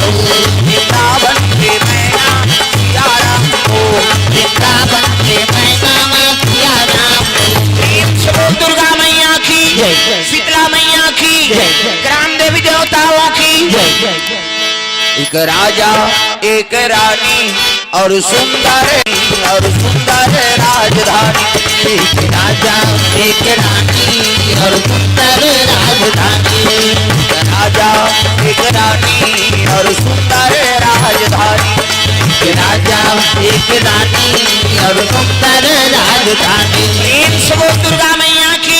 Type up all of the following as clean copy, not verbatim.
वृंदावन के मैना सिया राम को, वृंदावन के मैना सिया राम को। प्रेम से बोल दुर्गा मैया की, शीतला मैया की, ग्राम देवी देवताओं की। एक राजा एक रानी और सुंदर राजधानी, एक राजा एक रानी और सुंदर राजधानी, एक राजा एक रानी और सुंदर राजधानी, एक राजा एक रानी और सुंदर राजधानी। प्रेम से बोल दुर्गा मैया की।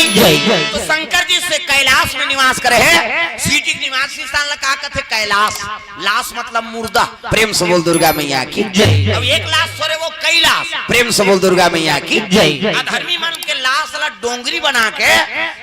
तो शंकर जी से कैलाश में निवास करे है, सीटी निवासी स्थान लगा कथे कैलाश, लाश मतलब मुर्दा। प्रेम से बोल दुर्गा मैया की जय। अब एक लाश सोरे वो कैलाश, प्रेम से बोल दुर्गा मैया की जय। अधर्मी मन के लाश ला डोंगरी बना के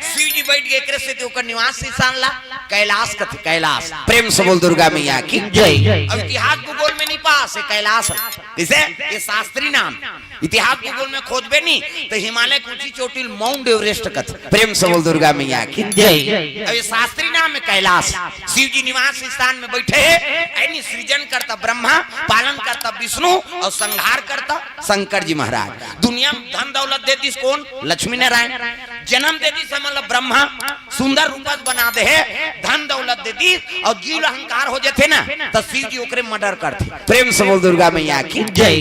शिव जी बैठ गए करे से तो निवास स्थान ला कैलाश कथे कैलाश, प्रेम से बोल दुर्गा मैया की जय। अब इतिहास भूगोल में नहीं पास है कैलाश, किसे ये शास्त्री नाम, इतिहास भूगोल में खोजबे नहीं तो हिमालय की ऊंची चोटी माउंट एवरेस्ट कथे, प्रेम से बोल दुर्गा मैया की जय। अब ये शास्त्री नाम है कैलाश, शिव जी निवास स्थान में बैठे हैं, सृजन करता ब्रह्मा, पालन करता विष्णु और संहार करता शंकर जी महाराज। दुनिया में धन दौलत दे दी कौन? लक्ष्मी नारायण। जन्म दे दी मतलब ब्रह्मा, सुंदर रूपक बना दे है, धन दौलत दे दी और जीव अहंकार हो जाते ना तो शिव जी ओकरे मर्डर करते, प्रेम से बोल दुर्गा मैया की जय।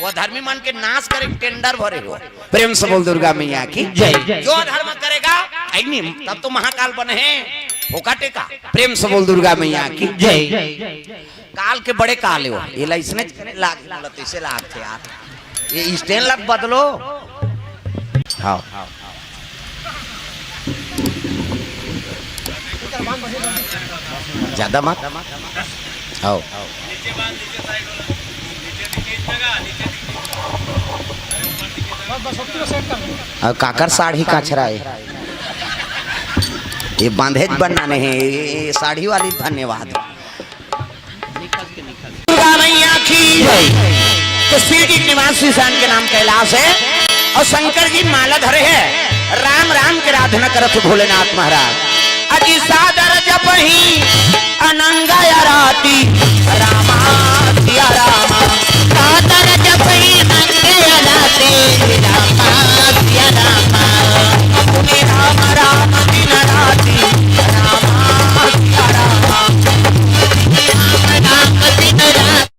वो धर्मी मन के नाश करे टेंडर भरे हो, प्रेम से बोल दुर्गा मैया की जय। जो धर्म करेगा तब तो महाकाल बने हैं फोकाटे का, प्रेम से बोल दुर्गा मैया की जय। काल के बड़े काल हो ये ला इसने लाग इसे लाग थे यार, ये स्टैंड लग बदलो। हाँ ज्यादा मत आओ। काकर साड़ी काछरा है ये बांधे बनाने हैं, ये साड़ी वाली धन्यवाद। दुर्गा मैया की तो शिव जी निवास स्थान के नाम कैलाश है और शंकर जी माला धरे है, राम राम के आराधना करत भोलेनाथ महाराज। अजी सादर जपही अनंगा राती रामा सिया रामा, सादर जपही अनंगा राती रामा सिया रामा, अपने राम राम दिन राती रामा सिया रामा, राम राम दिन राती।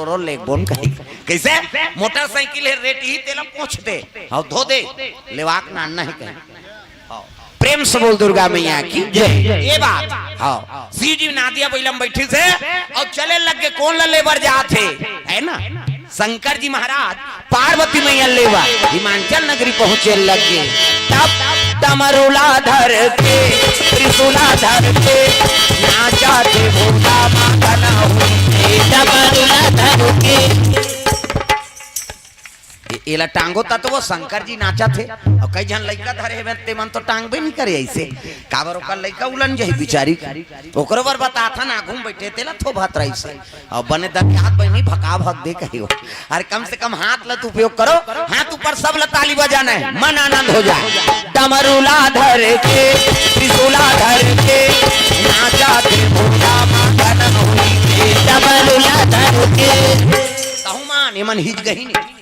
रो ले बोन कहीं कैसे मोटरसाइकिल है रेट ही तेला पहुंच दे हाँ धो दे लेवाक ना नहीं कहीं प्रेम से बोल दुर्गा मैया की जय। ये बात हाँ शिव जी नादिया बैलम बैठी से और चले लग के कौन लेबर जाते है ना शंकर जी महाराज पार्वती मैया लेवा हिमाचल नगरी पहुंचे लगे तब डमरुला धर के त्रिशूला धर के नाचा थे भोला माता ना हुई डमरुला धर के एला टांगो तत्व शंकर जी नाचा थे और कई जन लड़का धरे ते मन तो टांग भी नहीं करे ऐसे काबर ओकर लड़का उलन जही बिचारी ओकरो बर बता था ना घूम बैठे तेला थो भात रही से और बने दर हाथ बहनी भका भक दे कहियो अरे कम से कम हाथ लत उपयोग करो हाथ ऊपर सब ताली बजाना है मन आनंद हो जाए डमरुला धर के त्रिशूला धर के नाचा थे भोला माता न हुई डमरुला धर के तहुमान मन हिज गही नहीं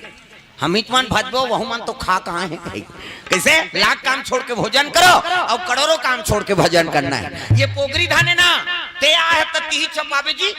हम इतमान भजबो वह मन तो खा कहाँ है कहीं कैसे लाख काम छोड़ के भोजन करो और करोड़ों काम छोड़ के भजन करना है ये पोगरी धाने ना ते आए तती ही छपावे जी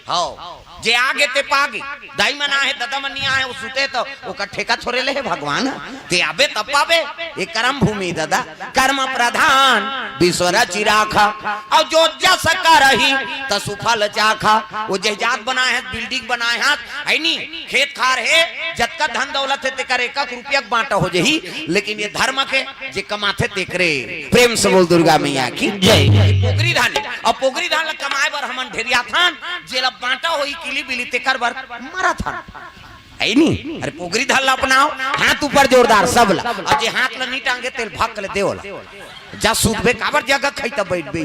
हाँ जे आगे ते पागे दाई मना है दादा मनी आए वो सुते तो वो का ठेका छोड़े ले है भगवान ते आबे तब पावे ये कर्म भूमि दादा कर्म प्रधान विश्वरा चिराखा और जो जस करही त सुफल चाखा वो जहाज बनाए हैं बिल्डिंग बनाए हैं है नी खेत खार है जतका धन दौलत है ते करे 1 रुपया बांटा हो जही लेकिन ये धर्म के जे कमाथे तेकरे प्रेम से बोल दुर्गा मैया की जय। पोगरी धान और पोगरी धान कमाए बर हमन ढेरिया थान जेला बांटा होई किली बिली तेकर बर मरा था है नी अरे पोगरी धान अपनाओ हाथ ऊपर जोरदार सबला और जे हाथ ला नी टांगे तेल भाग ले देवला जा सूतबे काबर जगह खई त बैठ बे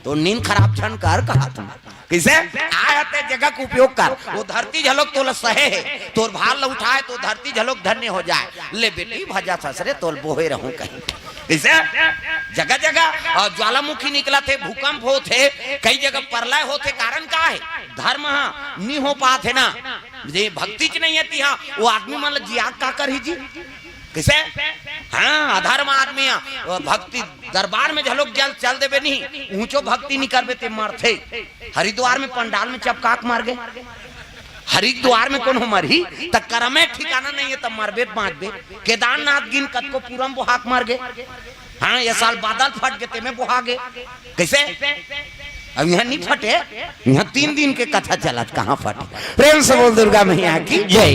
तो नींद खराब छन कर कहा तुम कैसे आयते जगह का उपयोग कर वो धरती झलक तोल सहे है तोर भार ल उठाए तो धरती झलक धन्य हो जाए ले बेटी भजा ससरे तोल बोहे रहूं कहीं कैसे जगह जगह और ज्वालामुखी निकला थे भूकंप हो थे कई जगह प्रलय होते कारण का है धर्म नहीं हो पाते ना ये भक्ति च नहीं आती हाँ वो आदमी मान जियाग का कर ही जी कैसे हाँ अधर्म आदमी भक्ति दरबार में झलोक जल चल देवे नहीं ऊंचो भक्ति नहीं करबे ते मरथे हरिद्वार में पंडाल में चपकाक मार गए हरिद्वार में कौन हो मरही तक करमे ठिकाना नहीं है तब मरबे बांटबे केदारनाथ गिन कत को पूरम बुहाक मार गए हाँ ये साल बादल फट गए ते में बुहा गए कैसे अब यहाँ नहीं फटे यहाँ 3 दिन के कथा चला कहाँ फटे प्रेम से बोल दुर्गा मैया की जय।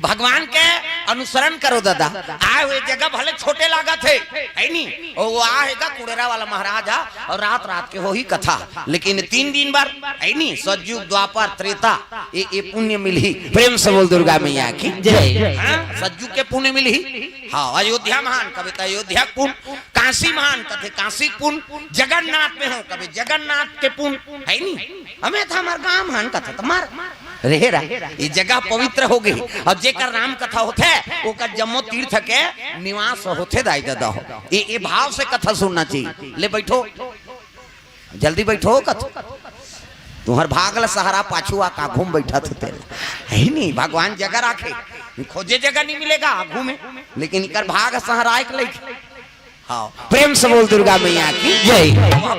भगवान के अनुसरण करो दादा आए हुए जगह भले छोटे लागा थे है नी और वो आएगा कुड़ेरा वाला महाराजा और रात रात के हो ही कथा लेकिन 3 दिन बार है नी सतयुग द्वापर त्रेता ये पुण्य मिली प्रेम से बोल दुर्गा मैया की जय। सतयुग के पुण्य मिली हाँ अयोध्या महान कभी तो अयोध्या पुण्य काशी महान कथे काशी पुण्य जगन्नाथ में हो कभी जगन्नाथ के पुण्य है नी हमें था हमारे गाँव महान कथा तुम्हार रहेरा ये जगह पवित्र हो गई और जेकर राम कथा होते ओकर जम्मो तीर्थ के निवास होते दाई दादा हो ये भाव से कथा सुनना चाहिए ले बैठो जल्दी बैठो कथा तुम्हार भागल सहारा पाछू आका घूम बैठा थे है नहीं भगवान जगह राखे खोजे जगह नहीं मिलेगा आगू में लेकिन इकर भाग सहारा एक ले हाँ प्रेम से बोल दुर्गा मैया की जय।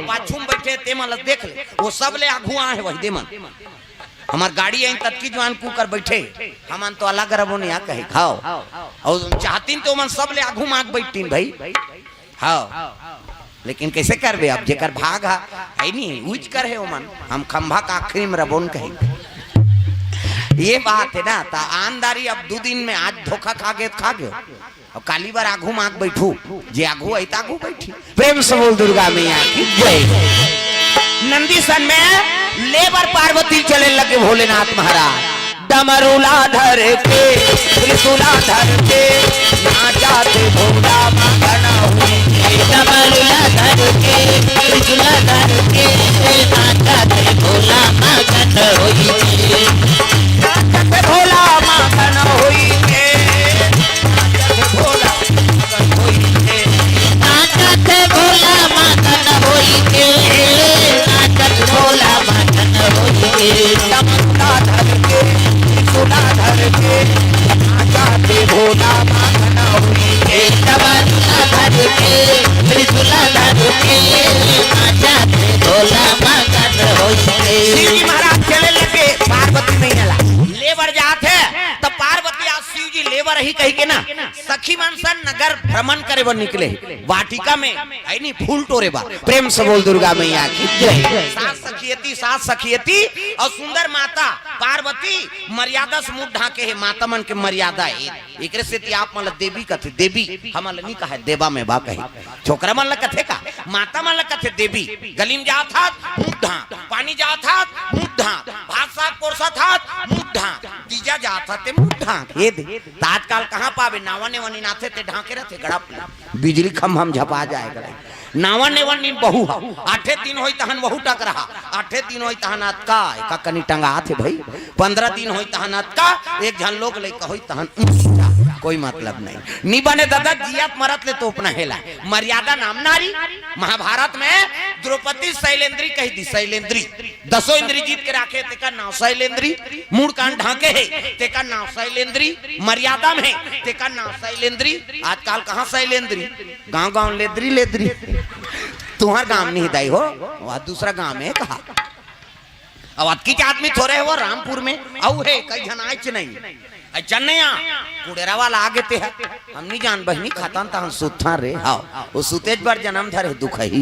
पाछू में बैठे ते मन देख ले वो सब ले आगू आए वही दे मन हमार गाड़ी आई तब की जवान कुकर बैठे हमन तो अलग रबो नहीं आ कहे खाओ और चाहतीन तो मन सब ले आगू मांग बैठतीन भाई हाँ लेकिन कैसे करबे अब जेकर भाग है नहीं उच कर है मन हम खंभा का आखिरी में रबोन कहे ये बात है ना ता आनदारी अब 2 दिन में आज धोखा खा गए और काली बार आगू मांग बैठू जे आगू आई आगू बैठी प्रेम से बोल दुर्गा मैया की जय। नंदी सन में लेबर पार्वती चले लगे भोलेनाथ महाराज डमरुला धर के त्रिशूला धर के नाचा थे भोला मांगना हुई डमरुला धर के त्रिशूला धर के नाचा थे भोला मांगना हुई नाचा थे भोला मांगना हुई भोला मांगना हुई नाचा थे भोला मांगना हुई भोला मांगन होई डमरुला धर के त्रिशूला धर के नाचा थे भोला मांगन होई डमरुला धर के त्रिशूला धर के नाचा थे भोला मांगन होई। शिव जी महाराज चले लगे पार्वती बर जाते तब पार्वती आज शिव जी लेवर ही कही के ना सखी मनसन नगर भ्रमण करे बर निकले वाटिका में आई नहीं फूल टोरे बा। प्रेम से बोल दुर्गा मैया की जय। सात सखियती और सुंदर माता पार्वती मर्यादा से मुंह ढाके है। माता मन के मर्यादा है एक से आप मन देवी कथे देवी हमन नहीं कहे देवा में बा कहे छोकरा मन ल कथे का माता मन ल कथे देवी। गली में जात हाथ मुंह ढा पानी जात हाथ मुंह ढा भात साग पोरसत हाथ मुंह ढा तीजा जात हाथ मुंह ढा ये दे आजकल कहां पावे नावा ने वनी नाथे ते ढाके रहते गड़प बिजली खम हम झपा जाएगा नावा ने वनी बहु आठे दिन होई तहन बहु टक रहा आठे दिन होई तहन अतका का कनी टंगा थे भाई 15 दिन होई तहन अतका एक झन लोग ले कहोई तहन कोई मतलब नहीं बने दादा जियात मरत ले तो अपना हेला मर्यादा नाम नारी। महाभारत में द्रौपदी शैलेंद्री कही थी शैलेंद्री 10 इंद्री जीत के राखे तेका नाम शैलेंद्री मूड कान ढाके है तेका नाम शैलेंद्री मर्यादा में तेका नाम शैलेंद्री। आजकल कहां शैलेंद्री गांव गांव लेद्री लेद्री तुम्हार गांव नहीं दाई हो वह दूसरा गांव में कहा अब अतकी आदमी थोड़े वो रामपुर में औ है कई जन आए नहीं चन्नैया कुड़ेरा वाला आगे ते है हम नहीं जान बहनी खातान ता हम सुथा रे हां वो सुतेज पर जन्म धरे दुख ही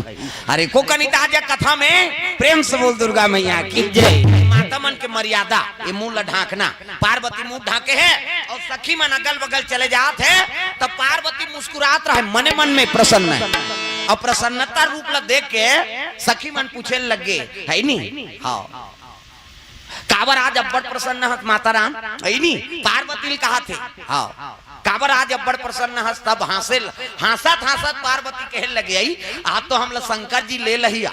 अरे को कनिता आज कथा में प्रेम से बोल दुर्गा मैया की जय। माता मन के मर्यादा ये मुंह ढाकना पार्वती मुंह ढाके है और सखी मन अगल बगल चले जाते है तब पार्वती मुस्कुरात रहे मने मन में प्रसन्न है और प्रसन्नता रूप ला देख के सखी मन पूछे लगे है नहीं हां काबर आज अब्बड़ प्रसन्न हस माता राम है नहीं पार्वती कहा थे हाँ काबर आज अब्बड़ प्रसन्न हस तब हासिल हासत हासत पार्वती कहे लगे आई आज तो हम शंकर जी ले लहिया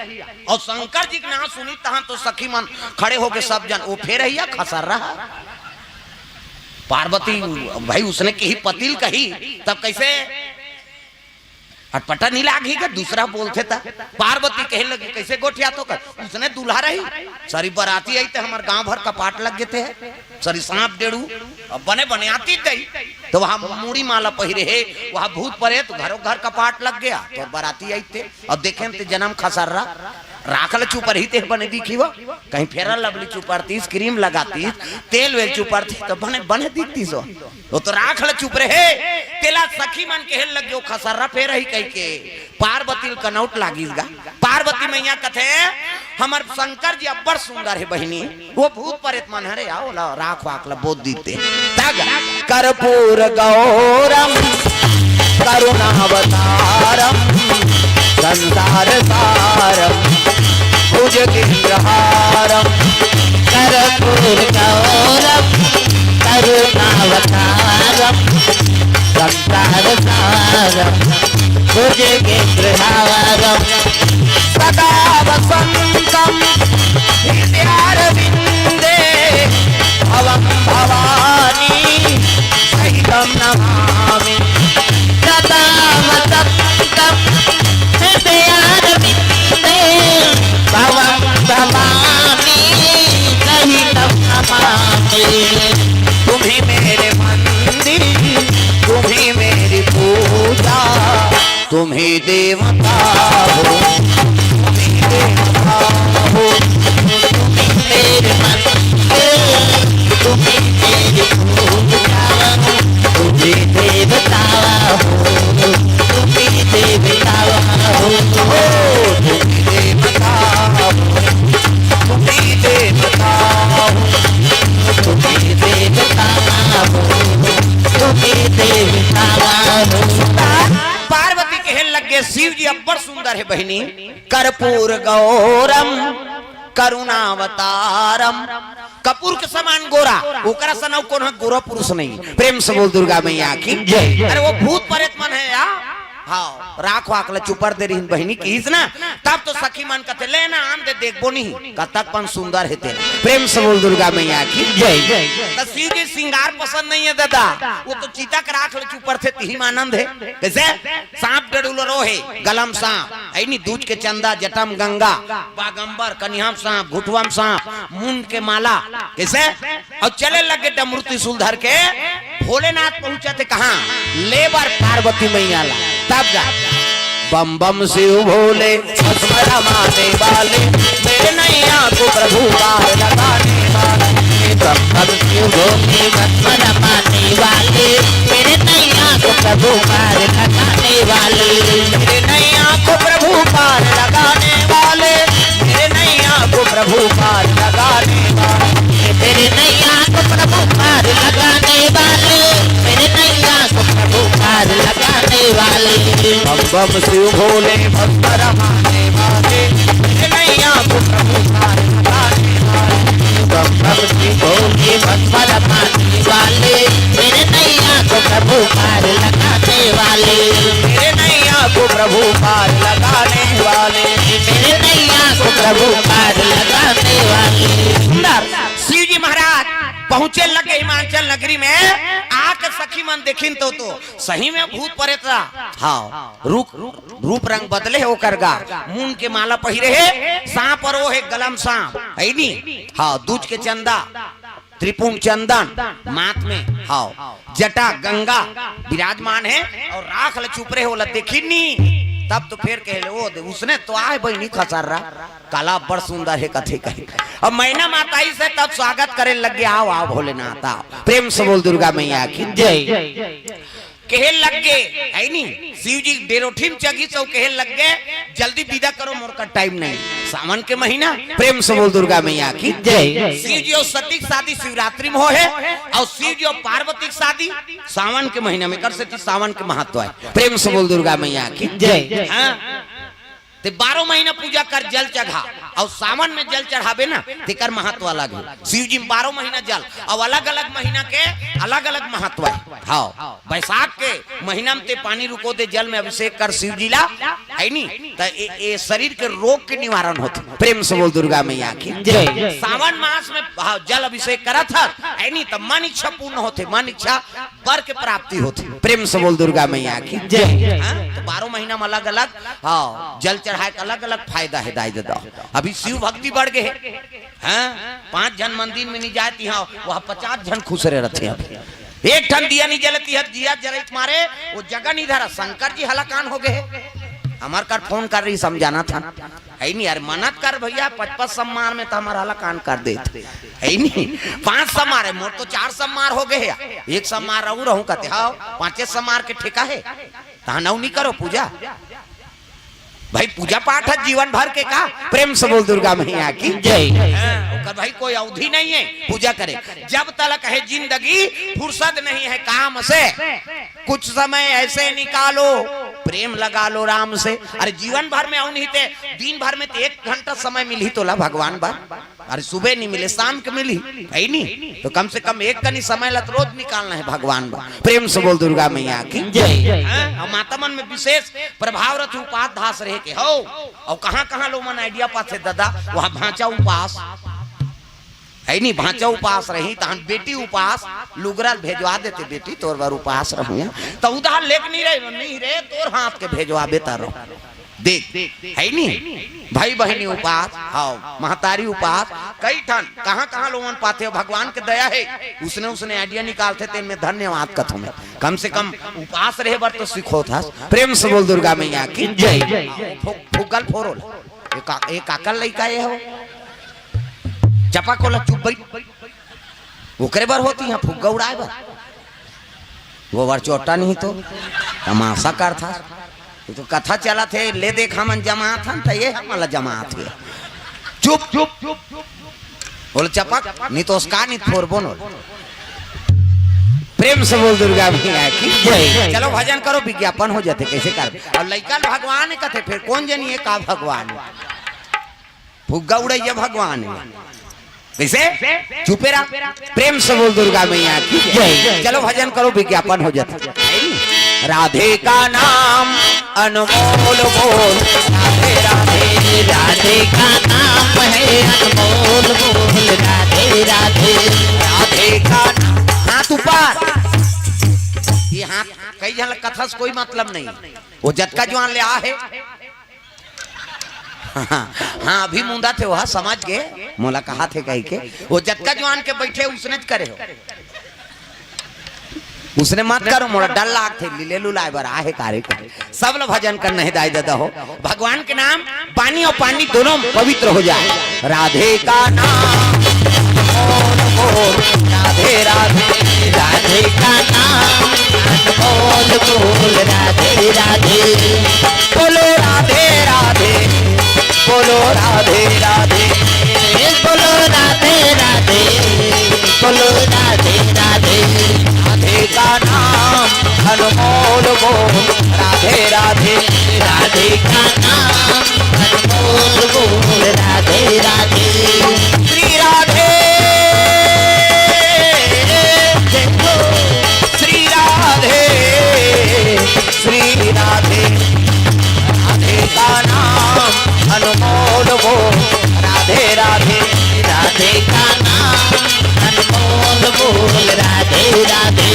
और शंकर जी के नाम सुनी तहां तो सखी मन खड़े होके सब जन वो फेर रहिया खसर रहा पार्वती भाई उसने कही पतिल कही तब कैसे अटपटा नहीं लागी का दूसरा बोलते था पार्वती कहे लगी कैसे गोठिया तो कर उसने दूल्हा रही सारी बराती आई थे हमारे गांव भर कपाट लग गए थे सारी सांप डेड़ू बने बने आती थी तो वहां मूड़ी माला पहिरे है वहां भूत परे तो घरों घर कपाट लग गया तो बराती आई थे और देखे ते जन्म खसर्रा राखल चुपर ही ते बने दिखी वो कहीं फेरा लवली चुपरतीस क्रीम लगाती तेल वेल चुपरती तो बने बने दिखती सो वो तो राखल चुप रहे तेला सखी मन के लग गयो खसर्रा फेर ही कह के पार्वती कनौट लागिसगा। पार्वती मैया कथे हमर शंकर जी अब्बड़ सुंदर है बहनी वो भूत प्रेत मन हरे आओ ला राख वाकला बोध दीते तग कर्पूर गौरम करुणावतारम संसार सारम भुजगेन्द्रहारम कर्पूर गौरम करुणावतारम संसार सारम भुजगेन्द्रहारम सदा वसंतम हृदयारविंदे भवं भवानी सहितं नमामि सदा वसंतम हृदयारविंदे भवं भवानी सहितं नमामि। तुम्ही मेरे मंदिर तुम्ही मेरी पूजा तुम्ही देवता हो तुम्ही देवता हो तुम्ही मेरे मंदिर तुम्ही मेरी पूजा तुम्ही देवता हो तुम्ही देवता हो तुम्ही देवता हो तुम्ही देवता हो तुम्ही देवता हो तुम्ही देवता हो। पार्वती कहे लगे शिव जी अब्बड़ सुंदर है बहनी कर्पूर गौरम करुणावतारम कपूर के समान गोरा ओकरा सनौ कोन गोरा पुरुष नहीं। प्रेम से बोल दुर्गा मैया की जय। अरे वो भूत प्रेत मन है या हाँ राख वाकला चुपर दे रही बहनी कीस ना तब तो सखी मन कहते लेना आम दे देखबो नहीं कतक पन सुंदर है तेरे। प्रेम से बोल दुर्गा मैया की जय। तो शिव जी श्रृंगार पसंद नहीं है दादा वो तो चीता का राख चुपर थे तिही आनंद है कैसे सांप डड़ुल रोहे गलम सांप ऐनी दूध के चंदा जटम गंगा बागंबर कन्याम सांप घुटवम सांप मुंड के माला कैसे और चले लगे डमरू त्रिशूल धर के भोलेनाथ पहुंचे थे कहा लेबर पार्वती मैया ला तब जा बम बम शिव भोले रमाने वाले मेरे नैया को प्रभु पार लगाने वाले ब्रह्म शिव भोले भस्म रमाने वाले, मेरे नैया को प्रभु पार लगाने वाले, मेरे नैया को प्रभु पार लगाने वाले, मेरे नैया को प्रभु पार लगाने वाले, मेरे नैया को प्रभु पार लगाने वाले, मेरे नैया को प्रभु पार लगाने वाले। बम बम शिव भोले भस्म रमाने वाले, मेरे नैया को प्रभु पार लगाने वाले, बम बम शिव भोले भस्म रमाने वाले, मेरे नैया को प्रभु पार लगाने वाले, मेरे नैया को प्रभु पार लगाने वाले, मेरे नैया को प्रभु पार लगाने वाले। सुंदर शिव जी महाराज पहुंचे लगे हिमाचल नगरी में, आके सखी मन देखिन तो सही में भूत प्रेत हाँ रूप रंग बदले हो करगा, मून के माला पहिरे है, सांप और वो है गलम सांप है नी, हाँ दूज के चंदा त्रिपुंग चंदन माथ में, हाँ जटा गंगा विराजमान है और राख ल चुपरे हो देखी नी। तब तो फिर कह लो उसने तो आए बहनी खसर रहा काला बड़ सुंदर है कथे कहे। अब मैना माताई से तब स्वागत करे लग गया, आओ आओ भोलेनाथ आओ, प्रेम से बोल दुर्गा मैया की जय। कहे लग गए है नी, शिव जी डेरोठीम चगी सो कहे लग गए जल्दी विदा करो मोर का टाइम नहीं, सावन के महीना, प्रेम से बोल दुर्गा मैया की जय। शिव जी और सती की शादी शिवरात्रि में हो है और शिव जी और पार्वती की शादी सावन के महीना में कर सकती, सावन के महत्व है, प्रेम से बोल दुर्गा मैया की जय। हाँ ते 12 महीना पूजा कर जल चढ़ा और सावन में जल चढ़ावे ना तेकर महत्व अलग है। शिव जी 12 महीना जल और अलग अलग महीना के अलग अलग महत्व है। हाँ बैसाख के महीना में ते पानी रुको दे जल में अभिषेक कर शिव जी ला है नी, तो शरीर के रोग के निवारण होते, प्रेम से बोल दुर्गा मैया की जय। सावन मास में जल अभिषेक करा था है नी, तो मन इच्छा पूर्ण होते, मन इच्छा वर के प्राप्ति होती, प्रेम से बोल दुर्गा मैया की जय। तो 12 महीना में अलग अलग हाँ जल चढ़ाए का अलग अलग फायदा है दाई दादा। अभी शिव भक्ति बढ़ गए हैं, 5 जन मंदिर में नहीं जाती है वह 50 जन खुश रहे रहते हैं, एक ठन दिया नहीं जलती है, दिया जलत मारे वो जगह नहीं धरा, शंकर जी हलाकान हो गए। हमार कर फोन कर रही समझाना था है नहीं यार, मन्नत कर भैया 55 सम्मार में तो हमारा हलाकान कर देते है नहीं, 5 सम्मार है मोर तो 4 सम्मार हो गए, एक सम्मार रहूं कहते हाँ 5 सम्मार के ठेका है, कहा नौ नहीं करो पूजा भाई, पूजा पाठ है जीवन भर के का, प्रेम से बोल दुर्गा मैया की जय। भाई कोई अवधि नहीं है पूजा करे, जब तक है जिंदगी फुर्सत नहीं है काम से, कुछ समय ऐसे निकालो प्रेम लगा लो राम से। अरे जीवन भर में नहीं थे, दिन भर में 1 घंटा समय मिली तो ला भगवान बार, अरे सुबह नहीं मिले शाम के मिली है नहीं, तो कम से कम 1 कनी समय लत रोज निकालना है भगवान बार, प्रेम से बोल दुर्गा मैया की जय। माता मन में विशेष प्रभाव रथ उपास रहे के हो, और कहाँ लोग मन आइडिया पास है दादा, वहाँ भांचा उपास है नहीं, भांचा उपास रही तहन बेटी उपास लुगरा भेजवा देते, बेटी तोर बार उपास रहूं तो उधार लेक नहीं रहे तोर हाथ के भेजवा बेता रहो देख है नहीं, भाई बहनी उपास हाँ महतारी उपास कई ठन कहाँ लोगन पाते हो, भगवान के दया है उसने आइडिया निकालते थे, इनमें धन्यवाद कथों में कम से कम उपास रहे बार तो सीखो था, प्रेम से बोल दुर्गा मैया की जय। फुगल फोरोल एक आकल लइका ये हो चपा को चुप भाई ओकरे बार होती है फुग्गा उड़ाए बार, वो बार चोटा नहीं तो तमाशा कर था, तो कथा चला थे ले देख हमन जमात हन तो ये हमारा जमात है, चुप चुप चुप बोल चपक नहीं तो उसका नहीं फोर बोनो, प्रेम से बोल दुर्गा मैया की जय। चलो भजन करो विज्ञापन हो जाते कैसे कर, और लइका भगवान कहते फिर कौन जानिए का भगवान, फुग्गा उड़ैया भगवान कैसे चुपे रहा, प्रेम से बोल दुर्गा मैया की जय। चलो भजन करो विज्ञापन हो जाता, राधे का नाम अनमोल बोल, राधे राधे राधे का नाम है अनमोल बोल, राधे राधे राधे का नाम, हाथ ऊपर, ये हाथ कई जन कथा से कोई मतलब नहीं, वो जटका जवान ले आ है हाँ अभी मुंदा थे वह समझ गए मोला कहा थे कहीं के, वो जटका जवान के बैठे उसने करे हो, उसने मत करो मोड़ा डर लाग थे लीले लुलाए बर आहे कार्य कर, सब लोग भजन करना है दाई दादा हो, भगवान के नाम पानी और पानी दोनों पवित्र हो जाए, राधे का नाम बोल राधे राधे राधे का नाम अनमोल बोल राधे राधे बोलो राधे राधे बोलो राधे राधे बोलो राधे राधे बोलो राधे राधे राधे का नाम अनमोल बोल राधे राधे राधे का नाम अनमोल बोल राधे राधे श्री राधे देखो श्री राधे श्री राधे राधे का नाम अनमोल बोल राधे राधे राधे का नाम अनमोल बोल राधे राधे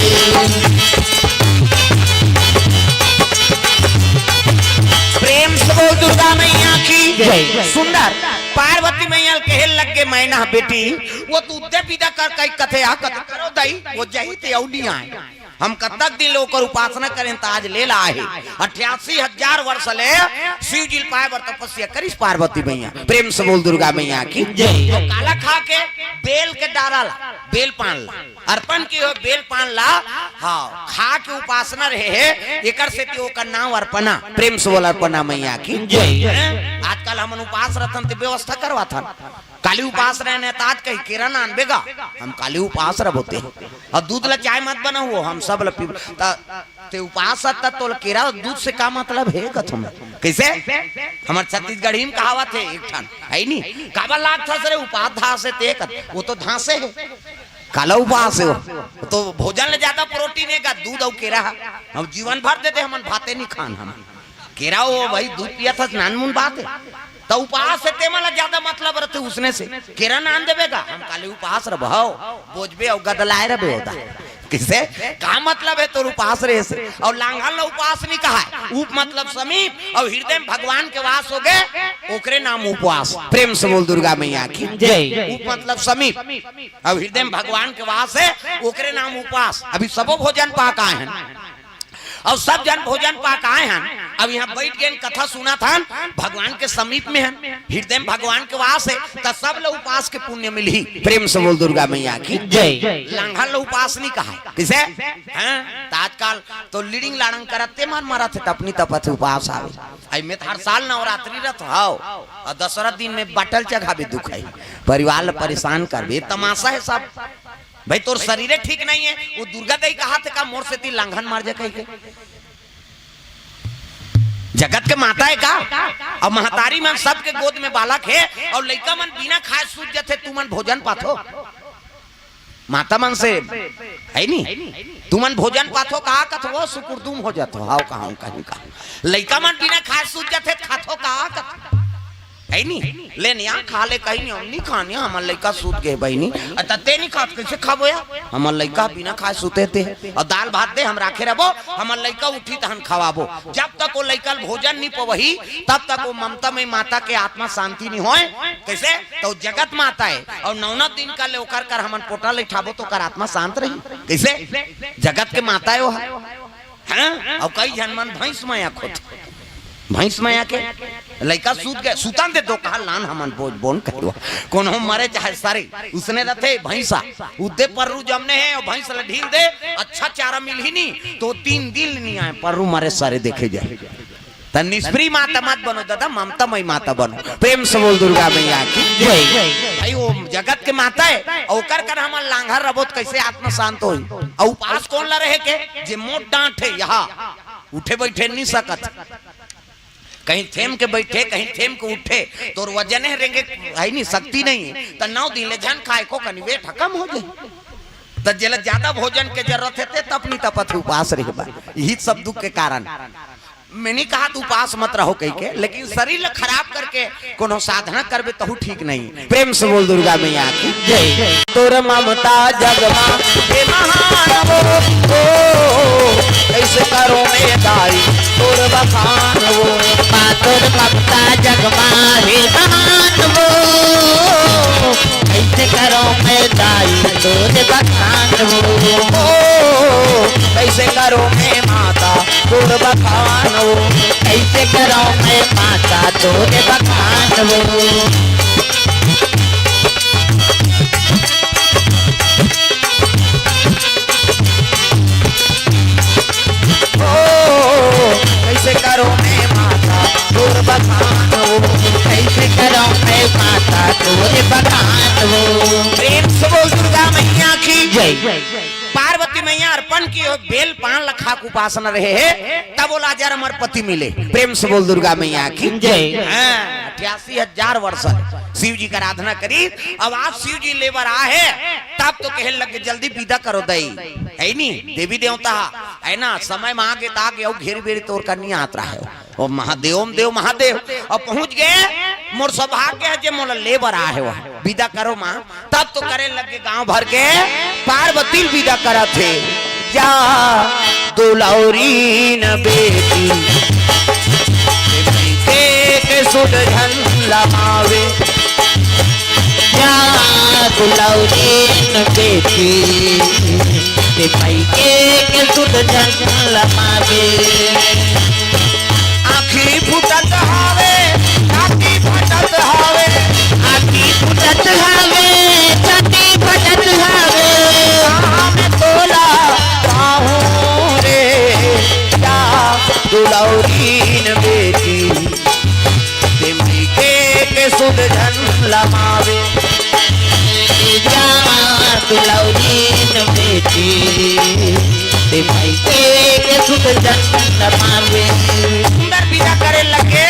प्रेम से बोल दुर्गा मैया की जय। सुंदर पार्वती मैया कहे लग के मैना बेटी वो तू उद्दे पीदा कर कई कथे आ कथ करो दई वो जही ते औनी आए हम कतक दिन लोकर उपासना करें ताज ले लाए 88,000 वर्ष ले शिव जी पाए बर तपस्या करिस पार्वती मैया प्रेम से बोल दुर्गा मैया की जय। तो काला खा के बेल के डारल बेल पान ला अर्पण की हो बेल पान ला हाँ खा के उपासना रहे एकर से ओकर नाम अर्पणा प्रेम से बोल अर्पणा मैया की जय। आजकल हम उपास रतन ते व्यवस्था करवा था काली उपास रहने ताज कही केरा नान बेगा हम काली उपास रह होते और दूध ला चाय मत बना हुआ हम सब पी ते उपास तो केरा दूध से का मतलब है कथम कैसे हमारे छत्तीसगढ़ में कहावत है एक ठन है नहीं काबा लाग था सरे उपास धा से ते वो तो धासे है काला उपास है तो भोजन ले ज्यादा प्रोटीन है का दूध और केरा हम जीवन भर देते हम भाते नहीं खान हम केरा वो भाई दूध पिया था नानमुन बात है तो उपास से ते मला ज्यादा मतलब रहते उसने से केरा नान देवेगा हम काले उपास रहो बोझबे और गदलाए रहे होता किसे का मतलब है तो उपास रहे से और लांघल उपास नहीं कहा है उप मतलब समीप और हृदय में भगवान के वास हो गए ओकरे नाम उपवास प्रेम से बोल दुर्गा मैया की जय। उप मतलब समीप और हृदय में भगवान के वास है ओकरे नाम उपवास अभी सबो भोजन पाक आए हैं और सब जन भोजन पाक आए हैं अब यहाँ बैठ गए कथा सुना था भगवान के समीप में है हृदय में भगवान के वास है तो सब लोग उपास के पुण्य मिली प्रेम से बोल दुर्गा मैया की जय। लांघल लोग उपास नहीं कहा किसे आजकल तो लीडिंग लाड़ंग करते मन मरा थे अपनी तपत उपास आवे में हर साल नवरात्रि रथ हाओ और दशहरा दिन में बटल जगह भी दुख है परिवार परेशान कर तमाशा है सब भाई तोर शरीर ठीक नहीं है वो दुर्गा दई कहा थे का मोर से ती लांघन मार जा कहीं के जगत के माता है का और महतारी मन सबके गोद में बालक है और लड़का मन बिना खाए सूझ जाते तू मन भोजन पाथो माता मन से है नहीं तू मन भोजन पाथो कहा कथो सुकुरदुम हो जातो हाउ कहा कहीं का लड़का मन बिना खाए सूझ जाते खाथो कहा कथो है नहीं ले नहीं खा ले कहीं नहीं खाने हमार लड़का सूत गए बहनी ते नहीं खा कैसे खाबो या हमार लड़का बिना खाए सूते थे और दाल भात दे हम राखे रहो हमार लड़का उठी तो हम खवाबो जब तक वो लड़का भोजन नहीं पवही तब तक वो ममता में माता के आत्मा शांति नहीं होए कैसे तो जगत माता है और 9 दिन का ले ओकर कर हमन पोटा लेठाबो तो कर आत्मा शांत रही कैसे जगत के माता है वो है और कई जनमन भैंस माया खोत भैंस माया के लड़का सूत गए सुतन दे दो कहा लान हमन बोझ बोन कहवा कौन हम मरे चाहे सारे उसने रथे भैंसा उदे पर्रू जमने हैं और भैंस ढील दे अच्छा चारा मिल ही नहीं तो 3 दिन नहीं आए पर्रू मारे सारे देखे जाए तो निष्प्री माता मत बनो दादा ममता मई माता बनो प्रेम से बोल दुर्गा मैया की जय। भाई वो जगत के माता है और कर हमन लांघर रबोत कैसे आत्मा शांत हो और उपास कौन ला रहे के जे मोट डांट है यहाँ उठे बैठे नहीं सकत कहीं थेम के बैठे कहीं थेम के उठे तो वजन है रेंगे है नहीं शक्ति नहीं तो 9 दिन ले जन खाए को कनी वेट खत्म हो जाए तो जल ज्यादा भोजन के जरूरत है तपनी तपत उपास रहे यही सब दुख के कारण मैंने कहा तू उपास मत रहो कहीं के लेकिन शरीर खराब करके कोनो साधना करबे तो ठीक नहीं प्रेम से बोल दुर्गा मैया की जय। तोर ममता जगमा हे महान वो ऐसे करो में दाई तोर बखान वो तोर ममता जगमा हे महान वो ऐसे करो में दाई तोर बखान वो कैसे करो में माता तोर बखान कैसे करो मैं माता तोरे बखान वो पार्वती मैया अर्पण की बेल पान लखा को उपासना रहे है तब बोला जार हमार पति मिले। प्रेम से बोल दुर्गा मैया की जय। 88,000 वर्ष शिव जी का आराधना करी। अब आप शिव जी लेबर आए तब तो कहे लगे जल्दी विदा करो दई है नी देवी देवता है ना समय मांगे ताके और घेर बेरी तोड़ करनी यात्रा है और महादेव देव महादेव और पहुंच गए मोर सौभाग्य है जे मोला लेबर आए हो विदा करो माँ। तब तो करे लगे गांव भर के पार्वती विदा करा थे जा दुलौरी न बेटी के सुधन लमावे जा दुलौरी न बेटी के सुधन लमावे आखी फुटत हावे छाती फटत हावे आखी फुटत हावे छाती फटत हावे में तोला बाहू रे जा दुलौरीन बेटी तिमरी के सुधन लमावे जा दुलौरीन बेटी तिमरी के सुधन लमावे। सुंदर विदा करे लगे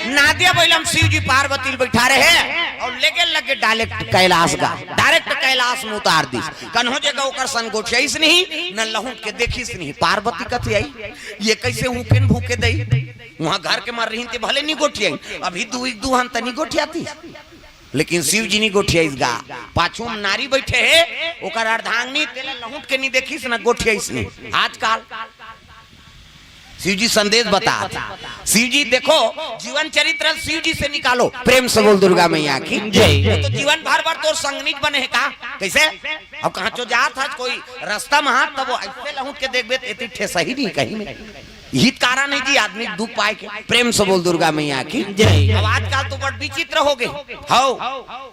नादिया बैलम शिव जी पार्वती बैठा रहे और लेके लगे डायरेक्ट कैलाश का डायरेक्ट कैलाश में उतार दी कन्हो जगह ओकर सन गोठियाइस नहीं न लहू के देखिस नहीं पार्वती कथी आई ये कैसे हुकेन भूखे दई वहां घर के मर रही थे भले नहीं गोठियाई अभी दू हन तनी गोठियाती लेकिन शिव जी नहीं गोठियाइस गा पाछू में नारी बैठे है ओकर अर्धांगिनी तेला लहूट के नहीं देखिस न गोठियाइस नहीं। आजकल शिव जी संदेश बता शिव जी देखो जीवन चरित्र शिव जी से निकालो। प्रेम से बोल दुर्गा मैया की जय। तो जीवन भर भर तो संगनीत बने है का कैसे अब कहाँ चो जात है कोई रास्ता में हाथ तब ऐसे लहूट के देखबे इतने सही नहीं कहीं में हित कारण है जी आदमी दुख पाए के। प्रेम से बोल दुर्गा मैया की जय। अब आजकल तो बड़ विचित्र हो गए हो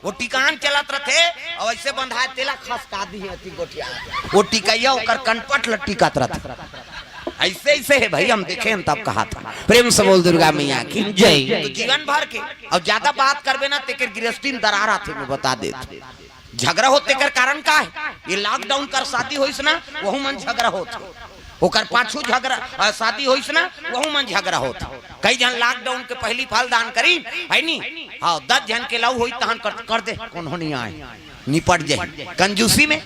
वो टिकान चलत रहे और ऐसे बंधाए तेला खसका दी है गोटिया वो टिकैया ओकर कनपट लटिकत रहता ऐसे ऐसे है भाई हम देखे तब कहा था। प्रेम से बोल दुर्गा मैया की जय। तो जीवन भर के और ज्यादा बात करबे ना तेकर गृहस्थी में दरार आथे में बता दे झगड़ा होते कर कारण का है ये लॉकडाउन कर शादी होइस ना वहु मन झगड़ा होत ओकर पाछू झगड़ा शादी होइस ना वहु मन झगड़ा होत कई जन लॉकडाउन के पहली फल दान करी है नी हां 10 जन के लव होई तहन कर दे कौन नहीं आए निपट जाए कंजूसी में।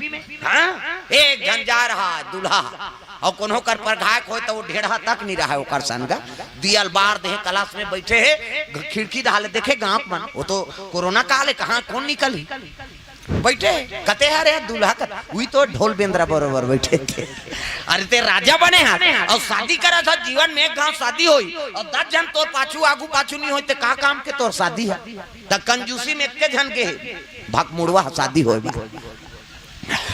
हां एक जन जा रहा दूल्हा और कोनो कर पर घायक हो तो वो ढेढ़ा तक नहीं रहा ओकर संग दियल बार दे क्लास में बैठे है खिड़की डाले देखे गांव मन वो तो कोरोना काल है कहां कौन निकली बैठे कते हरे दूल्हा का वही तो ढोल बेंद्रा बरोबर बैठे थे। अरे ते राजा बने हैं और शादी करा था जीवन में एक गांव शादी हुई और 10 जन तो पाछू आगू पाछू नहीं होते का काम के तोर शादी है त कंजूसी में एक जन के भाग मुड़वा शादी होई बा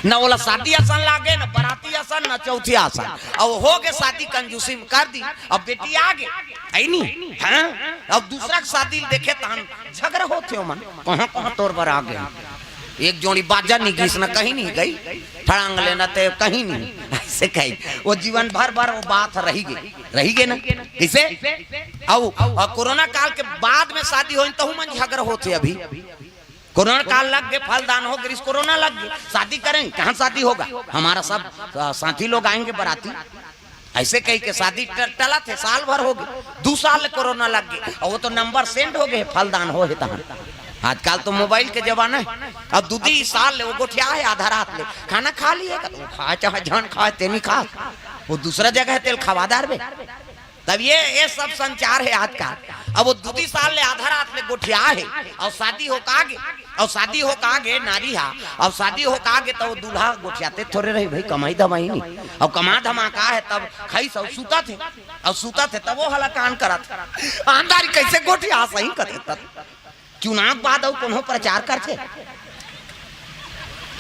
न बोला शादी आसान लागे न बराती आसान न चौथी आसान अब हो गए शादी कंजूसी में कर दी अब बेटी आगे आई नहीं हाँ अब दूसरा शादी देखे तहन झगड़ा होते हो मन कहाँ कहाँ तोर पर आ गए एक जोड़ी बाजा नहीं गई न कहीं नहीं गई ठड़ांग लेना ते कहीं नहीं ऐसे कही वो जीवन भर भर वो बात रही गई ना किसे अब कोरोना काल के बाद में शादी हो तो मन झगड़ा होते अभी कोरोना काल लग गए फलदान हो गए कोरोना लग गए शादी करेंगे कहाँ शादी होगा हमारा सब साथी लोग आएंगे बराती ऐसे कही के शादी टला थे साल भर हो गए 2 साल कोरोना लग गए और वो तो नंबर सेंड हो गए फलदान हो आजकल तो मोबाइल के जमाना है अब 2 साल वो गोठिया है आधा रात ले खाना खा लिए खा चाहे जान खाए तेनी खा वो दूसरा जगह है तेल खवादार में तब ये सब संचार है आजकल। अब वो 2 साल ले आधा रात ले गोठिया है और शादी हो कागे और शादी हो कागे नारी हा अब शादी हो कागे तो दूल्हा गोठियाते थोड़े रही भाई कमाई दमाई नहीं अब कमा धमा का है तब खाई सब सूता थे तब वो हला कान करत आंधारी कैसे गोठिया सही करते चुनाव बाद और कोनो प्रचार करते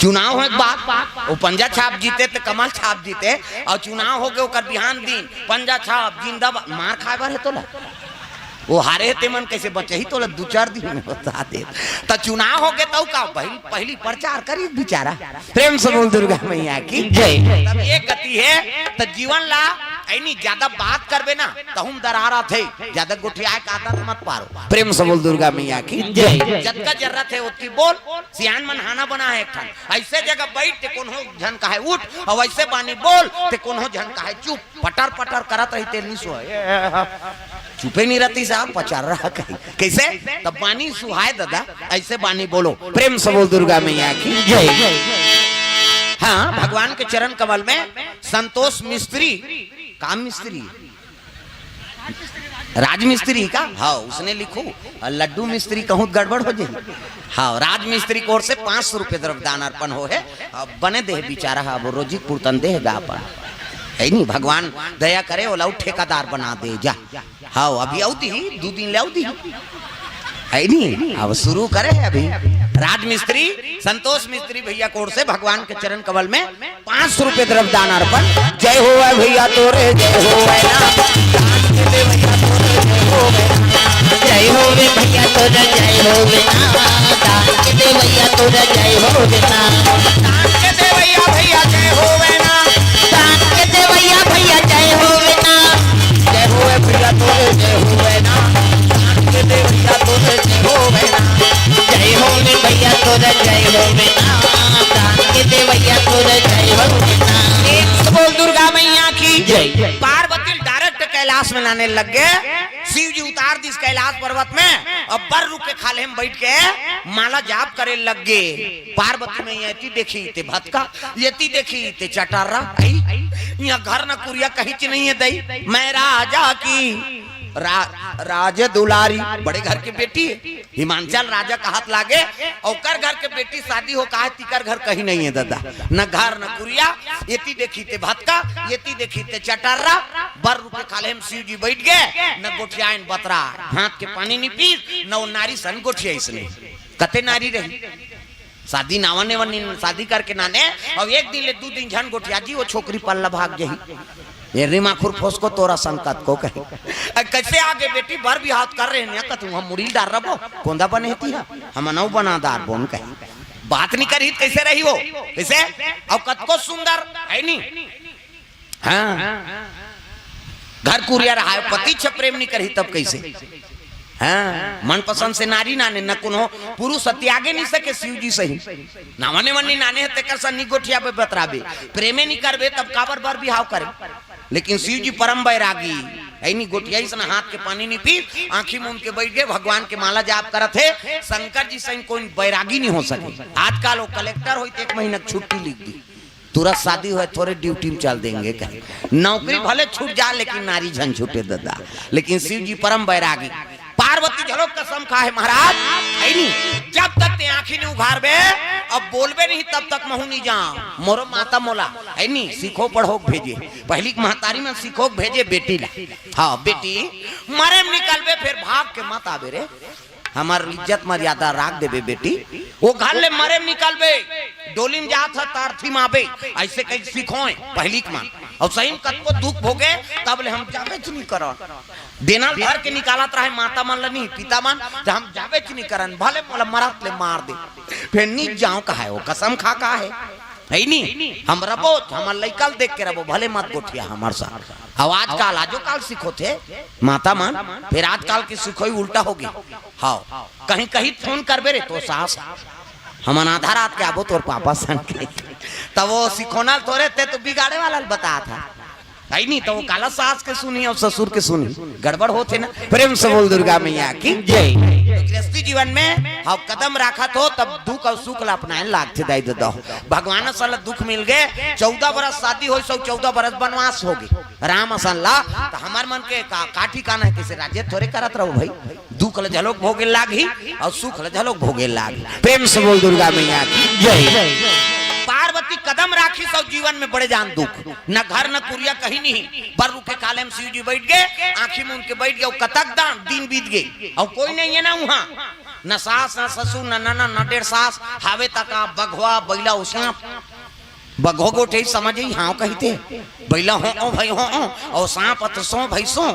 चुनाव हो बात वो पंजा छाप जीते तो कमल छाप जीते और चुनाव हो गए ओकर बिहान दिन पंजा छाप जिंदाबाद मार खाए बार है तोला वो हारे ते मन कैसे बचे ही तोला 2-4 दिन में बता दे तो चुनाव हो गए तो का पहली प्रचार करी बेचारा। प्रेम से बोल दुर्गा मैया की जय। तब ये गति है तो जीवन ला ऐनी ज्यादा बात करबे ना तो हम दरारा थे, ज्यादा गुठिया का आदत मत पारो। प्रेम से बोल दुर्गा मैया की जय। जब का जरूरत है उतनी बोल। सियान मन हाना बना है एक ठन, ऐसे जगह बैठ ते कौन हो झन का है उठ, और वैसे बानी बोल ते कौन हो झन का है चुप, पटर पटर करत रहते नहीं सो चुपे नहीं रहती साहब, पचार रहा कहीं कैसे तब बानी सुहाय दादा, ऐसे बानी बोलो। प्रेम से बोल दुर्गा मैया की जय। हाँ, भगवान के चरण कमल में संतोष मिस्त्री, काम मिस्त्री, राज मिस्त्री का, हाँ उसने लिखो, लड्डू मिस्त्री कहूँ गड़बड़ हो जाए। हाँ, राज मिस्त्री की ओर से 500 रुपये तरफ दान अर्पण हो है, बने दे बेचारा, अब रोजी पूर्तन दे अपन है नहीं, भगवान दया करे वो ठेकादार बना दे जा। हाँ अभी आउती 2 दिन ले आउती है नहीं, अब शुरू करे है अभी। राज मिस्त्री संतोष मिस्त्री भैया कोर से भगवान के चरण कमल में 500 रुपये तरफ दान अर्पण। जय हो भैया तोरे, जय हो भैया जय हो वे भैया तोरा, जय हो वे दान के दे भैया तोरा, जय हो वे दान के दे भैया भैया जय हो वे ना, दान के दे भैया भैया जय हो वे जय हो भैया तोरे, जय हो वे ना, दान के दे भैया तोरे, जय हो वे ना, जय हो वे भैया तोरा, जय हो वे दान के दे भैया तोरा, जय हो वे। एक बोल दुर्गा मैया की जय। पार्वती डायरेक्ट कैलाश में लाने लग गए। शिव जी उतार दी कैलाश पर्वत में और बर रुक के खाले में बैठ के माला जाप करे लग गए। पार्वती में यति देखी ते भटका, यति देखी ते चटारा, यहाँ घर न कुरिया कहीं च नहीं है दई, मैं राजा की राज दुलारी, बड़े घर की बेटी है, हिमांचल राजा का हाथ लागे और कर घर के बेटी शादी हो कहा तिकर घर कहीं नहीं है दादा, न घर न कुरिया, येती देखी ते भटका, येती देखी ते चटारा, बर रुपए खाले हम शिव जी बैठ गए, न गोठियाइन बतरा, हाथ के पानी नहीं पी, न वो नारी सन गोठिया इसने, कते नारी रही शादी नावने वनी शादी करके नाने, और एक दिन ले 2 दिन झन गोठिया जी वो छोकरी पल्ला भाग जही, ये रिमा खुरफोस को तोरा संकट को कही कैसे आगे बेटी भर भी हाथ कर रहे हैं तुम हम मुड़ी डाल रहो कोंदा बने थी हम नौ बनादार बोन कही बात नहीं करी कैसे रही वो कैसे और कत को सुंदर है नहीं। हाँ घर कुरिया रहा है पति छ प्रेम नहीं करी तब कैसे। हाँ मन पसंद से नारी नाने न कुनो पुरुष त्यागे नहीं सके शिव जी सही नावने वनी नाने है तेकर सन्नी गोठिया पे बतराबे प्रेमे नहीं करबे तब काबर बर बिहाव करे, लेकिन शिव जी परम बैरागी ऐनी गोठिया ही हाथ के पानी नहीं पी आंखी मूंद के बैठ गए भगवान के माला जाप करत है। शंकर जी सही कोई बैरागी नहीं हो सके। आजकल वो कलेक्टर हो 1 महीना छुट्टी लिख दी तुरंत शादी हुए थोड़े ड्यूटी में चल देंगे कहीं नौकरी भले छूट जा लेकिन नारी झन छूटे दादा, लेकिन शिव जी परम बैरागी। पार्वती झलोक कसम खाए महाराज जब तक ते आंखी नहीं उघार बे अब बोलबे नहीं तब तक महू नहीं जा मोरो माता मोला है नहीं सीखो पढ़ो भेजे पहली महतारी में सीखो भेजे बेटी ला। हाँ बेटी मरे में निकलबे फिर भाग के मत आवे रे हमार इज्जत मर्यादा राख देबे बेटी वो घर ले मरे में निकलबे डोली में जात तारथी माबे ऐसे कहीं सीखो पहली मां और सही में कत को दुख भोगे तब ले हम जाबे नहीं करो देना घर के निकालत रहे माता मन ल नहीं पिता मन तो हम जाबे नहीं करन भले मोला मरत ले मार दे फिर नी जाऊं का है वो कसम खा का है नहीं हम रबो हम लइकल देख के रबो भले मत गोठिया हमार साथ। अब आजकल आजो काल सीखो थे माता मन फिर आजकल की सीखोई उल्टा होगी। हाँ कहीं कहीं फोन करबे रे तो सास हम आधा रात के आबो तोर पापा सन के तब वो सिखोना थोड़े थे तो बिगाड़े वाला बता था नहीं तो वो काला सास के सुनी और ससुर के सुनी गड़बड़ होते ना। प्रेम से बोल दुर्गा मैया की जय। गृहस्थी जीवन में हम कदम रखा तो तब दुख और सुख ला अपना लागते दाई दो भगवान सल दुख मिल गए 14 बरस शादी हो 14 बरस बनवास हो गए राम असन ला तो हमार मन के काठी काना है किसे राज्य थोड़े करत रहो भाई दुख ल झलोक भोगे लागी और सुख ल झलोक भोगे लागी। प्रेम से बोल दुर्गा मैया की जय। पार्वती कदम राखी सब जीवन में बड़े जान दुख न घर न कुरिया कहीं नहीं बर रुके काले में शिव जी बैठ गए आंखी मूंद के बैठ गए कतक दान दिन बीत गए और कोई नहीं है ना वहां न सास न ससुर न नाना न डेढ़ सास हावे तक बघवा बैला उसा बघो गोठे समझ हाँ कहते बैला हो भाई हो और सांप अतसो भैसो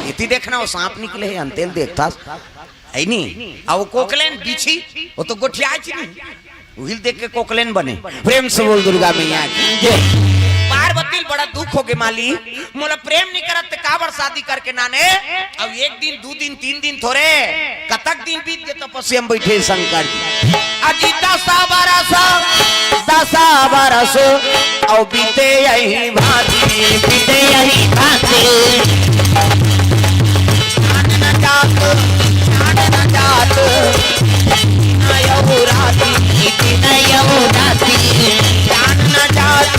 इतनी देखना वो सांप निकले अंतेल देखता है नहीं और कोकलेन बिछी वो तो गोठिया नहीं उहिल देख के कोकलेन बने। प्रेम से बोल दुर्गा मैया की जय। पार्वती बड़ा दुख हो गए माली, मोला प्रेम नहीं करत ते काबर शादी करके नाने। अब 1 दिन 2 दिन 3 दिन थोड़े कतक दिन बीत गए तपस्या में बैठे शंकर जी। अजी 10 बरस और बीते यही भांति, बीते यही भांति। जान न जात नयौ राती, नयौ राती। जान न जात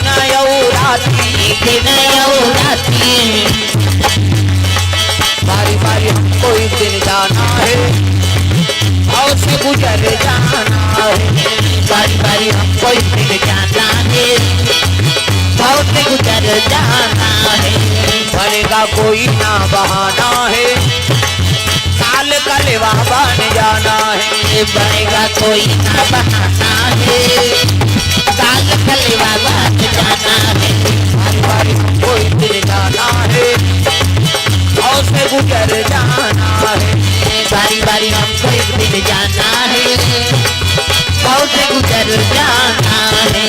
नयौ राती, नयौ राती। बारी बारी हमको एक दिन जाना है और से गुजर जाना है। बारी बारी हमको एक दिन जाना है और से गुजर जाना है। बनेगा कोई ना बहाना है, काल कलेवा बन जाना है। बनेगा कोई ना बहाना है, काल कलेवा बन जाना है। बारी बारी हमको एक दिन जाना है और से गुजर जाना है। बारी बारी हमको एक दिन जाना है और से गुजर जाना है।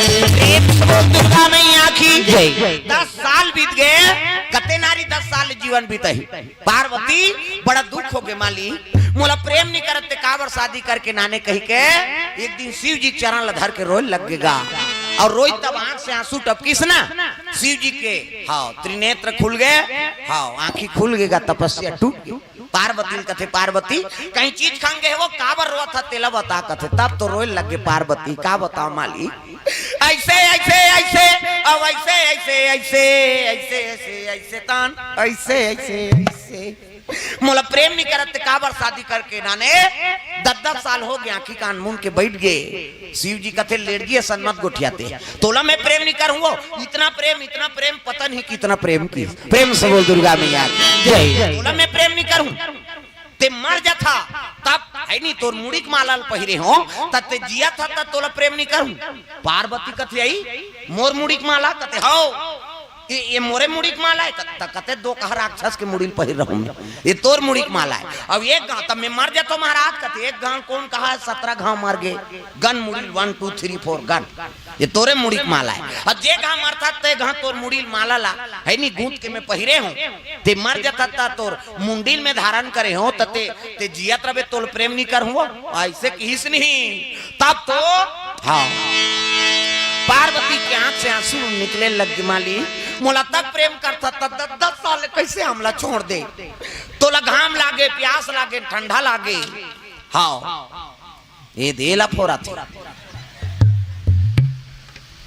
दुर्गा मैया की जय। 10 साल बीत गए, कते नारी 10 साल जीवन बीते। पार्वती बड़ा दुख हो गए माली, मोला प्रेम नहीं करते काबर शादी करके नाने कही के। एक दिन शिव जी चरण धर के रोए लगेगा और रोई तब आंख से आंसू टपकीस ना शिव जी के। हाँ त्रिनेत्र खुल गए, हाँ आंखी खुल गएगा, तपस्या टूट गई। पार्वती कथे पार्वती कहीं चीज खाएंगे वो काबर रोआ था तेला बता कथे, तब तो रोए लगे पार्वती। का बताओ माली, ऐसे ऐसे ऐसे अब ऐसे ऐसे ऐसे ऐसे ऐसे ऐसे तान ऐसे ऐसे ऐसे मोला प्रेम नहीं करते काबर शादी करके नाने। 10 साल हो गया, आंखी कान मुंह के बैठ गए। शिव जी कथे लेड़गी सन्मत गोठियाते तोला मैं प्रेम नहीं करूंगा। इतना प्रेम पता नहीं कितना प्रेम की। प्रेम से बोल दुर्गा मैया जय। तोला मैं प्रेम नहीं करूं ते मर जाता तब है नहीं तोर मुड़ीक माला पहिरे हो तब ते जिया था तब तोला प्रेम नहीं करूं। पार्वती कथे आई मोर मुड़ीक माला कथे हो ये मोरे मुड़ीक माला है कते 2 कहा राक्षस के मुड़ील पहिर रहूं मैं, ये तोर मुड़ीक माला है। अब एक गांव तब मैं मर जाता महाराज कते एक गांव कौन कहा है 17 गांव मर गए गन मुड़ील 1 2 3 4 गन, ये तोरे मुड़ीक माला है। अब जे गांव मरता ते गांव तोर मुड़ील माला ला है नहीं गूंथ के मैं पहिरे हूं ते मर जाता ता तोर मुंडील में धारण करे हो तते ते जियत रबे तोल प्रेम नहीं कर हुआ ऐसे किस नहीं। तब तो हाँ पार्वती के आंख से आंसू निकले लग माली, मोला तक प्रेम करता तब 10 साल कैसे हमला छोड़ दे। तोला घाम लागे, प्यास लागे, ठंडा लागे, हाँ ये देला फोरा थे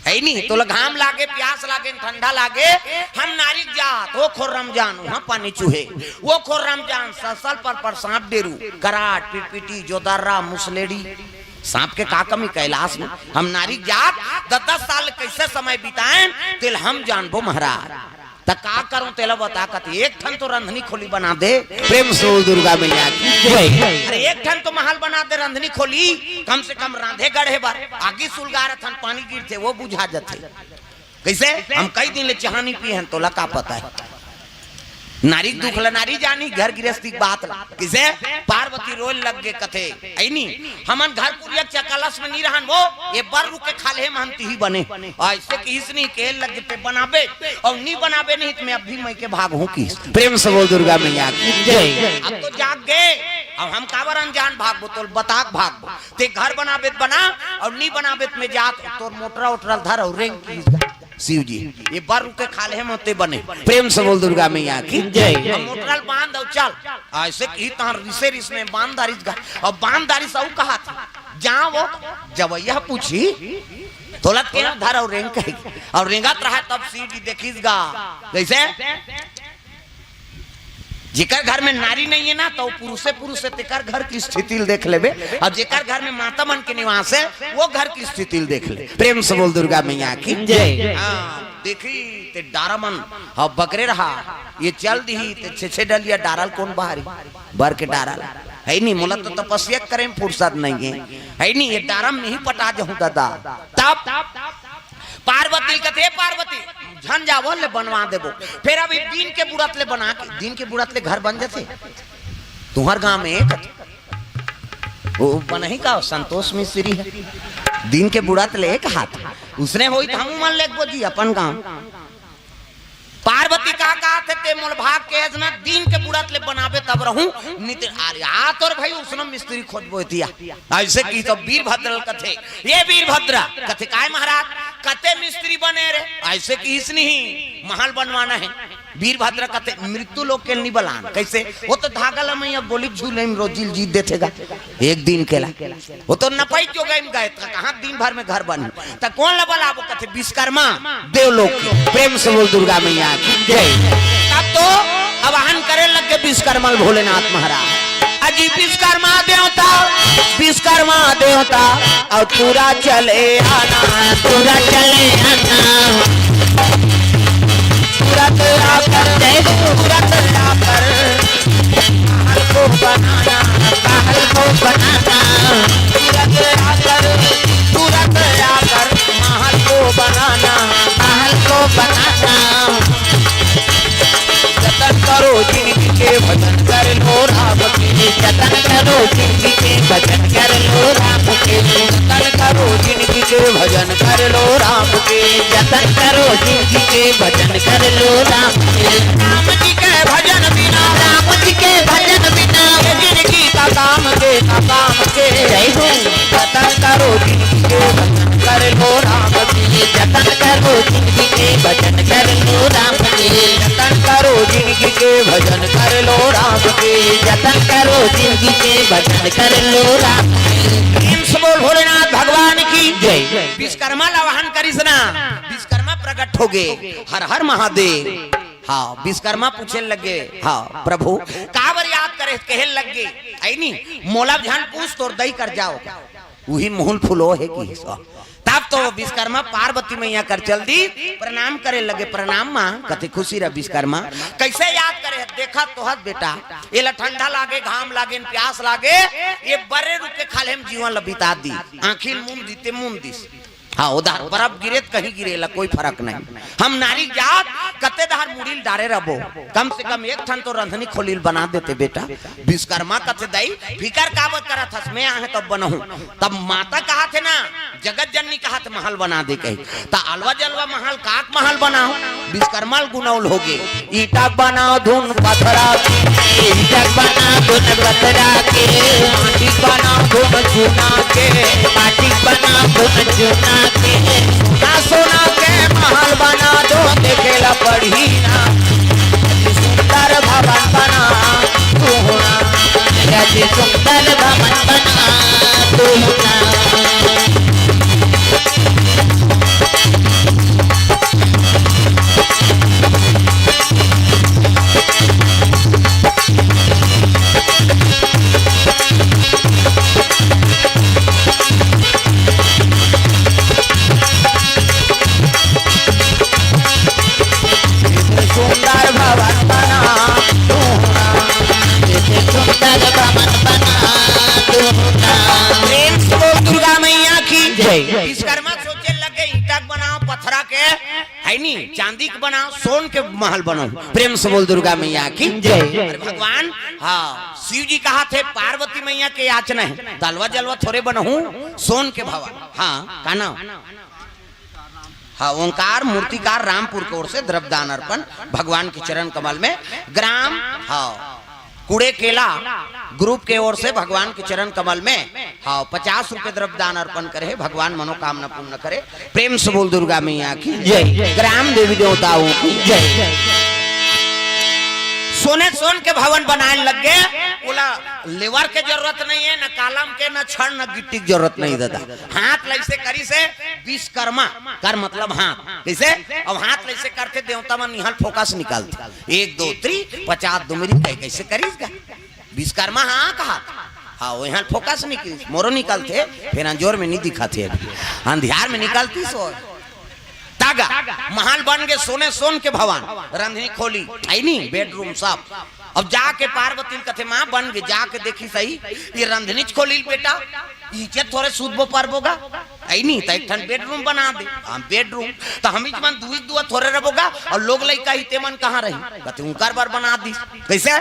है नहीं। तोला घाम लागे, प्यास लागे, ठंडा लागे। हम नारी जात वो खोर रमजान वहाँ पानी चूहे वो खोर रमजान ससल पर सांप डेरू कराट पिटपिटी जोदारा मुसलेड़ी सांप के का कमी कैलाश में। हम नारी जात 10 साल कैसे समय बिताएं तेल हम जानबो महाराज। त का करूं तेला बता कत एक ठन तो रंधनी खोली बना दे। प्रेम से दुर्गा मैया की जय। अरे एक ठन तो महल बना दे रंधनी खोली, कम से कम रांधे गढ़े बार आगे सुलगार थन पानी गिरते वो बुझा जाते। कैसे हम कई दिन ले चाहनी पी हैं तोला का पता है। नारी दुखला नारी जानी घर गृहस्थी बात किसे पार्वती रोल लग गए कथे ऐनी हमन घर पुरिया चकलस में नहीं रहन वो ये बर रुके खाले हम ही बने ऐसे किस नहीं के लग पे बनाबे और नहीं बनाबे नहीं मैं अभी मैं के भाग हूं किस। प्रेम से बोल दुर्गा मैया की जय। अब तो जाग गए अब हम काबर अनजान भाग बोतल बताक भाग ते घर बनाबे बना और नहीं बनाबे में जात तोर मोटरा उठरल धर और रेंग की शिव जी ये बर रुके खाले हम होते बने। प्रेम से बोल दुर्गा मैया की जय। मोटरल बांध और चल ऐसे की तहर रिसे रिस में बांधदारी और बांधदारी से कहा था जहाँ वो जवैया पूछी तोलत के धर और रेंग कही और रेंगत रहा तब शिव जी देखीसगा कैसे जेकर घर में नारी नहीं है ना तो पुरुष से तेकर घर की स्थिति देख लेबे और जेकर घर में माता मन के निवास है वो घर की स्थिति देख ले। प्रेम से बोल दुर्गा मैया की जय। देखी ते डारा मन हाँ बकरे रहा ये चल दी ते छे डलिया डारल कौन बाहरी बर के डारल है नहीं मोला तो तपस्या करें फुर्सत नहीं है नहीं ये डारम नहीं पटा जाऊं दादा। तब पार्वती कथे पार्वती झन जावो ले बनवा देबो फिर अभी दिन के बुढ़त ले बना के दिन के बुढ़त ले घर बन जाते तुम्हार गांव में एक वो बनही का संतोष मिश्री है दिन के बुढ़त ले एक हाथ उसने होई हम मन ले जी अपन गांव पार्वती का थे ते मोल भाग के ना दिन के बुढ़त ले बनावे तब रहूं नितिन आ तोर भाई उसने मिस्त्री खोजबो दिया ऐसे की तो वीरभद्र कथे ये वीरभद्र कथे काय महाराज कते मिस्त्री बने रे ऐसे की इसने ही महल बनवाना है वीरभद्र कथे मृत्यु लोग के नहीं बलान कैसे वो तो धागा लमैया गोली झूले में रोजिल जीत देतेगा एक दिन केला वो तो नपाई क्यों गए गए कहां दिन भर में घर बनी त कौन ला बलाबो कथे विश्वकर्मा देवलोक प्रेम से बोल दुर्गा मैया की जय तब तो आवाहन करे लग के विश्वकर्मा भोलेनाथ महाराज अजी विश्वकर्मा देवता और पूरा चले आना तुरंत आकर महल को बनाना तुरंत आकर महल को बनाना जतन करो जिंदगी के भजन कर लो राम के जतन करो जिंदगी के भजन कर लो राम के जतन करो जिंदगी के भजन कर लो राम के जतन करो जिंदगी के भजन कर लो राम के राम जी के भजन बिना राम जी के भजन बिना जिंदगी का काम के जय हो जतन करो जिंदगी के भजन कर लो राम के जतन करो जिंदगी के भजन कर लो राम के जतन करो जिंदगी के भजन कर लो राम के जतन करो जिंदगी के भजन कर लो राम के बोल भोलेनाथ भगवान की जय विश्वकर्मा आवाहन करिसना विश्वकर्मा प्रकट हो गए हर हर महादेव हाँ विश्वकर्मा पूछे लगे हाँ प्रभु काबर याद करे कहे लगे आई नहीं मोला ध्यान पूछ तो दई कर जाओ वही मूल फूलो है कि तब तो विश्वकर्मा पार्वती मैया कर चल दी प्रणाम करे लगे प्रणाम माँ कति खुशी रह विश्वकर्मा कैसे याद करे देखा तो हद बेटा ये ला ठंडा लागे घाम लागे प्यास लागे ये बड़े रुके खाले हम जीवन ला बिता दी आखिर मुंह दीते मुंह दिस हाँ उधर बर्फ गिरे कहीं गिरेला कोई फर्क नहीं हम नारी जात कते दहार मुड़ील डारे रबो कम से कम एक ठन तो रंधनी खोलील बना देते बेटा विश्वकर्मा कते दई फिकर कावत करा था मैं आहे तब बनहूं तब माता कहा थे ना जगत जननी कहा थे महल बना दे कही ता अलवा जलवा महल काक महल बनाओ विश्वकर्मा गुनौल हो गए ईटा बनाओ धुन पथरा के ईटा बनाओ धुन पथरा के माटी बनाओ धुन चूना के माटी बनाओ धुन चूना सोना सोना के महल बना दो देखेला पढ़ी ना सुंदर भवन बना तू होना सुंदर भवन बना तू होना विश्वकर्मा सोचे लगे ईटा बनाओ पत्थरा के है नी चांदी के बनाओ सोन के महल बनाओ प्रेम से बोल दुर्गा मैया की जय भगवान हाँ शिव जी कहा थे पार्वती मैया के याचना है दलवा जलवा थोड़े बनहूं सोन के भवन हाँ काना हाँ ओंकार मूर्तिकार रामपुर की ओर से द्रव्यदान अर्पण भगवान के चरण कमल में ग्राम हाँ कूड़े केला ग्रुप के ओर से भगवान के चरण कमल में हाँ 50 रुपए द्रव्यदान अर्पण करे भगवान मनोकामना पूर्ण करे प्रेम से बोल दुर्गा मैया की जय ग्राम देवी देवताओं की जय सोने सोन के भवन बनाने लग गए बोला लेवर के जरूरत नहीं है न कालम के न छड़ न गिट्टी की जरूरत नहीं दादा हाथ लैसे करी से विश्वकर्मा कर मतलब हाथ कैसे अब हाथ लैसे करते देवता में निहल फोकस निकालते 1 2 3 50 दुमरी कैसे करीगा विश्वकर्मा हाँ कहा हाँ वो यहाँ फोकस निकली मोरो निकलते फिर अंजोर में नहीं दिखाते अंधियार में निकलती सो तागा महल बन गए सोने सोन के भवन रंधनी खोली आई नहीं बेडरूम सब अब जाके पार्वती कथे माँ बन गए जाके देखी सही ये रंधनी खोली बेटा इचे थोड़े सूदबो पारबोगा आई नहीं तो एक ठन बेडरूम बना दे हम बेडरूम तो हम मन दुआ थोड़े रहोगा और लोग लइका हिते मन कहाँ रही कथे उकर बार बना दी कैसे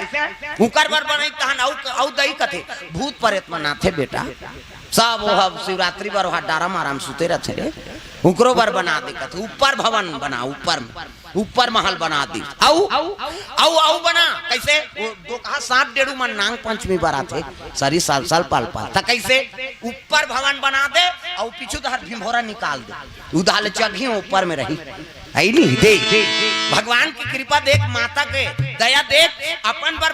उकर बार बनाई तहन औ दई कथे भूत प्रेत मनाथे बेटा सब वो शिवरात्रि पर वहाँ डारा माराम सुते रहते रे उकरो बार बना दे कहते ऊपर भवन बना ऊपर महल बना दी आओ बना कैसे वो दो कहा 7 मन नांग पंचमी बार आते सारी साल पाल था कैसे ऊपर भवन बना दे और पीछू धर भीमभोरा निकाल दे उदाल जगही ऊपर में रही आई नहीं देख भगवान की कृपा देख माता के दया देख अपन बर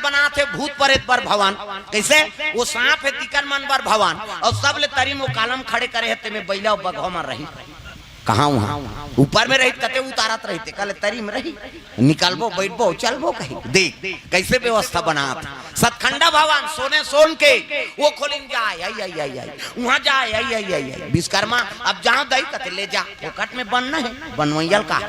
बनाते भूत प्रेत पर भगवान कैसे वो सांप है तिकर मन बर भगवान और सब ले तरी में कालम खड़े करे हते में बैला बगवा में रही कहाँ वहाँ ऊपर में रही कते उतारत रहते कल तरी में रही निकालबो बैठबो चलबो कहीं देख कैसे व्यवस्था बना सतखंडा भगवान सोन के वो खोलिंग जाए आई वहाँ जाए आई विश्वकर्मा अब जहाँ दई कते ले जा फोकट में बनना है बनवैयल का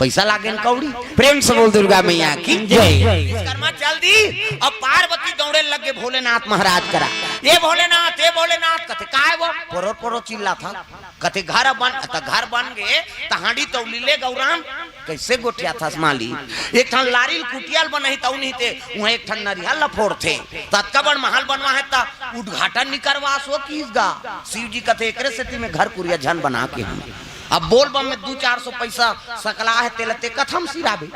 पैसा लागे कौड़ी प्रेम से बोल दुर्गा मैया की जय विश्वकर्मा चल दी अब पार्वती दौड़े लगे भोलेनाथ महाराज करा ये भोलेनाथ कथे काय वो पोरो चिल्ला था कथे घर बन गए तहाड़ी तौली ले गौराम कैसे गोटिया था माली एक ठन लारी कुटियाल बनही तौ नहीं थे वहां एक ठन नरिया लफोड़ थे तत्कबड़ महल बनवा है ता उद्घाटन नहीं करवा सो कीसगा शिव जी कथे एकरे सेती में घर कुरिया झन बना के हम अब बोल बम में 200-400 पैसा सकला है तेलते कथम सिराबे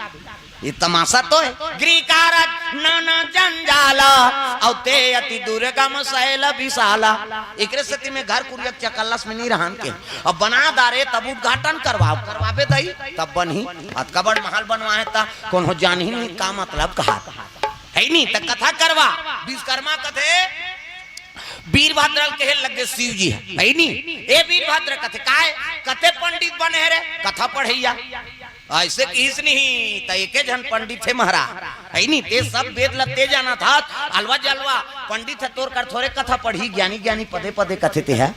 ये तमाशा तो है ग्रीकारक नाना जंजाला और ते अति दुर्गम शैल विशाला एकरे सेती में घर कुरिया चकल्लस में नहीं रहन के अब बना दारे तब उद्घाटन करवाबे दई तब बनही अतकबड़ महल बनवाए ता कौन हो जान ही नहीं का मतलब कहा है नहीं त कथा करवा विश्वकर्मा कथे वीरभद्र कहे लगे शिव जी है नहीं ए वीरभद्र कथे काय कथे पंडित बने रे कथा पढ़ैया ऐसे किस नहीं तो एक जन पंडित थे महाराज है नहीं ते सब वेद लगते जाना था अलवा जलवा पंडित है तोर कर थोड़े कथा पढ़ी ज्ञानी पदे कथे ते है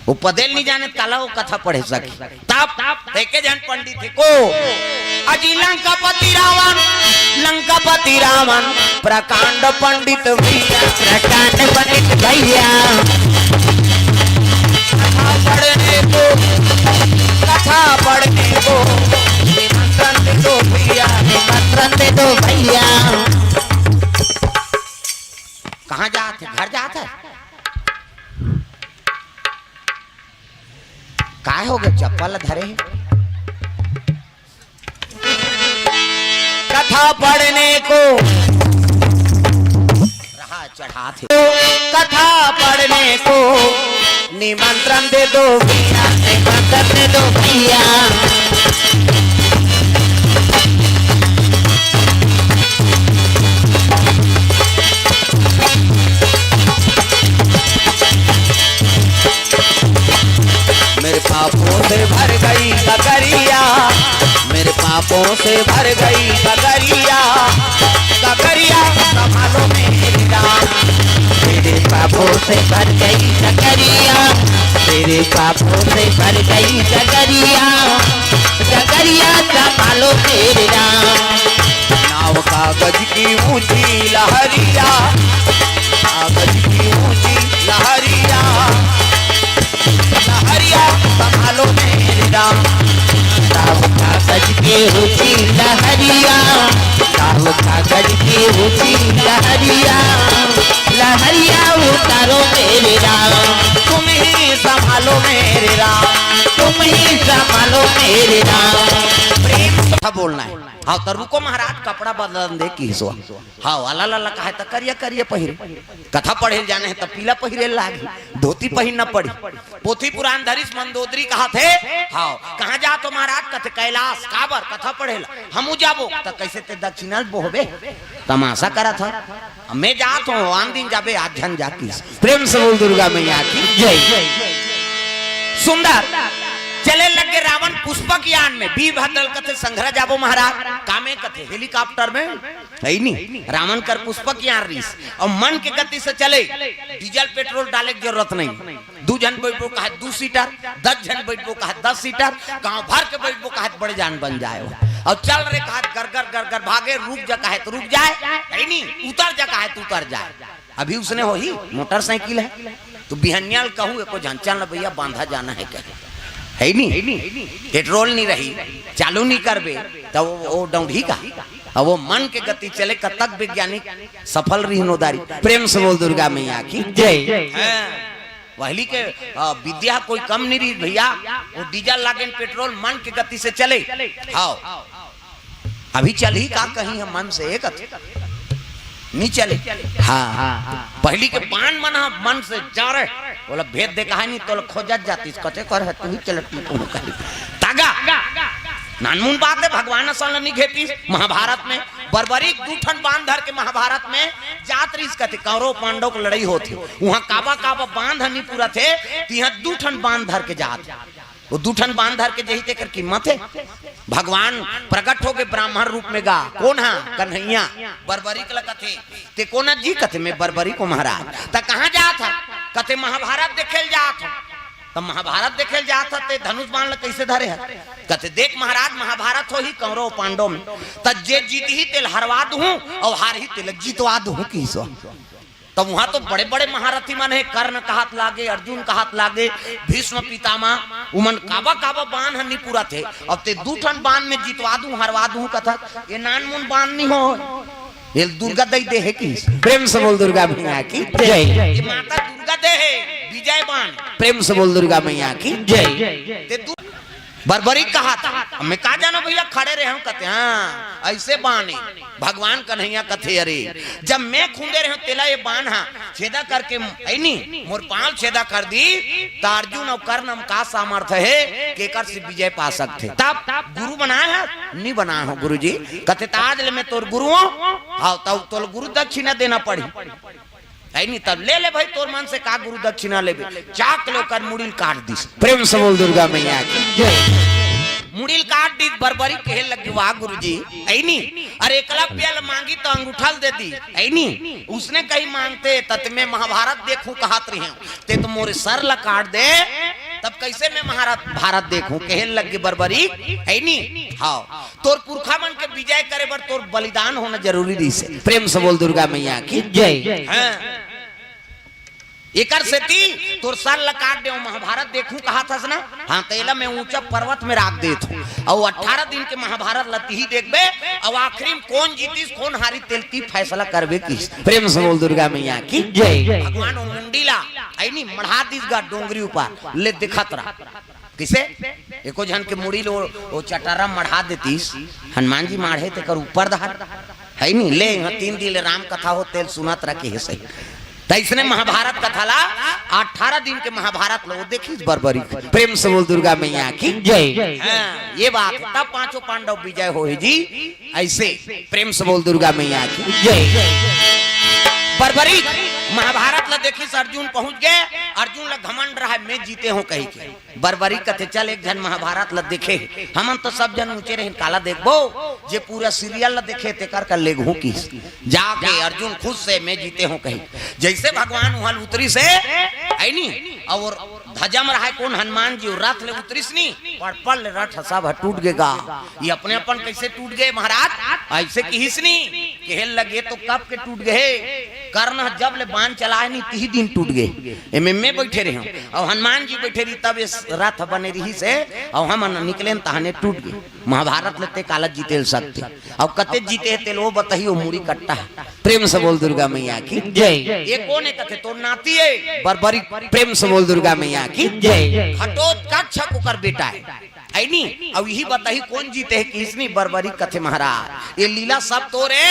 वो पदेल नहीं जाने काला वो कथा पढ़े सके तब एक जन पंडित थे को अजी लंकापति रावण प्रकांड पंडित भैया कथा पढ़ने को निमंत्रण दे दो भैया कहाँ जाते घर जाते काय हो गए चप्पल धरे कथा पढ़ने को रहा चढ़ा थे कथा पढ़ने को निमंत्रण दे दो भैया निमंत्रण दे दो भैया मेरे पापों से भर गई ककरिया मेरे पापों से भर गई ककरिया ककरिया संभालो मेरी राम मेरे पापों से भर गई ककरिया मेरे पापों से भर गई ककरिया ककरिया संभालो मेरी राम नाव कागज की ऊंची लहरिया कागज की ऊंची लहरिया लहरिया संभालो मेरे राम नाव कागज की ऊंची लहरिया नाव कागज की ऊंची लहरिया लहरिया उतारो मेरे राम तुम ही संभालो मेरे राम तुम ही संभालो मेरे राम प्रेम से बोलना है हाँ तो रुको महाराज कपड़ा बदल दे की सो हाँ वाला ला कहा तो करिए पहिरे कथा पढ़े जाने तो पीला पहिरे लागी धोती पहिन न पड़ी पोथी पुराण धरिस मंदोदरी कहा थे हाँ कहाँ जा तो महाराज कथे कैलाश काबर कथा पढ़ेला हमू जाबो तो कैसे ते दक्षिणा बोहबे तमाशा करा था मैं जात हूँ आन दिन जाबे आज झन जाकी प्रेम से बोल दुर्गा मैया की जय सुंदर चले लगे रावण पुष्पक यान में वीरभद्र कथे संघरा जाबो महाराज कामे कथे हेलीकॉप्टर में है नहीं रावण कर पुष्पक यान रीस और मन के गति से चले डीजल पेट्रोल डाले की जरूरत नहीं 2 जन बैठो कहा 2 सीटर 10 जन बैठो कहा 10 सीटर गांव भर के बैठो कहा बड़े जान बन जाए और चल रहे कहा गर भागे रुक जा कहे तो रुक जाए है नहीं उतर जा कहे तो उतर जाए अभी उसने हो ही मोटरसाइकिल है तो बिहनियाल कहूँ को झंचल न भैया बांधा जाना है क्या है नहीं पेट्रोल नहीं रही चालू नहीं करबे तो वो डौढ़ी का और वो मन के गति चले कतक वैज्ञानिक सफल रही नोदारी प्रेम से बोल दुर्गा मैया की जय पहली के विद्या कोई कम नहीं रही भैया। वो डीजल लागेन पेट्रोल मन के गति से चले। हाँ अभी चल ही का कहीं हम मन से एक नहीं चले। हाँ पहली के पान मन से जा रहे बोला भेद देखा है नहीं तो खोजत जाती कते कर तू ही चलती तागा नानमुन बात है। भगवान सल नहीं घेती महाभारत में बर्बरीक दूठन बांध धर के महाभारत में जात रही कहते कौरव पांडव की लड़ाई होती वहां काबा काबा बांध नहीं पूरा थे यहाँ दूठन बांध धर के जात वो दूठन बांध धर के जही तेकर कीमत है। भगवान प्रकट हो के ब्राह्मण रूप में गा कौन है कन्हैया बर्बरीक कथे ते कोना जी कथे में बर्बरी को महाराज त कहाँ जात था कथे महाभारत देखेल जात हो तो महाभारत देखे जाता ते धनुष बाण कैसे धरे है कहते देख महाराज महाभारत हो ही कौरव पांडव में जे जीत ही तेल हरवा दूं और हार ही तेल जीतवा दूं की सो तो वहां तो बड़े बड़े महारथी मन है कर्ण का हाथ लागे अर्जुन का हाथ लागे भीष्म पितामह उमन काबा काबा बाण हनी पूरा थे अब ते दूठन बाण में जीतवा दूं हरवा दूं कथा ये नानमुन बाण नहीं हो ये दुर्गा दई दे है की प्रेम से बोल दुर्गा मैया की जय। ये माता दुर्गा दे है विजय बाण प्रेम से बोल दुर्गा मैया की जय। बर्बरी कहा था मैं कहा जाना भैया खड़े रहे हम कहते हाँ ऐसे बाण भगवान कन्हैया कथे अरे जब मैं खूंदे रहे तेला ये बाण हाँ छेदा करके मोर पाल छेदा कर दी तो अर्जुन और कर्ण का सामर्थ्य है कि कर से विजय पा सकते तब गुरु बनाया है नहीं बनाया हो गुरु जी कहते ताज ले मैं तोर गुरु हाँ तब तो गुरु दक्षिणा देना पड़ी नहीं तब ले ले भाई तोर मन से का गुरु दक्षिणा ले चाक लो कर मुड़िल काट दी प्रेम से बोल दुर्गा मैया की मुड़िल काट दी बर्बरी कहे लगी वाह गुरुजी ऐनी अरे एकलव्य मांगी तो अंगूठल दे दी ऐनी उसने कहीं मांगते तत में महाभारत देखूं कहत रही ते तो मोरे सर ला काट दे तब कैसे मैं भारत देखूं कहे लगी बर्बरी ऐनी हाँ तोर पुरखा मन के विजय करे बर तोर बलिदान होना जरूरी दी से प्रेम से बोल दुर्गा मैया की जय। हाँ एकर से ती तोर सर ला काट दे महाभारत देखूं कहा था ना हाँ तेला मैं ऊंचा पर्वत में राख दे और 18 दिन के महाभारत लती ही देखबे और आखिरी में कौन जीतीस कौन हारी तेलती फैसला करबे की प्रेम से बोल दुर्गा मैया की जय। भगवान मुंडीला ऐनी मढ़ा दिस गा डोंगरी ऊपर ले दिखत रहा किसे एको जन के मुड़ी लो चटारा मढ़ा देतीस हनुमान जी माढ़े ते कर ऊपर दहर है नहीं ले 3 दिन राम कथा हो तेल सुनत रखे है सही तो इसने महाभारत कथा ला 18 दिन के महाभारत लो देखी बर्बरी प्रेम से बोल दुर्गा मैया की जय। हाँ, ये बात तब 5 पांडव विजय हो जी ऐसे प्रेम से बोल दुर्गा मैया की जय। बर्बरी महाभारत ला देखी अर्जुन पहुंच गए अर्जुन ला घमंड रहा मैं जीते हूँ कहीं के बर्बरी कथे चल एक जन महाभारत ला देखे हम तो सब जन ऊंचे रहे काला देखबो जे पूरा सीरियल ला देखे ते कर ले घू की जाके अर्जुन खुद से मैं जीते हूँ कहीं जैसे भगवान वहां उतरी से ऐनी और धजम रहा कौन हनुमान जी रथ ले उतरीस नहीं पड़ रथ सब टूट गएगा ये अपने अपन कैसे टूट गए महाराज ऐसे किस नहीं कहल लगे तो कब के टूट गए कर्ण जब ले बाण चलाए नहीं 3 दिन टूट गए एमे बैठे रहे और हनुमान जी बैठे रही तब इस रथ बने रही से और हम निकले तहने टूट गए महाभारत लेते काला जीते सकते और कते जीते थे लो बताइए मुड़ी कट्टा प्रेम से बोल दुर्गा मैया की जय। ये कौन है कथे तो नाती है बर्बरी प्रेम से बोल दुर्गा मैया की जय। घटोत्कच कुकर बेटा है ऐनी अब यही बताई कौन जीते है किसनी बर्बरी कथे महाराज ये लीला सब तो रे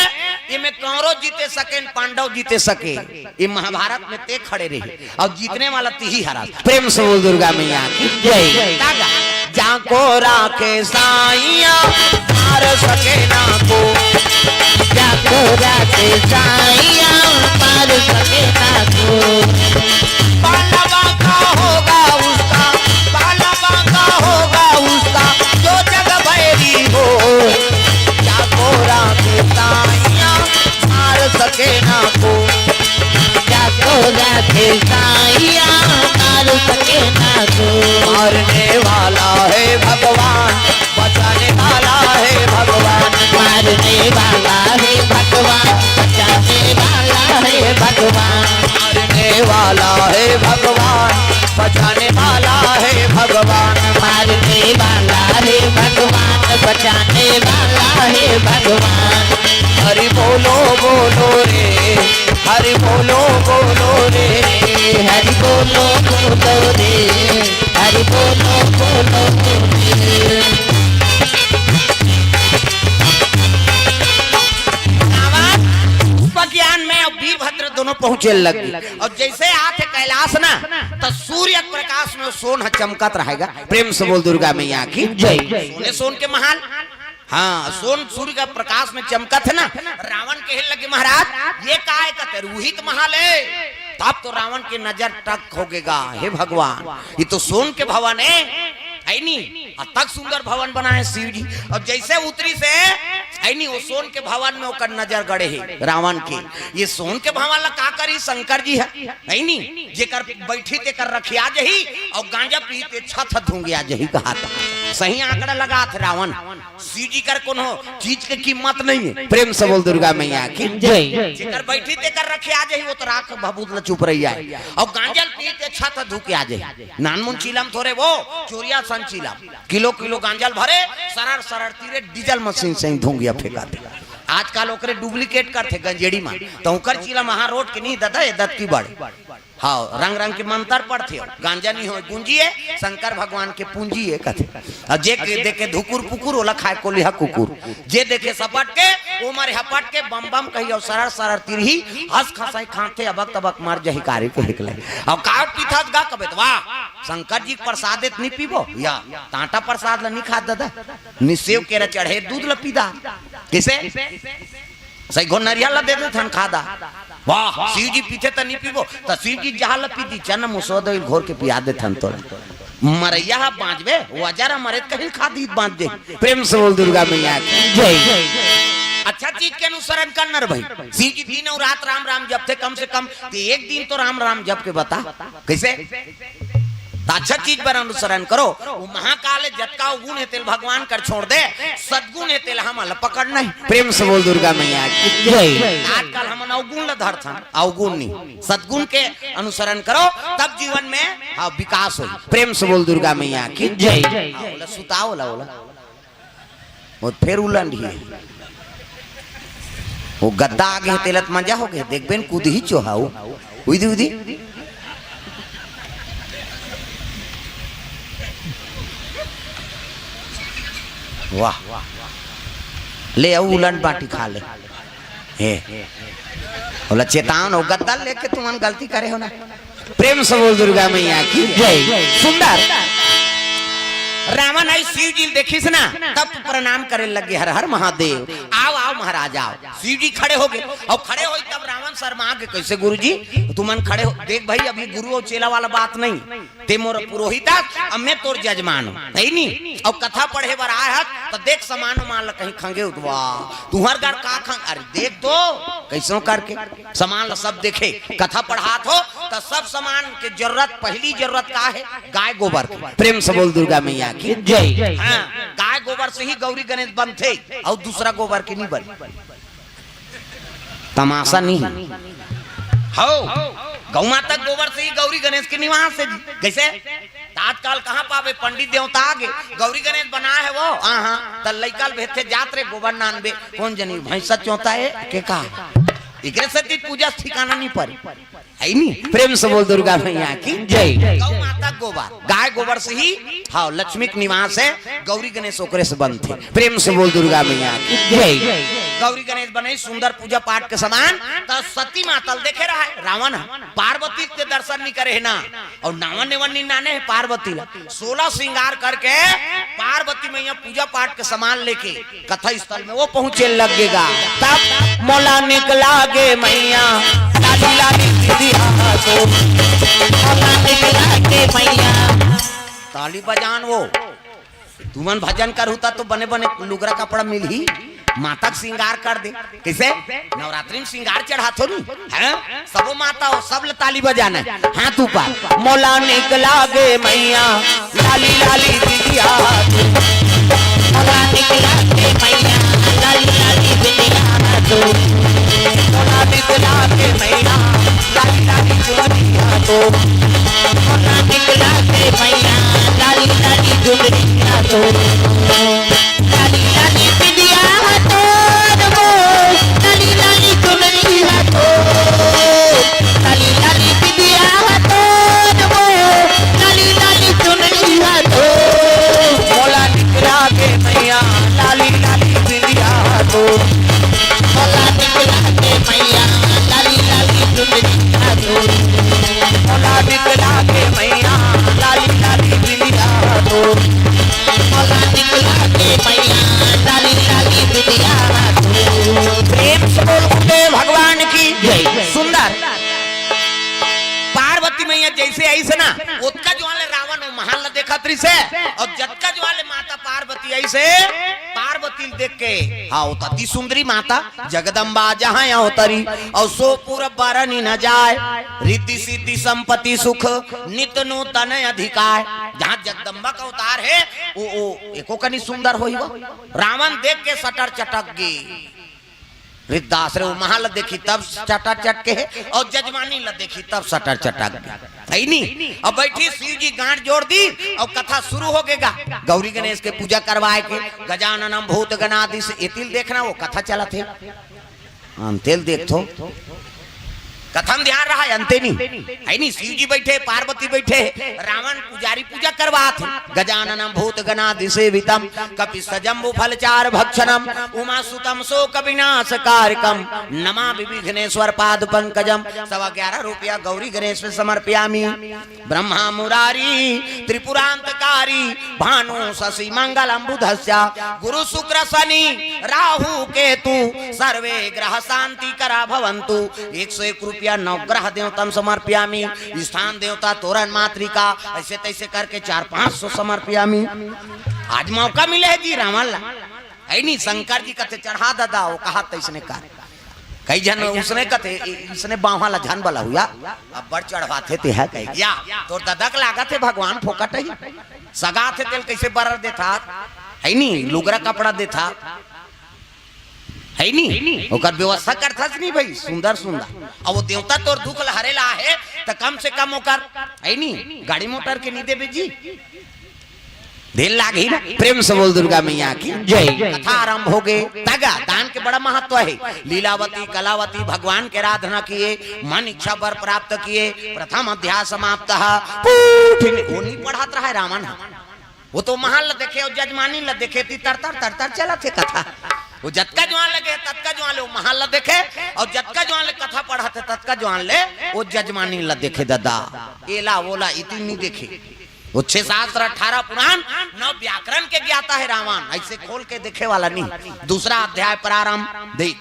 ये में कौरव जीते सके पांडव जीते सके ये महाभारत में ते खड़े रहे और जीतने वाला ती ही हरा प्रेम से बोल दुर्गा मैया की जय। जाको राखे साइया मार सके ना को जाको राखे साइया मार सके ना को पालवा का होगा उसका पालवा का होगा उसका जो जग भैरी हो जाको राखे साइया मार सके ना को जाको राखे साइया मार सके ना को मारने वाला है भगवान बचाने वाला है भगवान मारने वाला है भगवान बचाने वाला है भगवान मारने वाला है भगवान बचाने वाला है भगवान मारने वाला है भगवान बचाने वाला है भगवान हरि बोलो बोलो रे हरि बोलो बोलो रे, हरि बोलो बोलो रे, हरि बोलो बोलो रे। ज्ञान में और वीरभद्र दोनों पहुंचे लगे और जैसे आते कैलाश ना तो सूर्य प्रकाश में सोन चमकत रहेगा। प्रेम से बोल दुर्गा मैया की जय। सोने सोन के महाल, हाँ सोन सूर्य का प्रकाश में चमकत है ना। रावण कहने लगे महाराज ये काय का रोहित महाल है, तब तो रावण की नजर टक हो गएगा। हे भगवान ये तो सोन के भवन है नहीं, तक सुंदर भवन बना है शिव जी। और जैसे उतरी से नहीं वो सोन के भवन में होकर नजर गड़े है रावण के। ये सोन के भवन ला का करी शंकर जी है नहीं, जेकर बैठी ते कर रखिया जही और गांजा पीते छत धूंगिया जही कहा था। सही आंकड़ा लगा थे रावण। शिव जी कर कोनो चीज की कीमत नहीं है। प्रेम से बोल दुर्गा मैया की जय। जेकर बैठी ते कर रखिया जही वो तो राख भभूत चुप रही है और गांजा पीते छत धूके आ जही। नानमुन चीलम थोड़े वो चोरिया संचीला किलो किलो गांजल भरे सरर सरर तीरे डीजल मशीन से धूंगिया फेंका थे। आजकल ओकरे डुप्लीकेट करते गंजेड़ी में तो उकर चीला महा रोड के नहीं ददा दत्त की बड़े। हाँ रंग रंग के मंत्र पढ़ते हो गांजा नहीं हो गुंजी है शंकर भगवान के पूंजी है कथे। और जे देखे धुकुर पुकुर ओला खाए को लिहा कुकुर, जे देखे सपट के वो मारे हपट के बम बम कहियो सरर सरर तिरही हंस खसाई खाते अबक तबक मार जही कारी को निकले। अब का पीथास गा कबे वाह शंकर जी प्रसाद नहीं पीबो या टाटा प्रसाद नहीं खा दादा निसेव के चढ़े दूध ल पीदा किसे सही घो नरियल दे दे थन खादा। वाह शिव जी पीछे तो नहीं पीबो तो शिव जी जहां ल पीती चन मुसोद घोर के पिया दे थन तो मरैया बांचबे वो अजारा मरे कहीं खादी बांच दे। प्रेम से बोल दुर्गा मैया की जय। अच्छा चीज के अनुसरण करना रे भाई। शिव जी दिन और रात राम राम जप थे कम से कम तो एक दिन तो राम राम जप के बता कैसे अच्छा चीज पर अनुसरण करो। वो महाकाल जटका गुण है तेल भगवान कर छोड़ दे सदगुण है तेल हम पकड़ नहीं। प्रेम से बोल दुर्गा मैया की जय। आजकल हम अवगुण ल धरथन अवगुण नहीं सदगुण के अनुसरण करो तब जीवन में हाँ विकास हो। प्रेम से बोल दुर्गा मैया की जय। सुताओ ला वो फिर उलन ही वो गद्दा आगे तेलत मजा हो गए देख बेन कूद ही चोहाऊ उदी उदी वाह ले आओ उलन बाटी खा ले हे बोला चेतावन हो गद्दा लेके तुम गलती करे हो ना। प्रेम से बोल दुर्गा मैया की जय। सुंदर रावण आई शिव जी देखिस ना तब प्रणाम करे लगे हर हर महादेव आओ आओ महाराज आओ। शिव जी खड़े हो गए और खड़े हो तब रावण शर्मा के कैसे गुरु जी तुमन खड़े हो देख भाई अभी गुरु और चेला वाला बात नहीं ते मोर पुरोहित अब मैं तोर जजमान हूं नहीं और कथा पढ़े बर आया तो देख समान मान कहीं खंगे उठवा तुहर गार का खंग अरे देख तो कैसो करके समान सब देखे कथा पढ़ात हो तो सब समान के जरूरत पहली जरूरत का है गाय गोबर। प्रेम से बोल दुर्गा मैया की जय। हाँ गाय गोबर से ही गौरी गणेश बनते और दूसरा गोबर की नहीं बनी तमाशा नहीं हो गौ माता गोबर से ही गौरी गणेश के निवास है कैसे आजकल कहाँ पावे पंडित देवता आगे गौरी गणेश बना है वो हाँ तो लइकल भेजते जात रे गोबर नानबे कौन जनी भैंसा चौथा है के कहा इकरे से पूजा ठिकाना नहीं पड़ी है नहीं। प्रेम से बोल दुर्गा मैया की जय। गौ माता गोबर गाय गोबर से ही हाँ लक्ष्मी के निवास है गौरी गणेश ओकरे से बनते। प्रेम से बोल दुर्गा मैया की जय। गौरी गणेश बने सुंदर पूजा पाठ के समान तो सती मातल देखे रहा है रावण पार्वती के दर्शन नहीं करे है ना और नावन नेवन नहीं नाने है पार्वती ला 16 श्रृंगार करके पार्वती मैया पूजा पाठ के सामान लेके कथा स्थल में वो पहुंचे लगेगा तब मौला निकला गे मैया लाली लाली तो मौला निकला गे मैया ताली बजान वो तुमन भजन कर होता तो बने बने लुगरा कपड़ा मिल ही माता श्रृंगार कर दे कैसे नवरात्रि में श्रृंगार चढ़ा थोड़ी है सबो माता हो सब ताली बजाना हाथ ऊपर मौला निकला गे मैया लाली लाली बिटिया मौला निकला गे मैया लाली लाली बिटिया तो मौला निकला गे मैया लाली लाली चुनरिया तो मौला निकला गे मैया लाली लाली चुनरिया तो लाली लाली बिटिया तो लाली लाली चुनरिया तो लाली खातिर से और जटकज वाले माता पार्वती ऐसे पार्वती देख के हाँ अति सुंदरी माता जगदम्बा जहाँ अवतरी और सो पूरा बारनी न जाए रिद्धि सिद्धि संपत्ति सुख नित्य नूतन अधिकार जहाँ जगदम्बा का अवतार है वो एको कनी सुंदर होई रावण देख के सटर चटक गई रिद्धास रे महल देखी तब चटर चटके है और जजमानी ल देखी तब सटर चटक गई नहीं। अब बैठी शिव जी गांठ जोड़ दी और कथा शुरू हो गएगा गौरी गणेश के पूजा करवाए के गजाननम भूत गणाधीश एतिल देखना वो कथा चला थे तेल देख थो कथम ध्यान रहा अंते नहीं शिव जी बैठे पार्वती बैठे रावण पुजारी पूजा करवाते गजाननम भूत गणाधिसेवितम कपि सजम्बु फलचार भक्षणम उमा सुतम शोक विनाश कारकम नमा विघ्नेश्वर पाद पंकजम 11.25 रुपया गौरी गणेश में समर्पयामि ब्रह्मा मुरारी त्रिपुरांतकारी भानु शशि मंगलम बुधस्य गुरु शुक्र शनि राहु केतु सर्वे ग्रह शांति करा भवन्तु 101 रुपया नवग्रह देवतम समर्पयामि स्थान देवता तोरण मातृका ऐसे तैसे करके 400-500 समर्पयामि। आज मौका मिले है जी रावण ला है नहीं शंकर जी कथे चढ़ा दादा वो कहा तैसने कर कई जन उसने कथे इसने बाहा ला झन वाला हुआ अब बड़ चढ़वाते थे है कही या तो ददक लागा थे भगवान फोकट ही सगा थे तेल कैसे बरर देता है नहीं लुगरा कपड़ा देता है नहीं ओकर व्यवस्था करथस नहीं भाई सुंदर सुंदर अब वो देवता तोर दुख हरेला है तो कम से कम ओकर है नहीं गाड़ी मोटर के नहीं देबे जी देर लागी ना। प्रेम से बोल दुर्गा मैया की जय। कथा आरंभ हो गए तगा दान के बड़ा महत्व है लीलावती कलावती भगवान के आराधना किए मन इच्छा वर प्राप्त किए प्रथम अध्याय समाप्त वो नहीं पढ़ाता है रावण वो तो महल देखे और जजमानी ल देखे ती तर चला थे कथा वो जतका जवान लगे तत्का जवान ले वो महल ल देखे और जतका जवान ले कथा पढ़ाते तत्का जवान ले वो जजमानी ल देखे दादा एला वोला इतनी नहीं देखे वो 6 शास्त्र 18 पुराण 9 व्याकरण के ज्ञाता है रावण ऐसे खोल के देखे वाला नहीं। दूसरा अध्याय प्रारंभ देख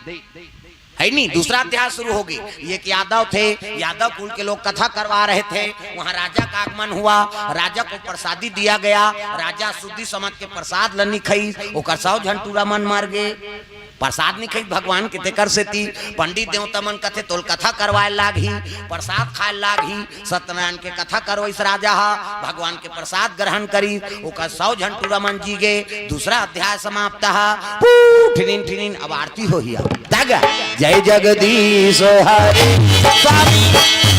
है नहीं दूसरा अध्याय शुरू होगी। ये यादव थे यादव कुल के लोग कथा करवा रहे थे वहाँ राजा का आगमन हुआ राजा को प्रसादी दिया गया राजा शुद्धि समझ के प्रसाद लनी खई ओकर 100 झंटूरा मन मार गए प्रसाद नहीं खई भगवान के तेकर से ती पंडित देवता मन कथे तोल कथा करवाए लागी प्रसाद खाए लागी सत्यनारायण के कथा करो इस राजा हा भगवान के प्रसाद ग्रहण करी ओकर 100 झंटूरा मन जी गए। दूसरा अध्याय समाप्त ठिनिन ठिनिन अब आरती हो ही दागा जय जगदीश हरे स्वामी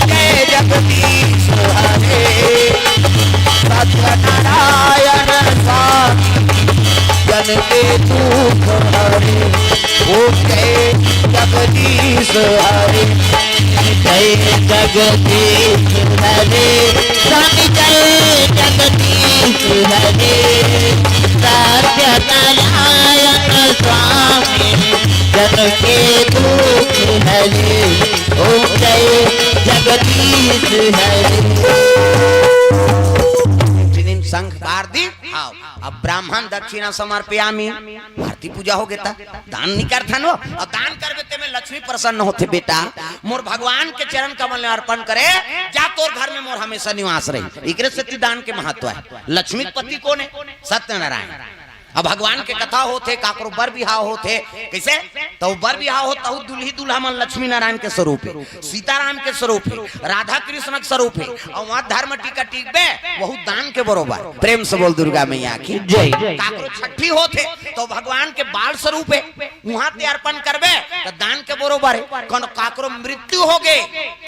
जय जगदीश हरे सत्यनारायण स्वामी जन के दुख हरे ओम जय जगदीश हरे जय जगदीश हरे स्वामी जय जगदीश हरे सत्यनारायण स्वामी जन के दुख हरे ओम जय जगदीश हरे। संघ कार दी हाँ अब ब्राह्मण दक्षिणा समर्पयामि आरती पूजा हो गया दान नहीं करता नो और दान करबे ते में लक्ष्मी प्रसन्न होते बेटा मोर भगवान के चरण कमल में अर्पण करे जा तोर घर में मोर हमेशा निवास रही इकरे से दान के महत्व है। लक्ष्मी पति कौन है सत्यनारायण अब भगवान के कथा होते काकरो बर बिहाव होते कैसे तो बर बिहाव होता हूँ दुल्ही दुल्हा मन लक्ष्मी नारायण के स्वरूप है सीताराम के स्वरूप है राधा कृष्ण के स्वरूप है और वहाँ धर्म टीका टीकबे वह दान के बरोबर। प्रेम से बोल दुर्गा मैया की जय। काकरो छठी होते तो भगवान के बाल स्वरूप है वहाँ ते अर्पण करबे तो दान के बरोबर है। काकरो मृत्यु हो गए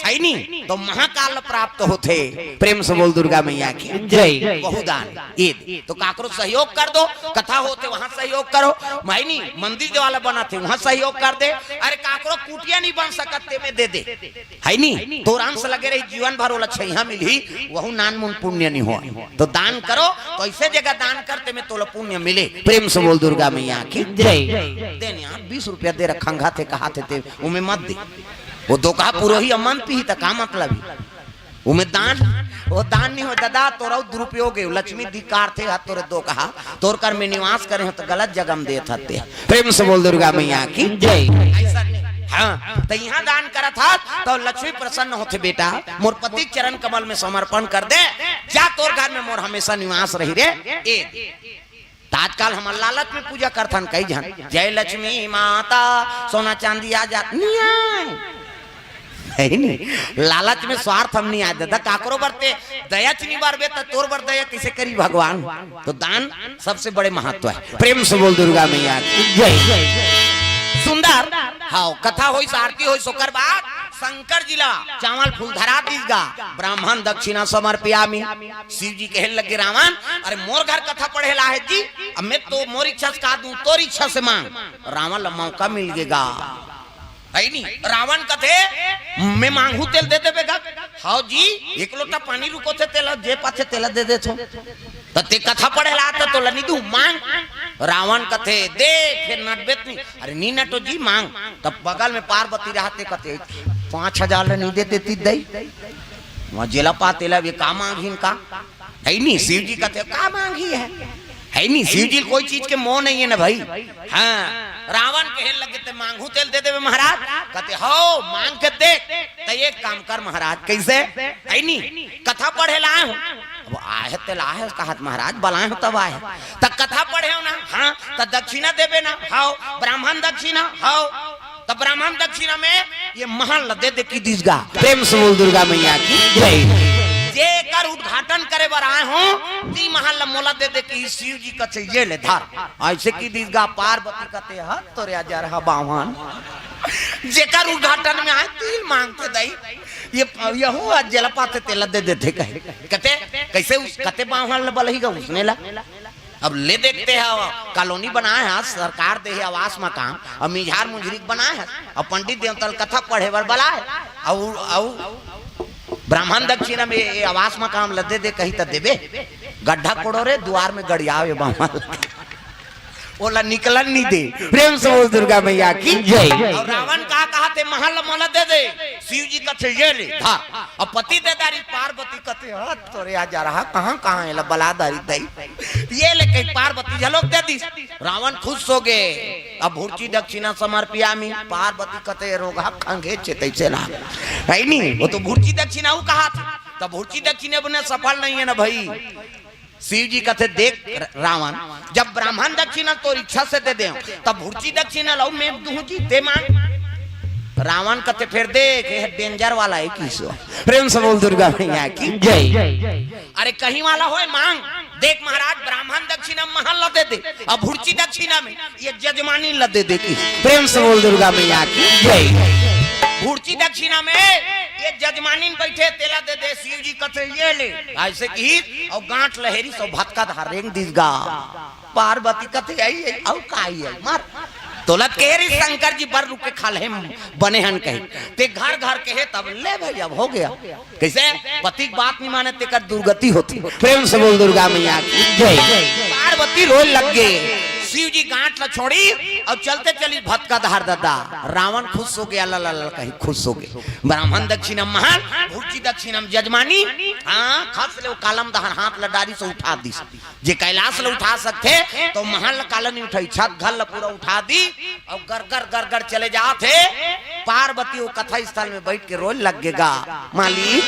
है नहीं तो महाकाल प्राप्त होते। प्रेम से बोल दुर्गा मैया की जय। बहुदान ईद तो काकरो सहयोग कर दो कथा होते वहां सहयोग करो मायनी मंदिर वाला बनाते वहां सहयोग कर दे अरे काकरो कुटिया नहीं बन सकते में दे दे है नहीं तो अंश लगे रही जीवन भर वो लच्छा मिली वह नान मुन पुण्य नहीं हो तो दान करो तो ऐसे जगह दान करते में तो पुण्य मिले। प्रेम से बोल दुर्गा मैया की जय। देने 20 रुपया दे रखा थे कहा थे उमे मत दे वो दो कहा पुरोही अमन पी तो का मतलब उमे दान वो दान नहीं हो दादा तोरा दुरुपयोग है लक्ष्मी धिकार थे तोरे दो कहा तोर कर में निवास करे तो गलत जगह में दे थे। प्रेम से बोल दुर्गा मैया की जय। हाँ तो यहाँ दान करा था तो लक्ष्मी प्रसन्न होते बेटा मोर पति चरण कमल में समर्पण कर दे जा तोर घर में मोर हमेशा निवास रही रे ए आजकल हम लालच में पूजा करथन कई जन जय लक्ष्मी माता सोना चांदी आ जा है नहीं लालच में स्वार्थ हम नहीं आते था काकरो बरते दया चनी बारबे तो तोर बर दया किसे करी भगवान तो दान सबसे बड़े महत्व है प्रेम से बोल दुर्गा मैया जय सुंदर हाँ कथा होई आरती होई सोकर बात शंकर जिला चावल फूल धरा दीजगा ब्राह्मण दक्षिणा समर्पयामी शिव जी कहे लगे रावण अरे मोर घर कथा पढ़े ला है जी अब मैं तो मोर इच्छा से कहा दूं तोर इच्छा से मांग रावण ला मौका मिल गेगा है नहीं रावण कथे मैं मांगू तेल दे दे बेगा हाँ जी एक लोटा पानी रुको थे तेल जे पाछे तेल दे दे छो तो ते कथा पढ़े ला तो लनी दू मांग रावण कथे दे फिर नटबेत नहीं अरे नी नटो जी मांग तब बगल में पार्वती रहते कथे 5,000 नहीं दे देती दई वहां जेला पातेला वे का मांगी का है नहीं शिव जी कथे का मांगी है नहीं शिव जी कोई चीज के मोह नहीं है ना भाई हाँ रावण कहे लगे ते मांगू तेल दे दे महाराज कहते हो मांग के दे तो एक काम कर महाराज कैसे है नहीं कथा पढ़े लाए हूँ वो आए तेल आए कहा महाराज बलाए हो तब आए तब कथा पढ़े हो ना हाँ तो दक्षिणा देवे ना हाओ ब्राह्मण दक्षिणा हाओ तो ब्राह्मण दक्षिणा में ये महल दे दे की दिशगा प्रेम से बोल दुर्गा मैया की जय जे कर उद्घाटन करे बर आए हो ती महल मोला दे दे की शिव जी कथे ये ले धार ऐसे की दिशगा पार्वती कथे हत तो रे जा रहा बावन जे कर उद्घाटन में आए ती मांगते दई ये हो जलपाते तेल दे देते कहे कहते कैसे उस कते बावन बलही का उसने ला अब ले देखते हैं कॉलोनी बनाए हैं सरकार दे आवास मकान और मिझार मुंझरी बनाए हैं और पंडित देवतल कथा पढ़े बर बला है और ब्राह्मण दक्षिणा में आवास मकान लदे दे कहीं तो देवे गड्ढा कोड़ो रे द्वार में गड़ियावे बामल ओला निकलन नहीं दे प्रेम से बोल दुर्गा मैया की जय और रावण कहा थे महल मोला दे दे शिव जी कथे ये ले था और पति देदारी पार्वती कथे हत तो रे आ जा रहा कहां है बलादारी दई ये ले कहीं पार्वती झलोक दे दी रावण खुश हो गए अब भूर्ची दक्षिणा समर्पयामी पार्वती कथे रोगा खंगे चेतै से ला है नहीं वो तो भूर्ची दक्षिणा वो कहा था तब भूर्ची दक्षिणा बने सफल नहीं है ना भाई शिव जी कहते देख रावण जब ब्राह्मण दक्षिणा तो इच्छा से दे दे तब भूर्ची दक्षिणा लो मैं दूं जी दे मांग रावण कहते फिर देख ये डेंजर वाला है किसो प्रेम से बोल दुर्गा मैया की जय अरे कहीं वाला होए मांग देख महाराज ब्राह्मण दक्षिणा महल ल दे दे अब भूर्ची दक्षिणा में ये जजमानी ल दे दे की प्रेम से बोल दुर्गा मैया की जय भूर्ची दक्षिणा में ये जजमानी बैठे तेला दे दे शिव जी कथे ये ले ऐसे की और गांठ लहेरी सो भटका धार रेंग दिसगा पार्वती कथे आई है औ काई है मार तोलत कह रही शंकर जी बर रुके खाले बने हन कहे ते घर घर कहे तब ले भाई अब हो गया कैसे पति बात नहीं माने तेकर दुर्गति होती प्रेम से बोल दुर्गा मैया की जय पार्वती रोज लग गए शिव जी गांठ ल छोड़ी और चलते चली भटका धार दादा रावण खुश हो गया ला कहीं खुश हो गए ब्राह्मण दक्षिणम महान भूर्ची दक्षिणम जजमानी हाँ खस ले कालम दहर हाथ लडारी से उठा दी जे कैलाश ले उठा सकते तो महल कालन उठाई छत घर पूरा उठा दी और गरगर चले जाते पार्वती वो कथा स्थल में बैठ के रोज लगेगा मालिक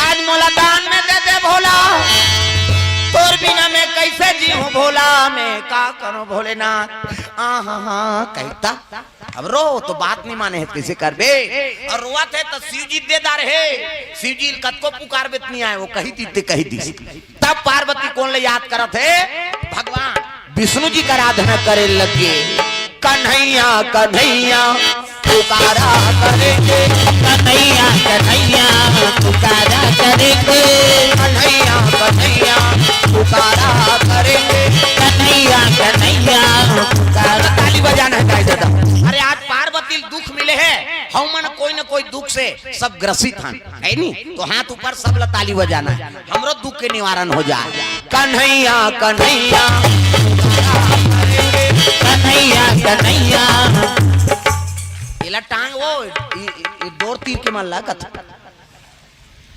आज मोला दान में दे दे भोला तोर बिना मैं कैसे जीऊं भोला मैं का करूं भोलेनाथ कहता अब रो तो बात नहीं माने है कैसे करबे और रोआ थे तो शिव जी देदार है शिव जी कत को पुकार बेत नहीं आए वो कही दी तब पार्वती कौन ले याद करत है भगवान विष्णु जी का आराधना करे लगे कन्हैया कन्हैया पुकारा करेंगे कन्हैया कन्हैया पुकारा करेंगे कन्हैया कन्हैया पुकारा करेंगे कन्हैया कन्हैया पुकारा ताली बजाना है दादा अरे आज पार्वती दुख मिले है हम मन कोई न कोई दुख से सब ग्रसित हैं है नहीं तो हाथ ऊपर सब ताली बजाना है हमरो दुख के निवारण हो जाए कन्हैया कन्हैया कन्हैया कन्हैया इला टांग वो डोर तीर के मन लागत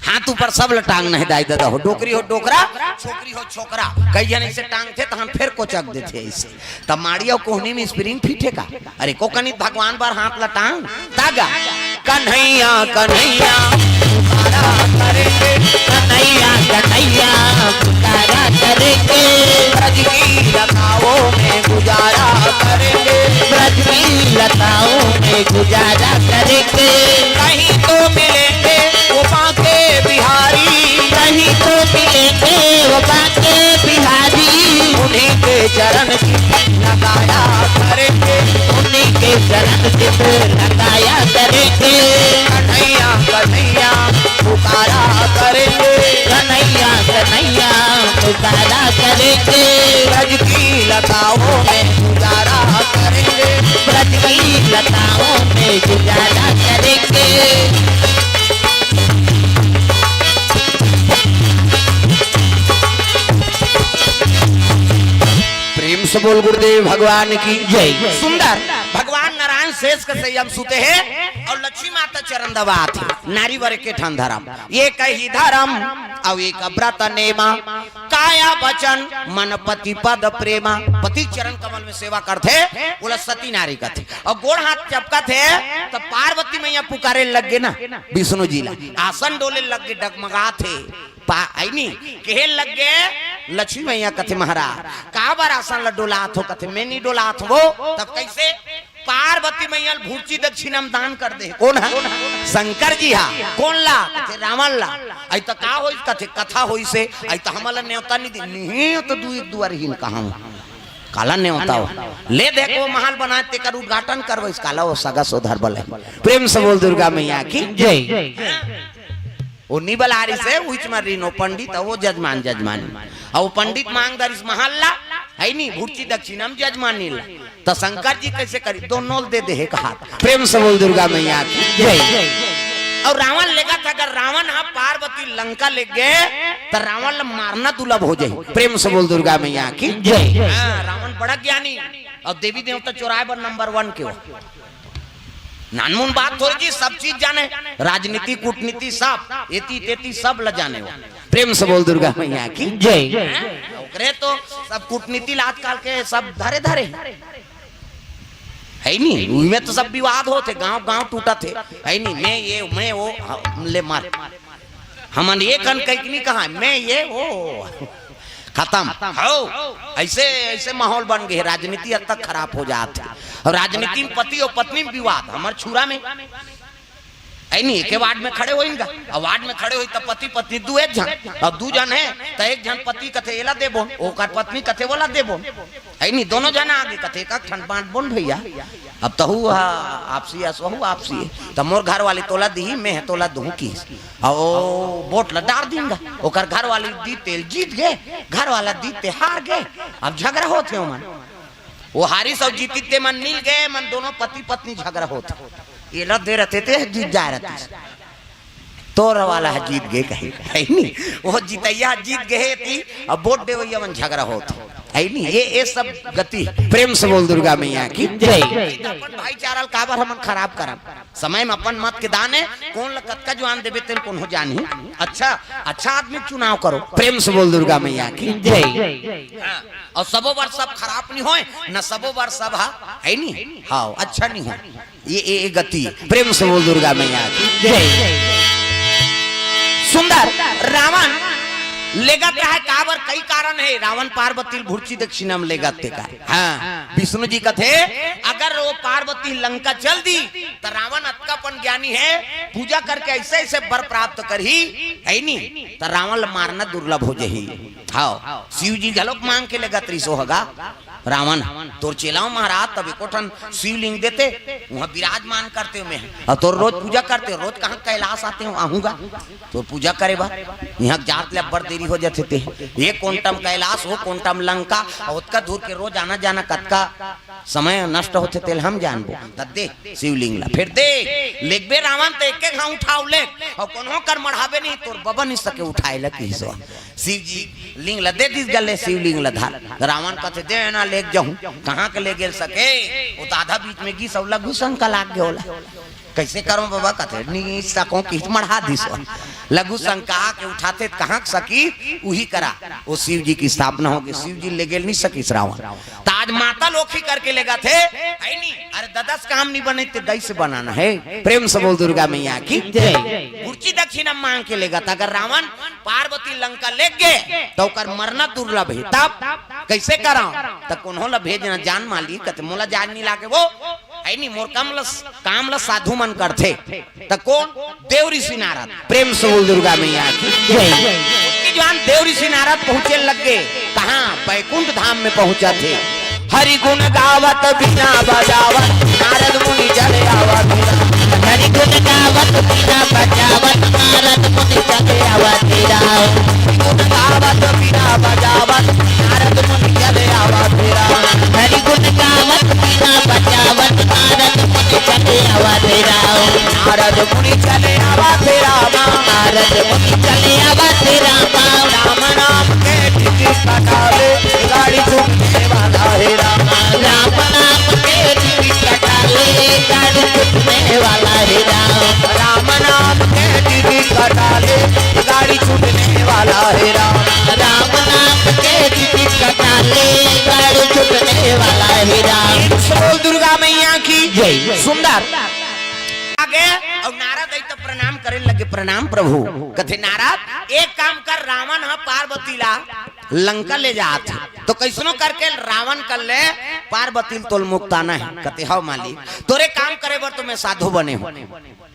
हाथ ऊपर सब टांग नहीं दाई दादा हो डोकरी हो डोकरा छोकरी हो छोकरा कई जन इसे टांग थे तो हम फिर को चक देते ऐसे तब माड़िया कोहनी में स्प्रिंग फिटे का अरे को कनित भगवान बार हाथ ला टांग दागा कन्हैया कन्हैया पुकारा करेंगे, कन्हैया कन्हैया पुकारा करेंगे, ब्रज की लताओं में गुजारा करेंगे, ब्रज की लताओं में गुजारा करेंगे, कहीं तो मिलेंगे वो बांके बिहारी, कहीं तो मिलेंगे वो बांके बिहारी, उन्हीं के चरण की लगाया करेंगे, उन्हीं के चरण चित्र लगाया करेंगे, कन्हैया कन्हैया पुकारा करेंगे, कन्हैया कन्हैया पुकारा करेंगे, ब्रज की लताओं में गुजारा करेंगे, ब्रज की लताओं में गुजारा करेंगे। प्रेम से बोल गुरुदेव भगवान की जय। सुंदर भगवान नारायण शेष के संयम सुते हैं और लक्ष्मी माता चरण दबात है, नारी वर के ठन धर्म, ये कही धर्म और एक व्रत नेमा, काया वचन मन पति पद प्रेमा, पति चरण कमल में सेवा करते बोला सती नारी का थे और गोड़ हाथ चपका थे तो पार्वती मैया पुकारे लग गए ना विष्णु जी ला, आसन डोले लग गए, डगमगा थे कहे लग गए लक्ष्मी मैया कथे महाराज का बार आसन ल डोलात हो, कथे मैं नहीं डोलात हो, तब कैसे पार्वती मैया भूर्ची दक्षिणम दान कर दे, कौन है शंकर जी हा, कौन ला कथे रावण ला, आई तो का होई कथे कथा होई से, आई तो हमला न्योता नहीं दी नहीं तो दू एक दुआर हिन कहां काला न्योता हो ले देखो महल बनाए ते कर उद्घाटन करबो, इस काला वो सगा सोधर बले। प्रेम से बोल दुर्गा मैया की जय। वो निबलारी से उच में रीनो पंडित वो जजमान जजमान और पंडित मांगदार इस महल्ला है नहीं भूर्ची दक्षिणम जजमानी ला, तो शंकर जी कैसे करी दोनों दे दे कहा। प्रेम से बोल दुर्गा मैया की जय। और रावण लेगा था, अगर रावण हा पार्वती लंका ले गए तो रावण मारना दुर्लभ हो जाए। प्रेम से बोल दुर्गा मैया की जय। रावण बड़ा ज्ञानी और देवी देवता चौराहे पर नंबर 1 के हो, नानमुन बात थोड़ी जी, सब चीज जाने, राजनीति कूटनीति सब एती तेती सब ल जाने हो। प्रेम से बोल दुर्गा मैया की जय। ओकरे तो सब कूटनीति आजकल के सब धरे धरे है नहीं, उनमें तो सब विवाद होते, गांव गांव टूटा थे है नहीं, मैं वो ले मार हमन ये कन कहीं कहा मैं ये वो खत्म हो, ऐसे ऐसे माहौल बन गए, राजनीति हद तक खराब हो जाती है। और राजनीति में पति और पत्नी में विवाद, हमारे छुरा में ऐ नहीं के वार्ड में खड़े हो इनका, और वार्ड में खड़े हुई तो पति पत्नी दू एक जन, अब दू जन है तो एक जन पति कथे एला देबो, ओकर पत्नी कथे वाला देबो, ऐ नहीं दोनों जन आगे कथे का ठन बांट बोन भैया, अब तहु आपसी असहु आपसी तो मोर घर वाली तोला दी मैं तोला दूं की और वोट ला डाल दूंगा, ओकर घर वाली दी तेल जीत गए, घर वाला दी ते हार गए, अब झगड़ा होते हो मन वो हारी सब जीती मन मिल गए, मन दोनों पति पत्नी झगड़ा होते, ये लग दे रहते थे जीत जा रहते तोर वाला है जीत गए कहीं है नहीं, वो जीतैया जीत गए थी अब वोट दे वही मन झगड़ा होते है नहीं, ये सब गति। प्रेम से बोल दुर्गा मैया की जय। अपन भाईचारा काबर हमन खराब करब, समय में अपन मत के दाने कौन ल कतका जवान देबे तेल कौन हो जानी, अच्छा अच्छा आदमी चुनाव करो। प्रेम से बोल दुर्गा मैया की जय। और सबो बार सब खराब नहीं होए न सबो बार सब है नहीं, हाँ अच्छा नहीं हो, ये गति। प्रेम से बोल दुर्गा मैया की जय। सुंदर रावण लेगा क्या है काबर कई कारण है, रावण पार्वती भूर्ची दक्षिणम लेगा ते का, हाँ विष्णु जी का थे अगर वो पार्वती लंका चल दी तो रावण अतकापन ज्ञानी है, पूजा करके ऐसे ऐसे वर प्राप्त करही है नहीं, तो रावण मारना दुर्लभ हो जाही। हाँ शिव जी झलक मांग के लेगा त्रिसो होगा रावण तोर चेलाओ महाराज तब एकोठन शिवलिंग देते वहाँ विराजमान करते मैं और तोर रोज पूजा करते, रोज कहाँ कैलाश आते हो आहूंगा तो पूजा करे बा, यहाँ जात ले बड़ देरी हो जाते थे, ये कोंटम कैलाश हो कोंटम लंका और उत्का दूर के रोज आना जाना कतका समय नष्ट होते तेल हम जानबो, तब दे शिवलिंग ला फिर दे लेगबे रावण तो एक घाव उठाओ ले और कोनो कर मढ़ाबे नहीं तोर बबा नहीं सके उठाए लगी सो शिव जी लिंग ला दे दिस गले शिवलिंग ला धार, रावण कहते दे ना ले जाऊं कहाँ के ले गेल सके, वो तो आधा बीच में घिस और लघु शंका लाग गया कैसे करो बाबा कहते नहीं सको कि मढ़ा दिस लघु शंका के उठाते कहाँ सकी वही करा वो शिव जी की स्थापना होगी। शिव जी ले गेल नहीं सकी रावण ताज माता लोखी करके लेगा थे नहीं। अरे ददस काम नहीं बने तो दई से बनाना है। प्रेम से बोल दुर्गा मैया की जय। गुर्ची दक्षिणा मांग के लेगा था। अगर रावण पार्वती लंका ले गए तो कर मरना दुर्लभ है। तब कैसे करा तक उन्होंने भेजना जान माली कहते मोला जान नहीं लागे वो है नहीं मोर कामलस साधु मन करते तक कौन देव ऋषि नारद। प्रेम से बोल दुर्गा मैया की जय। उसकी जान देव ऋषि नारद पहुंचे लग गए कहाँ बैकुंठ धाम में पहुंचा थे। हरि गुण गावत बिना बजावत नारद मुनि चले आवा तेरा। हरि गुण गावत बिना बजावत नारद मुनि चले आवा तेरा। गुण गावत बिना बजावत नारद मुनि चले आवा तेरा। हरि गुण गावत बिना बजावत नारद मुनि चले आवा तेरा। नारद मुनि चले आवा तेरा। नारद मुनि चले आवा तेरा। राम नाम के टिकट कटावे गाड़ी छूटने वाला है राम। राम नाम के टिकट कटावे गाड़ी छूटने वाला है राम। राम नाम के टिकट कटावे गाड़ी छूटने वाला है राम। राम नाम के टिकट कटावे गाड़ी छूटने वाला है राम। बोल दुर्गा मैया की जय। सुंदर आगे और नारद आई तो प्रणाम करे लगे। प्रणाम प्रभु कथे नारद एक काम कर रावण है पार्वती ला लंका ले जात तो कैसनो करके रावण कर ले पार्वती तोल मुक्ताना है। कथे हाउ मालिक तोरे काम करे बर तो मैं साधु बने हो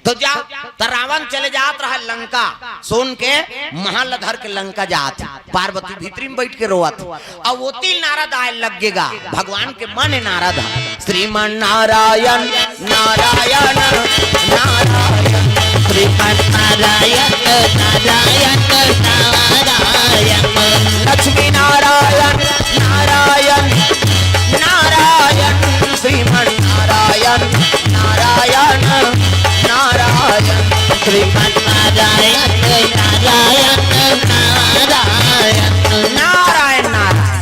तो जा तो रावण चले जात रहा लंका सोन के महल धर के लंका जात पार्वती भीतरी में बैठ के रोवत और वो तिल नारद आए लगेगा भगवान के मन नारद श्रीमन नारायण नारायण नारायण श्रीमन नारायण नारायण नारायण। लक्ष्मी नारायण नारायण नारायण श्रीमन नारायण नारायण नारायण। श्रीमन नारायण नारायण नारायण। नारायण नारायण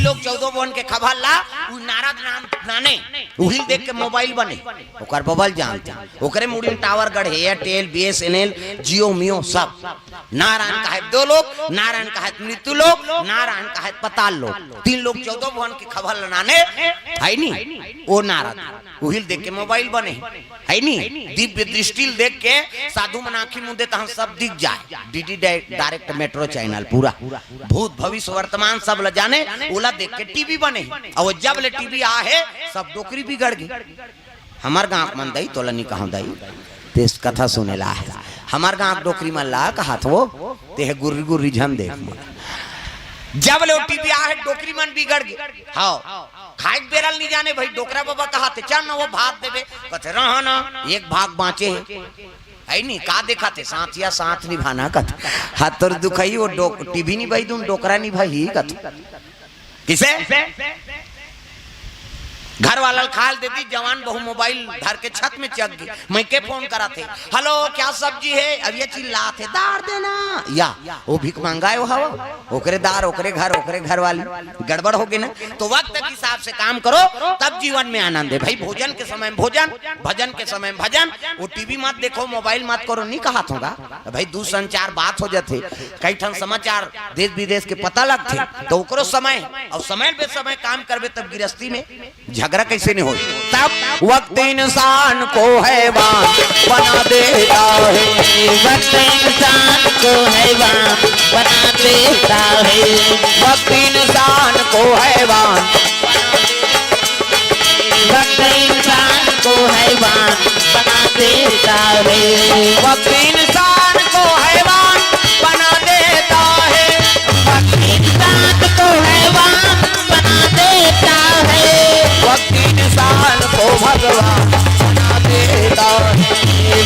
लोग 14 वन के खबर ला नारद नाम नाने उहिल देख के मोबाइल बने ओकर बबल जान ओकरे मुड़ी टावर गढ़े एयरटेल बीएसएनएल जियो मियो सब। नारायण का है 2 लोग नारायण का है मृत्यु लोग नारायण का है पताल लोग 3 लोग 14 भवन की खबर लनाने है नी वो नारद उहिल देख के मोबाइल बने है नी दिव्य दृष्टि देख के साधु मनाखी मुंह देता हम सब दिख जाए। डीडी डायरेक्ट मेट्रो चैनल पूरा भूत भविष्य वर्तमान सब ल जाने ओला देख के टीवी बने और जब ले टीवी आ है सब डोकरी बिगड़ गई। हमार गांव मन दई तोला नहीं कहूं दई तेज कथा सुने ला है हमार गांव डोकरी मन ला कहा वो ते गुर्री गुर्री झन देख जब ले टीवी आ है डोकरी मन बिगड़ गई। हाँ खाए बेरल नहीं जाने भाई डोकरा बाबा कहा थे चल ना वो भाग देवे कहते रहा ना एक भाग बाँचे है नहीं का देखा थे साथ या साथ निभाना कथ हाथ तोर दुखाई वो टीवी नहीं भाई तुम डोकरा नहीं भाई कथ किसे घर वाला खाल देती जवान बहु मोबाइल धर के छत में चक गई। मैं के फोन करा थे हेलो क्या सब्जी है अब ये चिल्ला थे दार देना या वो भीख मांगाए हो हवा ओकरे दार ओकरे घर वाली गड़बड़ हो गई ना। तो वक्त के हिसाब से काम करो तब जीवन में आनंद है भाई। भोजन के समय भोजन भजन के समय भजन वो टीवी मत देखो मोबाइल मत करो नहीं कहा होगा भाई दूरसंचार बात हो जाते कई ठन समाचार देश विदेश के पता लगते तो ओकरो समय और समय पे समय काम करबे तब गृहस्थी में झगड़ा कैसे नहीं हो। तब वक्त इंसान को हैवान बना देता है। वक्त इंसान को हैवान बना देता है। वक्त इंसान को हैवान वक्त इंसान को हैवान बना देता है। वक्त इंसान को हैवान बना देता है। वक्त इंसान को हैवान बना देता है। वक्त इंसान को भगवान बना देता है।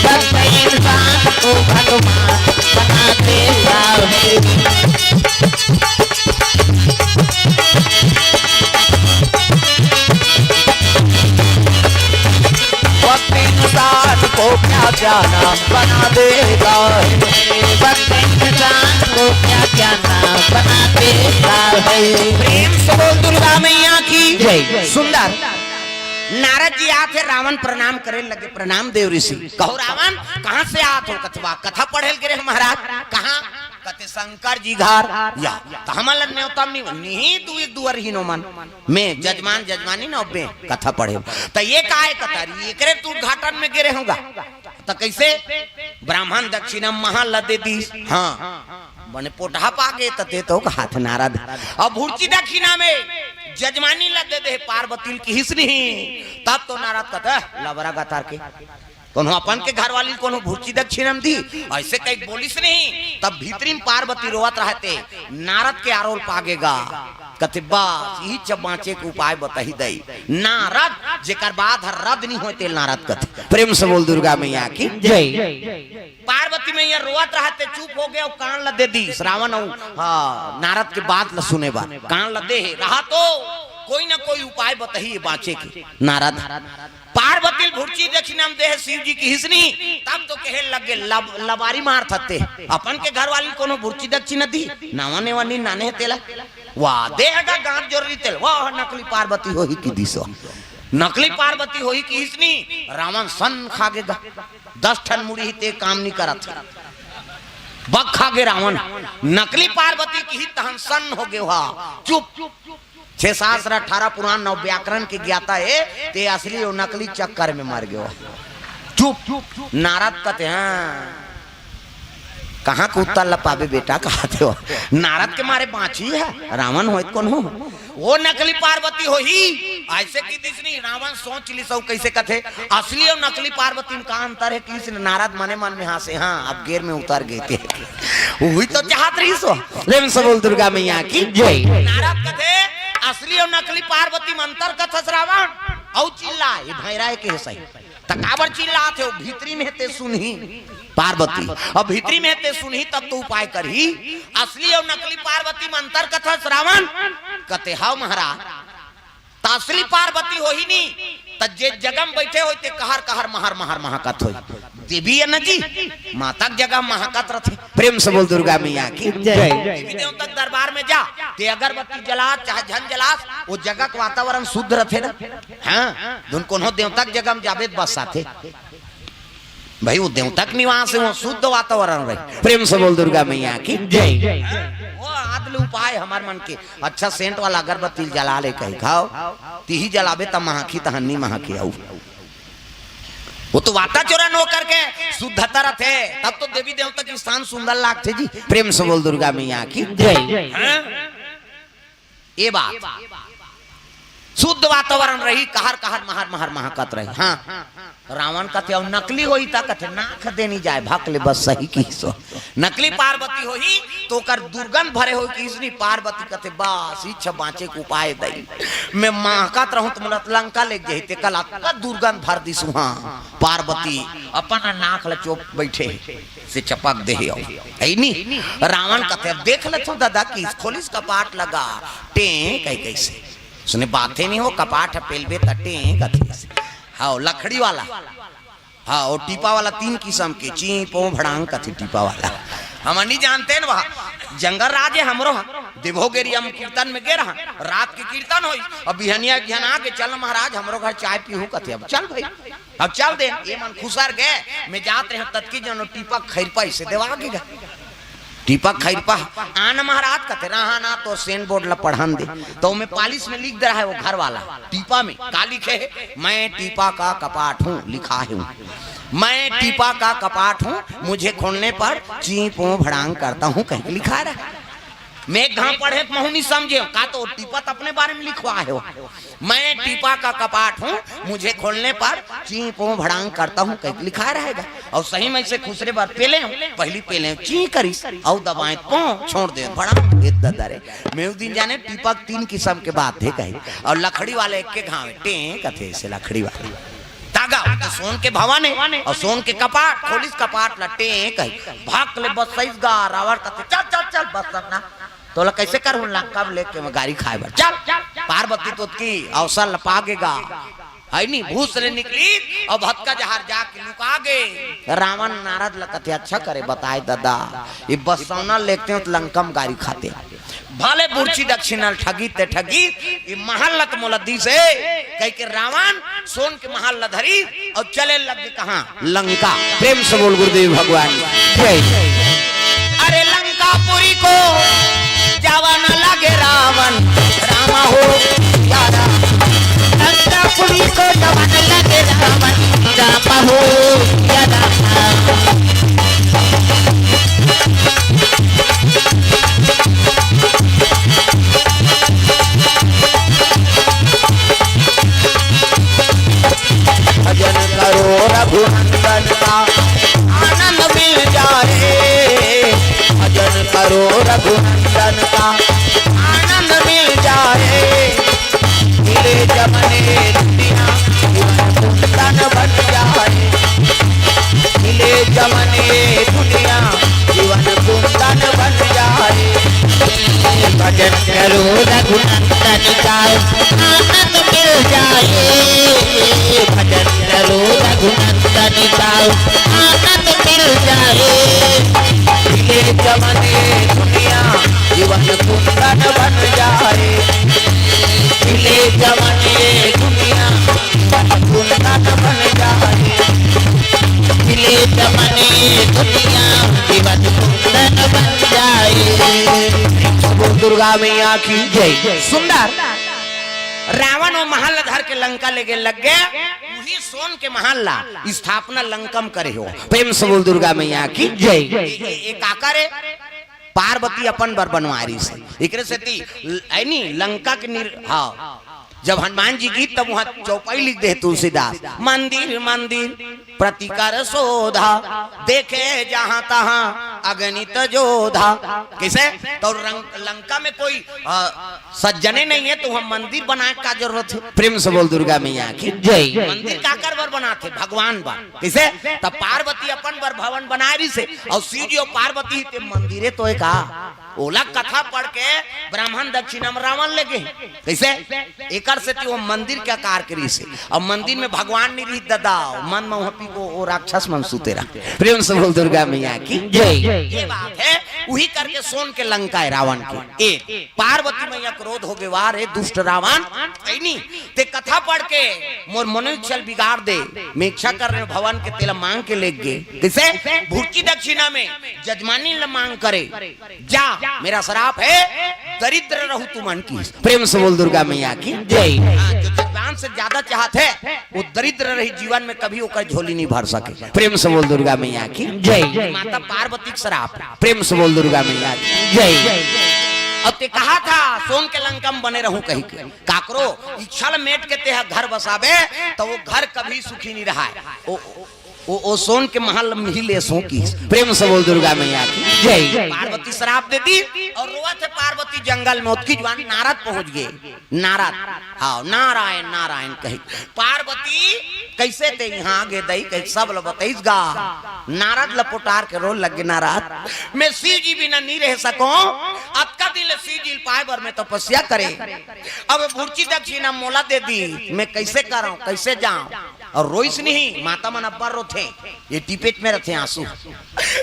वक्त इंसान को भगवान बना देता है। वक्त इंसान को क्या क्या नाम बना देता है। वक्त इंसान को क्या क्या नाम बना देता है। प्रेम से बोल दुर्गा मैया की जय। सुंदर नारद जी आते रावण प्रणाम करे लगे। प्रणाम देव ऋषि। कहो रावण कहाँ से आत हो? कथवा कथा पढ़ेल गिरे महाराज। कहाँ? कते शंकर जी घर या हमल न्योतम नहीं तू एक दुअर ही नो मन में जजमान जजमानी न बे कथा पढ़े त ये काहे कतारी एकरे तू घाटन में गिरे होगा त कैसे? ब्राह्मण दक्षिणम महा लदे दी। हां बने पोटहा पागे तते तो हाथ नारद। अब भूर्ची दक्षिणा में जजमानी लदे दे पार्वती की हिस्नी। तब तो नारद कहता लबरा गतार के कोनो अपन के घर वाली कोनो भूर्ची दक्षिणम दी ऐसे कई बोलिस नहीं। तब भीतरी में पार्वती रोवत रहते नारद के आरोल पागेगा। कथे बस यही चबाचे के उपाय बताही दई। नारद जेकर बाद हर रद नहीं होते नारद कथे। प्रेम से बोल दुर्गा मैया की जय। पार्वती मैया रोवत रहते चुप हो गए कान ल दे दी श्रावण। हाँ नारद के बात ल सुने बा कान ल दे रहा तो कोई ना कोई उपाय बताइए बाँचे की। नारद पार्वती भूर्ची दक्षिणा में दे शिव जी की हिस्नी। तब तो कहे लगे लबारी मार थते अपन के घर वाली कोनो भूर्ची दक्षिणा दी नावा ने वानी नाने तेला वाह देगा गांठ जोरी तेल वाह नकली पार्वती हो ही की दिसो। नकली पार्वती हो ही की हिस्नी। रावण सन खागेगा 10 टन मुड़ी ते काम नहीं करत बग खागे रावण। नकली पार्वती की ही तहन सन हो गए। चुप 6 शास्त्र 18 पुराण 9 व्याकरण की ज्ञाता है ते असली और नकली चक्कर में मर गयो। चुप नारद कहते हैं कहाँ को उत्तर लपावे बेटा कहते हो। नारद के मारे बाँची है रावण हो कौन हो वो नकली पार्वती हो ही ऐसे की दिसनी। रावण सोच ली सब कैसे कथे असली और नकली पार्वती का अंतर है किस नारद मने मन में हंसे। हाँ अब गेर में उतर गए थे वही तो चाहत रही सो। लेकिन सब बोल दुर्गा मैया की जय। नारद कथे असली और नकली पार्वती में अंतर कथस रावण औ चिल्ला ये भैरा के सही तकाबर चिल्ला थे भीतरी में ते सुनही पार्वती और भीतरी में ते सुनही तब तो उपाय करही। असली और नकली पार्वती में अंतर कथस रावण कते हाउ महाराज असली पार्वती हो ही नहीं तजे जगम बैठे होते कहर कहर महर महर महाकत होई देवी है न जी माता जगह महाकत रथे। प्रेम से बोल दुर्गा मैया की जय। देवी देव तक दरबार में जा ते अगरबत्ती जला चाहे झन जलास वो जगह का वातावरण शुद्ध रथे ना। हाँ धुन कोनो देवता जगह में जावे बस आथे भाई वो देवता निवास है वो शुद्ध वातावरण रहे। प्रेम से बोल दुर्गा मैया की जय। वो आदल उपाय हमारे मन के अच्छा सेंट वाला अगरबत्ती जला ले कहीं खाओ तीही जलावे तब महाखी तहन्नी महाखी आऊ वो तो वाता चोरा नो करके शुद्धता रथे तब तो देवी देवता की स्थान सुंदर लागते जी। प्रेम से बोल दुर्गा मैया की जय। ये बात शुद्ध वातावरण रही कहर कहर महर महर महाकत रही। हाँ रावण कथे और नकली होई ता कथे नाक देनी जाए भकले बस सही की सो। नकली पार्वती होई तो कर दुर्गंध भरे हो किसनी पार्वती कथे बस इच्छा बाँचे के उपाय दई मैं महाकत रहूं तो मुलत लंका ले जहिते कल का दुर्गंध भर दी सुहा। पार्वती अपन नाक ल चोप बैठे से चपक दे ऐनी रावण कथे देख लेतो दादा की खोलिस कपाट लगा टे कैसे सुने बातें नहीं हो कपाट पेलबे तटे कथे हाँ लकड़ी वाला हाँ और टीपा वाला 3 किस्म के चीपो भड़ांग कथे टीपा वाला हम नहीं जानते न वहाँ जंगल राज है हमरो देवोगेरी हम कीर्तन में गे रहा रात की कीर्तन हुई अब बिहनिया घिन आके चल महाराज हमरो घर चाय पीहू कथे अब चल भाई अब चल दे ये मन खुसर गए मैं जाते हैं तत्की जनो टीपा खैरपा इसे देवा गेगा टीपा खैरपा आन महाराज कहते रहा ना तो सेन बोर्ड ला पढ़ान दे तो मैं पालिश में लिख दे रहा है वो घर वाला टीपा में का लिखे है मैं टीपा का कपाट हूँ लिखा है मैं टीपा का कपाट हूँ मुझे खोलने पर चीपो भड़ांग करता हूँ कहीं लिखा रहा मैं घा पढ़े महू नहीं समझे का तो टीपा अपने बारे में लिखवा है मैं टीपा का कपाट हूँ मुझे खोलने पर चीपो भड़ांग करता हूँ कहीं लिखा रहेगा। और सही में से खुसरे बार पेले पहली पेले ची करीस और दबाए पो छोड़ दे भड़ांग दरे मैं उस दिन जाने टीपा 3 किस्म के बात थे कहीं और लकड़ी वाले एक के घावे टे कथे से लकड़ी वाले तागा तो सोन के भवन है और सोन के कपाट खोलिस कपाट लटे कहीं भाग ले बस सही गा रावण कथे चल चल चल बस करना तो कैसे कर कब लेके मैं गाड़ी खाए बा चल पार्वती तो की अवसर लपागेगा है नहीं भूस रे निकली और भटका जहार जाके लुका गए। रावण नारद लकते अच्छा करे बताए दादा ये बसौना लेते हो तो लंकम गाड़ी खाते भले बुर्ची दक्षिणा ठगी ते ठगी ये महलत मुलद्दी से कह के रावण सोन के महल लधरी और चले लगे कहाँ लंका। प्रेम से बोल गुरुदेव भगवान जय। अरे लंकापुरी को जावा न लगे रावण रामा हो यारा। लंकापुरी को जावा न लगे रावण रामा हो यारा। भजन करो रघुनंदन का आनंद मिल जाए। भजन करो रघुनंदन का आनंद मिल जाए। मिले जमने दुनिया जीवन कुंदन बन जाए। मिले जमने दुनिया जीवन कुंदन बन जाए। भजन करो रघुनंदन का आनंद मिल जाए। भजन करो रघुनंदन का आनंद मिल जाए। मिले जमने दुनिया जीवन कुंदन बन जाए। मिले जमने दुनिया जीवन कुंदन बन जाए। मिले जमने दुनिया जीवन कुंदन बन जाए। दुर्गा मैया की जय। सुंदर रावण और महल धर के लंका लेके लग गए। वही सोन के महल ला स्थापना लंकम करे हो। प्रेम से बोल दुर्गा मैया की जय। एक आकर पार्वती अपन बर बनवारी से एकरे से ती ऐनी लंका के हाँ जब हनुमान जी गीत तब वहां चौपाई लिख दे तुलसीदास। मंदिर मंदिर प्रतिकर शोधा देखे जहां तहां अगणित जोधा। कैसे तो लंका में कोई सज्जने नहीं है तो हम मंदिर बनाए का जरूरत है। प्रेम से बोल दुर्गा मैया की जय। मंदिर का कर बर बनाते भगवान बा। कैसे तब पार्वती अपन बर भवन बना रही से और शिव जी और पार्वती ते मंदिरे तो एक ओला कथा पढ़ के ब्राह्मण दक्षिणम रावण लगे। कैसे एक से वो मंदिर क्या कार करी से और मंदिर में भगवान नहीं रही ददा मन मोहपी को वो राक्षस मन सुतेरा। प्रेम से बोल दुर्गा मैया की जय। ये बात है वही करके सोन के लंका है रावण के। एक पार्वती मैया क्रोध हो गए वार है दुष्ट रावण नहीं ते कथा पढ़ के मोर मनुष्य बिगाड़ दे। मैं इच्छा कर रहे भवन के तेला मांग के ले गए। कैसे भूखी दक्षिणा में जजमानी ल मांग करे जा मेरा शराप है दरिद्र रहू तू मन की। प्रेम से बोल दुर्गा मैया की जय। जो जजमान से ज्यादा चाहत है वो दरिद्र रही जीवन में कभी ओकर झोली नहीं भर सके। प्रेम से बोल दुर्गा मैया की जय। माता पार्वती के शराप। प्रेम से बोल दुर्गा मैया की जय। अब ते कहा था सोन के लंका में बने रहूं कहीं के काकरो इच्छा मेट के ते घर बसाबे तो वो घर कभी सुखी नहीं रहा है। ओ सोन के महल में ही ले सो की। प्रेम से बोल दुर्गा मैया की जय। पार्वती शराप दे दी और रोआ थे पार्वती जंगल में उसकी जवान नारद पहुंच गए। नारद आओ नारायण नारायण कही पार्वती कैसे थे यहाँ आगे दई कही सब लोग बताइस गा। नारद लपोटार के रोल लगे नारद मैं शिव जी बिना नहीं रह सको। अब का दिन शिव जी पाए बर में तपस्या करे। अब भूर्ची दक्षिणा मोला दे दी मैं कैसे करूं कैसे जाऊं और रोइस नहीं माता मन अब्बर रोथे ये टिपेट में रथे आंसू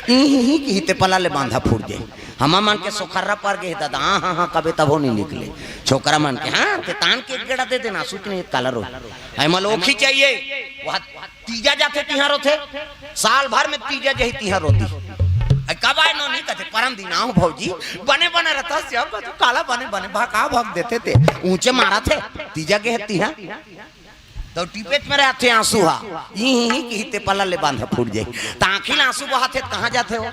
हिते पला ले बांधा फूट जाए। हम मन के सोखर्रा पर गए दादा हाँ हाँ कभी तब हो नहीं निकले छोकरा मन के हाँ ते तान के गेड़ा दे देना सूट नहीं कलर हो है मलोखी चाहिए वह तीजा जाते तिहार होते साल भर में तीजा जही तिहार होती कब आए नो नहीं कहते परम दिन आओ भौजी बने बने रहता सब काला बने बने भाग भाग देते थे ऊंचे मारा थे तीजा के तिहार तो टिपेट में रहते आंसू हा यही हिते पला ले बांधा फूट जाए। तो आखिल आंसू बहाते कहाँ जाते हो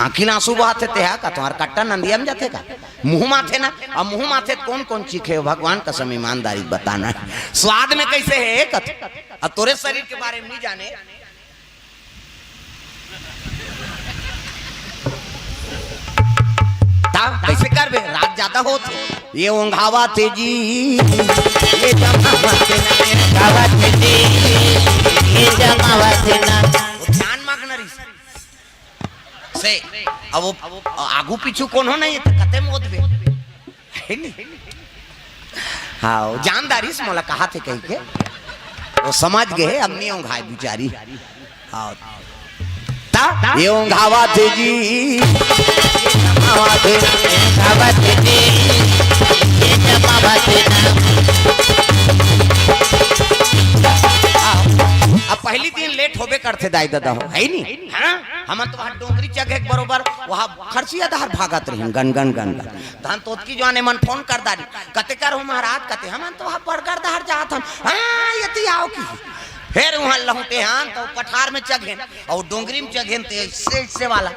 आखिल आंसू बहाते ते का तुम्हार कट्टा नंदिया में जाते का मुंह माथे ना और मुंह माथे कौन कौन चीखे हो भगवान कसम ईमानदारी बताना स्वाद में कैसे है कथ और तोरे शरीर के बारे में नहीं जाने। कैसे कर बे रात ज्यादा हो ये ओंघावा तेजी ये जमावते ना ध्यान मागनरी से अब वो आगू पीछू कौन हो नहीं कते मोद बे है नहीं हाँ जानदारी से मोला कहा थे कहीं के वो समझ गए हमने ओंघाई बिचारी हाँ ये ओंघावा तेजी ये जमावते ना कैसे दाई दादा हो है नहीं। हाँ हम तो वहाँ डोंगरी चक एक बरोबर वहाँ खर्चिया दहर भागत रही गन गन गन धान तो की जाने मन फोन कर दारी कते कर हो महाराज कते हम तो वहाँ पढ़कर दहर जात हम हाँ यति आओ की फिर वहाँ लहुटे हाँ तो पठार में चगेन और डोंगरी में चगेन तो इससे वाला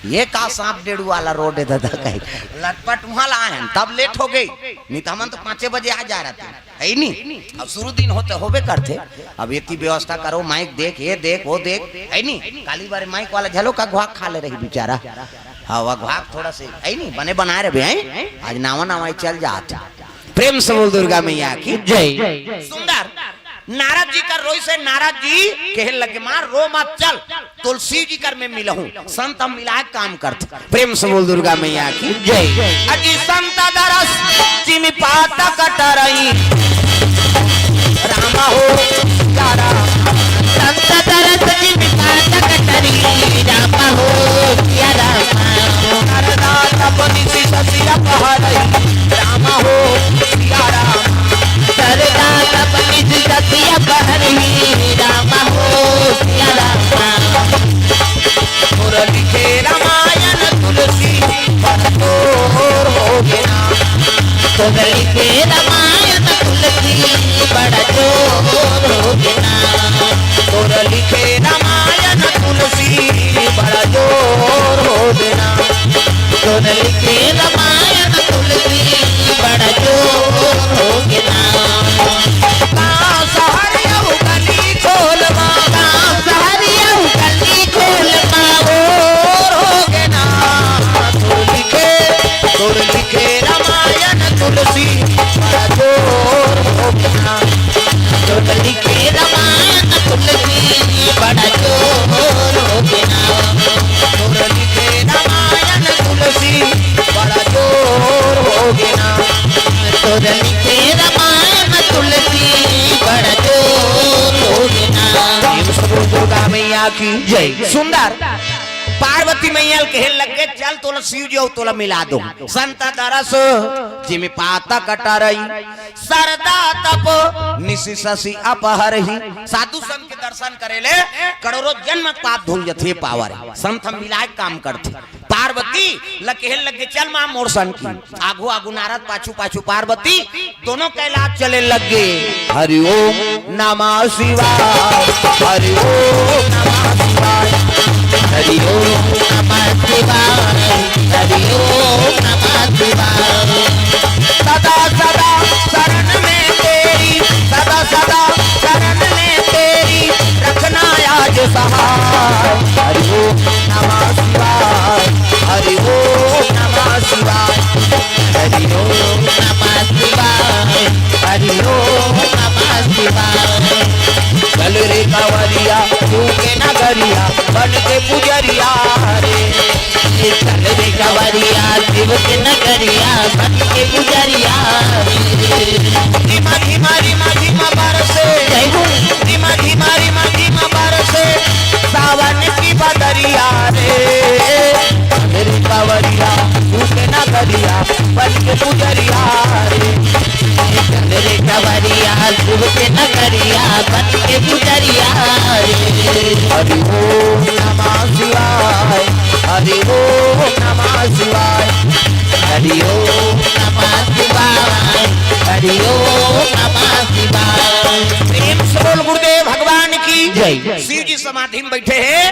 ये का सांप डेढ़ वाला रोड है दादा कहीं लटपट वहाँ लाए हैं तब लेट हो गई नहीं तो हम तो 5 बजे आ जा रहे थे है नहीं। अब शुरू दिन होते होबे करते अब इतनी व्यवस्था करो माइक देख ये देख वो देख है नहीं। काली बारे माइक वाला झलो का घुआक खा ले रही बेचारा हाँ वह घुआक थोड़ा से है नहीं बने बनाए रहे हैं आज नावा नावा चल जाते। प्रेम से बोल दुर्गा मैया की जय। सुंदर नारद जी कर रोई से नारद जी कहे लगे मार रो मत चल तुलसी जी कर में मिला हूँ संत हम मिला काम करते। प्रेम से बोल दुर्गा मैया की जय। अजी संत दरस जिमि पाता कटरई रामा हो यारा संत दरस जिमि पाता कटरई रामा हो यारा नारदा तपनि सिसिया पहरई रामा हो यारा सरदा तपनि सिसिया पहरई रामा हो यारा मुरली के रामायण तुलसी बरतोर हो गया मुरली के रामायण तुलसी बड़ा जोर हो गया मुरली के रामायण तुलसी बड़ा जोर हो गया मुरली के रामायण तुलसी बड़ा जोर हो गया सहरिया गली खोल सहरिया गली खोल हो गया तुलसी के रामायण तुलसी बड़ा जोर हो गया तुलसी के रामायण तुलसी बड़ा जोर हो गया मुरली के रामायण तुलसी बड़ा जोर हो गया तुलसी के रामायण तुलसी बड़ा जोर हो गया। दुर्गा मैया की जय। सुंदर पार्वती मैया कहे लगे चल तोला शिव जी तोला मिला दो संत दरस जिमि पाता कटरई सरदा तप निशि शशि अपहरही साधु संत के दर्शन करेले करोड़ों जन्म पाप धुल जथे पावर संत हम मिलाए काम करते। पार्वती लगे लगे चल मां मोरसन की आगू आगू नारद पाछू पाछू पार्वती दोनों कैलाश चले लगे। हरि ओम नमः शिवाय हरि ओम नमः शिवाय हरि ओम नमः शिवाय हरि ओम नमः शिवाय सदा सदा शरण में तेरी सदा सदा शरण में तेरी रखना आज सहाय। हरि ओम नमः शिवाय हरि ओम नमः शिवाय हरि ओम नमः शिवाय हरि ओम नमः शिवाय चल रे कांवरिया तू के नगरिया बन के पुजरिया रे चल रे कांवरिया शिव के नगरिया बन के पुजरिया धीमा धीमा धीमा धीमा बरसे जय हो धीमा धीमा धीमा धीमा बरसे सावन की बदरिया रे मेरी कांवरिया तू के नगरिया बन के पुजरिया रे चल रे कांवरिया शिव के नगरिया बन के पुजरिया हरि ओम नमः शिवाय हरि ओम नमः शिवाय हरि ओम नमः शिवाय हरि ओम नमः शिवाय। प्रेम से बोल गुरुदेव भगवान की जय। शिव जी समाधि में बैठे हैं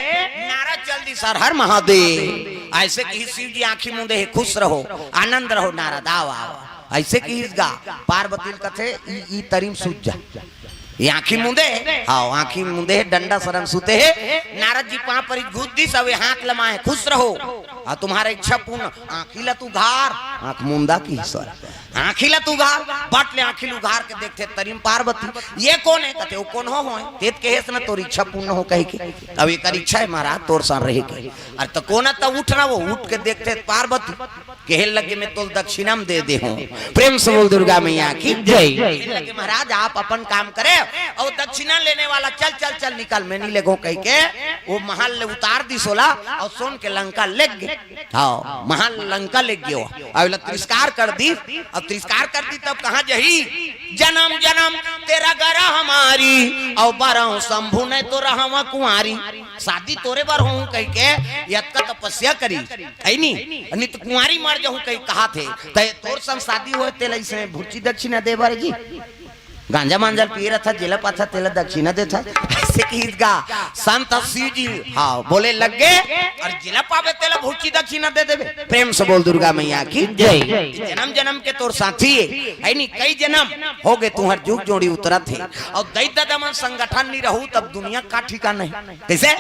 नारद जल्दी सर हर महादेव ऐसे कि शिव जी आंखी मुंदे है खुश रहो आनंद रहो नारद आओ आओ ऐसे कि गा पार्वती कथे ई तरीम सूझ जा ये आंखी मुंदे हाँ आंखी मुंदे डंडा सरन सुते है नारद जी पां पर घुस दी सब हाथ लमाए खुश रहो और तुम्हारा इच्छा पूर्ण आंखी ला तू घार आंख मुंदा की ईश्वर आंखी ला तू घार बट ले आंखी उघार के देखते तरीम पार्वती ये कौन है कहते वो कौन हो तेत के हेस ना तोर इच्छा पूर्ण हो कही के अब एक इच्छा है महाराज तोर सान रहे के अरे तो कौन है तब उठना वो उठ के देखते पार्वती कहे लगे मैं तो दक्षिणम दे दे हूँ। प्रेम से बोल दुर्गा मैया की जय। लगे महाराज आप अपन काम करे और दक्षिणा लेने वाला चल चल चल निकल मैं नहीं लेगो कह के वो महल ले उतार दी सोला और सोन के लंका लेग गए। हाँ महल लंका लेग गयो और तिरस्कार कर दी और तिरस्कार कर दी तब कहाँ जही जन्म जन्म तेरा गरा हमारी और बारह शंभु ने तो रहा कुंवारी शादी तोरे बार हूँ कह के यद का तपस्या करी है नहीं तो कुंवारी मर जाऊं कहीं कहा थे तोर संग शादी हुए तेल इसमें भूची दक्षिणा दे बारे जी गांजा मांजल पी रहा था जेला पाथा तेला दक्षिणा देता ऐसे की गा संत शिव जी हाँ बोले लग गए और जेला पावे तेला भूची दक्षिणा दे देवे। प्रेम से बोल दुर्गा मैया की जय। जन्म जन्म के तोर साथी है नहीं कई जन्म हो गए तुम्हार जुग जोड़ी उतरा थे और दैत्य दमन संगठन नहीं रहू तब दुनिया का ठिकाना है कैसे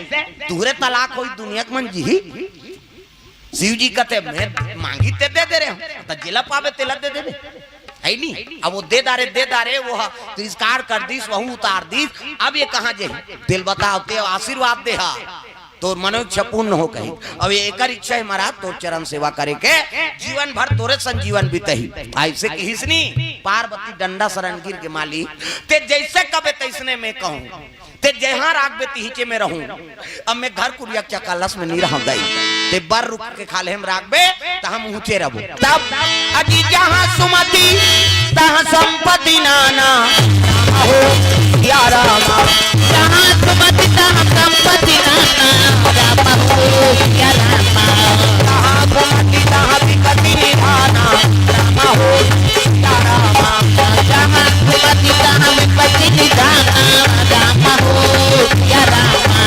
तुहरे तलाक हुई दुनिया के मन जी शिव जी कहते मैं मांगी ते दे रहे हूँ तो जिला पावे तेला दे दे है नहीं अब वो दे दारे वो तिरस्कार कर दीस वहू उतार दीस अब ये कहाँ जे दिल बताओ ते आशीर्वाद दे हा तो मनोइच्छा पूर्ण हो कही अब ये एक इच्छा है महाराज तो चरण सेवा करे के जीवन भर तोरे संजीवन बीतही ऐसे की हिसनी पार्वती डंडा शरण गिर के माली ते जैसे कबे तैसने में कहूँ ते जहाँ राग बे तीचे में रहूं अब मैं घर कुरिया क्या कलश में नहीं रहूं दई ते बर रुक के खाले हम राग बे त हम ऊंचे रहबो तब अजी जहाँ सुमति तहाँ संपत्ति नाना हो या रामा जहाँ सुमति तहाँ संपत्ति नाना रामा हो या रामा जहाँ सुमति तहाँ विपत्ति निधाना रामा हो या रामा जहाँ सुमति तहाँ विपत्ति निधाना रामा हो या रामा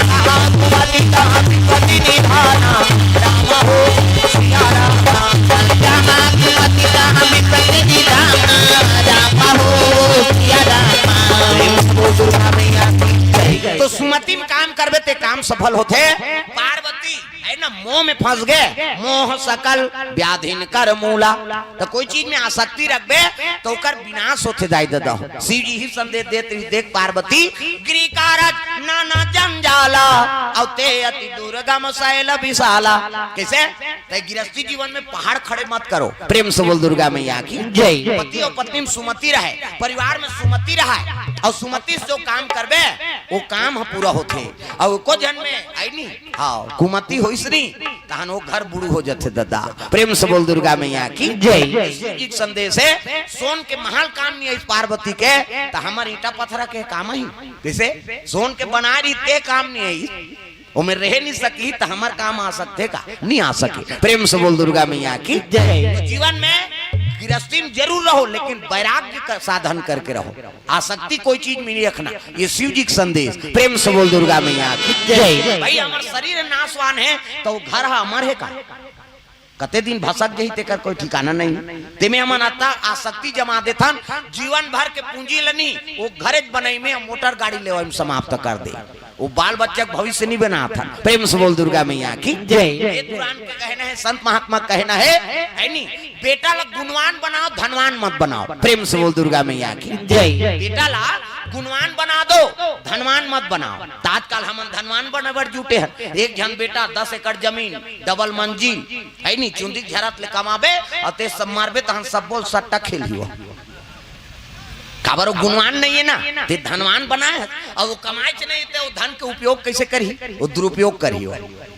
जहाँ सुमति तहाँ विपत्ति निधाना रामा हो या रामा जहाँ सुमति तहाँ विपत्ति निधाना रामा हो या रामा। तो सुमति में काम करबे ते काम सफल होते। पार्वती है ना मोह में फंस गए मोह सकल व्याधिन कर मूला तो कोई चीज में आसक्ति रखबे तो कर विनाश होते जाय ददा। शिव जी ही संदेश देते देख पार्वती गिरी कारज नाना जंजाला और ते अति दुर्गम शैल विशाला कैसे ते गृहस्थी जीवन में पहाड़ खड़े मत करो। प्रेम से बोल दुर्गा मैया की जय। पति और पत्नी में सुमति रहे परिवार में सुमति रहा और सुमति से जो काम करबे वो काम पूरा होते और को जन में आई नहीं हाँ कुमति हो इसनी तहन वो घर बुढ़ू हो जाते दादा। प्रेम से बोल दुर्गा मैया की जय। संदेश है सोन के महल काम नहीं है पार्वती के तो हमारे ईटा पत्थर के काम ही जैसे सोन के बना रही ते काम नहीं है वो में रह नहीं सकी तो हमार काम आ सकते का नहीं आ सके। प्रेम से बोल दुर्गा मैया की जय। जीवन में गृहस्थी में जरूर रहो लेकिन वैराग्य का साधन करके रहो आसक्ति कोई चीज में नहीं रखना ये शिव जी का संदेश। प्रेम से बोल दुर्गा मैया की जय। भाई हमार शरीर नाशवान है तो घर अमर है का कते दिन भसक गई तेकर कोई ठिकाना नहीं तेमे हमन आता आसक्ति जमा देथन जीवन भर के पूंजी लनी वो घरेज बनई में मोटर गाड़ी ले समाप्त कर दे वो बाल बच्चा भविष्य नहीं बना था। प्रेम से बोल दुर्गा मैया की जय। ये पुराण के कहना है संत महात्मा कहना है नहीं बेटा ला गुणवान बनाओ धनवान मत बनाओ। प्रेम से बोल दुर्गा मैया की जय। बेटा ला गुणवान बना दो धनवान मत बनाओ। तात्काल हमन धनवान बने बर जुटे हैं एक जन बेटा 10 एकड़ जमीन डबल मंजिल है नहीं चुंदी झरत ले कमाबे और ते सब मारबे तहन सब बोल सट्टा खेल लियो काबर गुणवान नहीं है ना ते धनवान बनाए और वो कमाए नहीं थे वो धन के उपयोग कैसे करी वो दुरुपयोग करी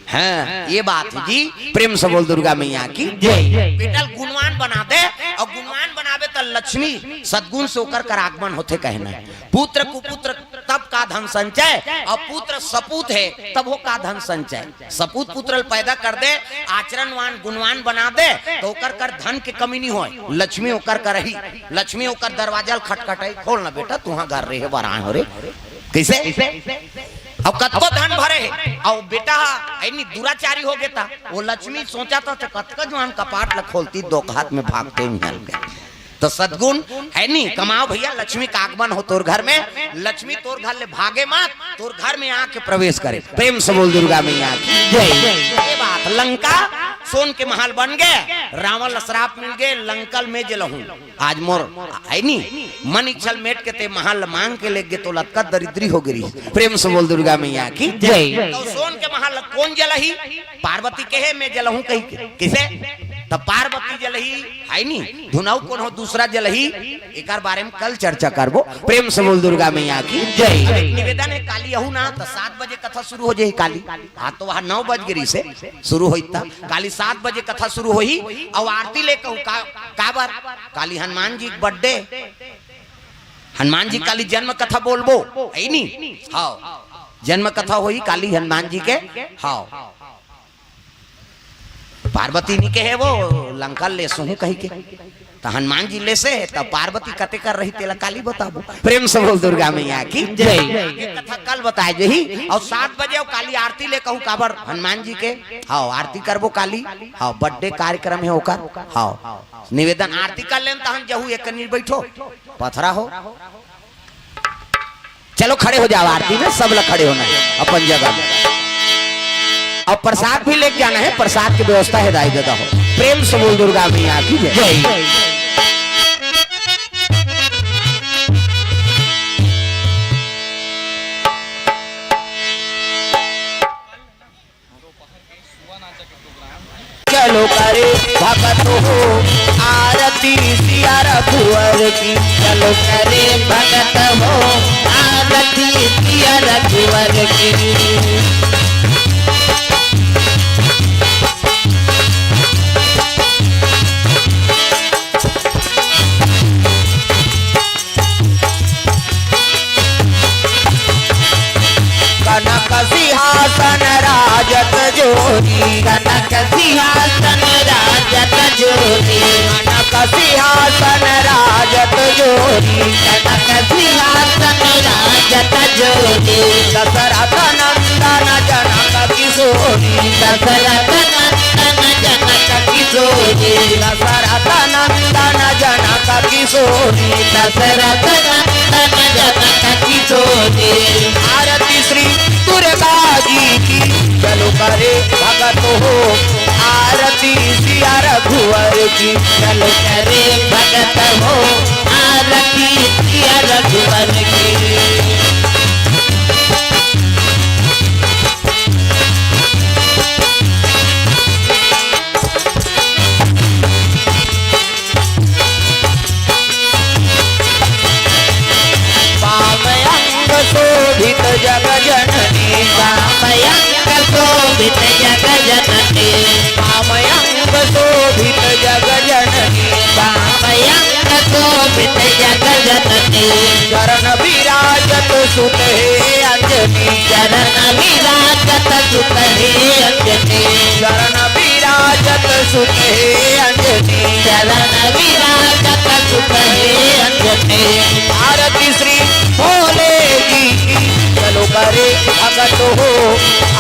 हाँ ये बात है जी। प्रेम से बोल दुर्गा मैया की जय। बेटा गुणवान बना दे और गुणवान बनावे तो लक्ष्मी सद्गुण से होकर कर आगमन होते कहना है। पुत्र कुपुत्र तब का धन संचय और पुत्र सपूत है तब हो का धन संचय। सपूत पुत्र पैदा कर दे आचरणवान गुणवान बना दे तो होकर कर धन की कमी नहीं हो लक्ष्मी होकर कर रही लक्ष्मी होकर दरवाजा खटखटाई खोल ना बेटा तुहा घर रहे बराए हो रे कैसे अब कतको धन भरे और बेटा ऐनी दुराचारी हो गया था वो लक्ष्मी सोचा था कतका जवान कपाट ल खोलती दो हाथ में भागते निकल गए तो सद्गुण है नहीं कमाओ भैया लक्ष्मी का आगमन हो तोर घर में लक्ष्मी तोर घर ले भागे मत तोर घर में आके प्रवेश करे। प्रेम से बोल दुर्गा मैया की जय। ये बात लंका सोन के महल बन गए रावण श्राप मिल गए लंकल में जलहूं आज मोर है नहीं मन इच्छल मेट के ते महल मांग के ले गए तो लटका दरिद्री हो गई। प्रेम से बोल दुर्गा मैया की जय। तो सोन के महल कौन जलही पार्वती के है मैं जलहूं कहीं किसे तब पार्वती जलही है नी धुनाऊ कौन हो दूसरा जलही एक बारे में कल चर्चा करबो। प्रेम से बोल दुर्गा मैया की जय। निवेदन है काली यहू ना तो 7 बजे कथा शुरू हो जाए काली। हाँ तो वहाँ 9 बज गिरी से शुरू होई था काली 7 बजे कथा शुरू होई और आरती ले कहूँ काबर काली हनुमान जी बर्थडे हनुमान जी काली जन्म कथा बोलबो है नी। हाँ जन्म कथा होई काली हनुमान जी के। हाँ पार्वती नी के है वो लंका ले सोहू कही के तो हनुमान जी ले से तब पार्वती कते कर रही तेला काली बताबो। प्रेम से बोल दुर्गा मैया की जय। कथा कल बताए जही और 7 बजे काली आरती ले कहूँ काबर हनुमान जी के। हाँ आरती करबो काली। हाँ बर्थडे कार्यक्रम है ओकर। हाँ निवेदन आरती कर लेन तहन जहू एक नीर बैठो पथरा हो चलो खड़े हो जाओ आरती में सब लोग खड़े होना है अपन जगह में और प्रसाद भी लेके जाना है। प्रसाद की व्यवस्था है दाई दादा हो। प्रेम से बोल दुर्गा मैया की जय। चलो करे भगत हो आरती सिया रघुवर की। चलो करे भगत हो आरती सिया रघुवर की। कनक सिंहासन राजत जोरी कनक सिंहासन राजत जोरी कनक सिंहासन राजत जोरी कनक सिंहासन राजत जोरी दशरथ नंदन जनक किशोरी दशरथ नंदन जनक किशोरी दशरथ नंदन जनक किशोरी दशरथ नंदन जनक किशोरी। आरती श्री दुर्गा जी की। चलो करे भगत हो आरती सिया रघुवर की। चलो करे भगत हो आरती सिया रघुवर की। शोभित जग जननी पामयंग शोभित जग जननी पामयंग शोभित जग जननी पामयंग शोभित जग जननी। चरण विराजत सुत हे अंजनी चरण विराजत सुत हे अंजनी चरण विराजत सुत हे अंजनी चरण विराजत सुत हे अंजनी। आरती श्री भोले जी की। चलो करे भगत हो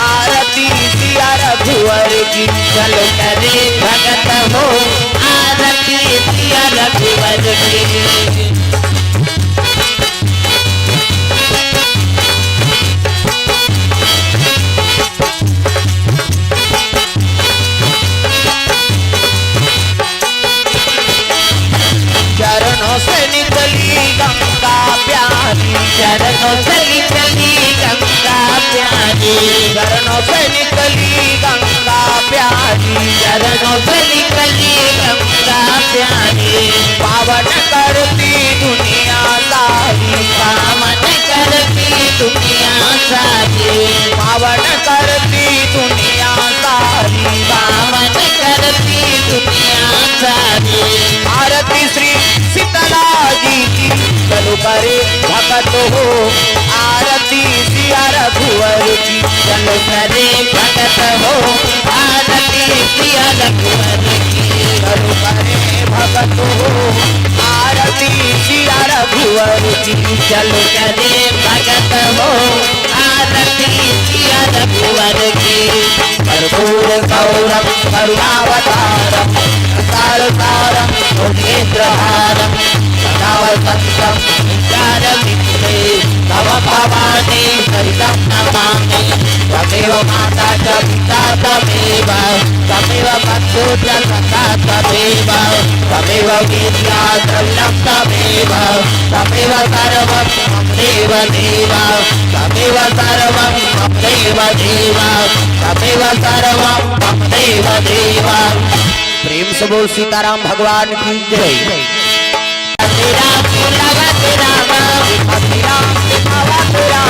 आरती सिया रघुवर की। चलो करे भगत हो आरती सिया रघुवर की। चरणों से निकली गंगा प्यारी चरणों से निकली गंगा प्यारी चरणों से निकली गंगा प्यारी चरणों से निकली गंगा प्यारी। पावन करती दुनिया सारी पावन करती दुनिया सारी पावन करती दुनिया सारी पावन करती दुनिया सारी। आरती श्री शीतला जी की। चलो करे भगत हो आरती सिया रघुवर की। चलो करे भगत हो आरती सिया रघुवर की। चलो करे भगत हो आरती सिया रघुवर की। चलो करे भगत हो आरती सिया रघुवर की। कर्पूर गौरम करुणावतारम तारतारम मुनीन्द्रहारम सदा वसंतम विचारमित्रे तव भवानी सरितं नमामि। त्वमेव माता च पिता त्वमेव त्वमेव बन्धु च सखा त्वमेव त्वमेव विद्या द्रविणं त्वमेव त्वमेव सर्वं मम देव देव त्वमेव सर्वं मम देव देव त्वमेव सर्वं मम देव देव। प्रेम से बोल सीताराम भगवान की जय। तेरा दिखावा तेरा माँ तेरा दिखावा तेरा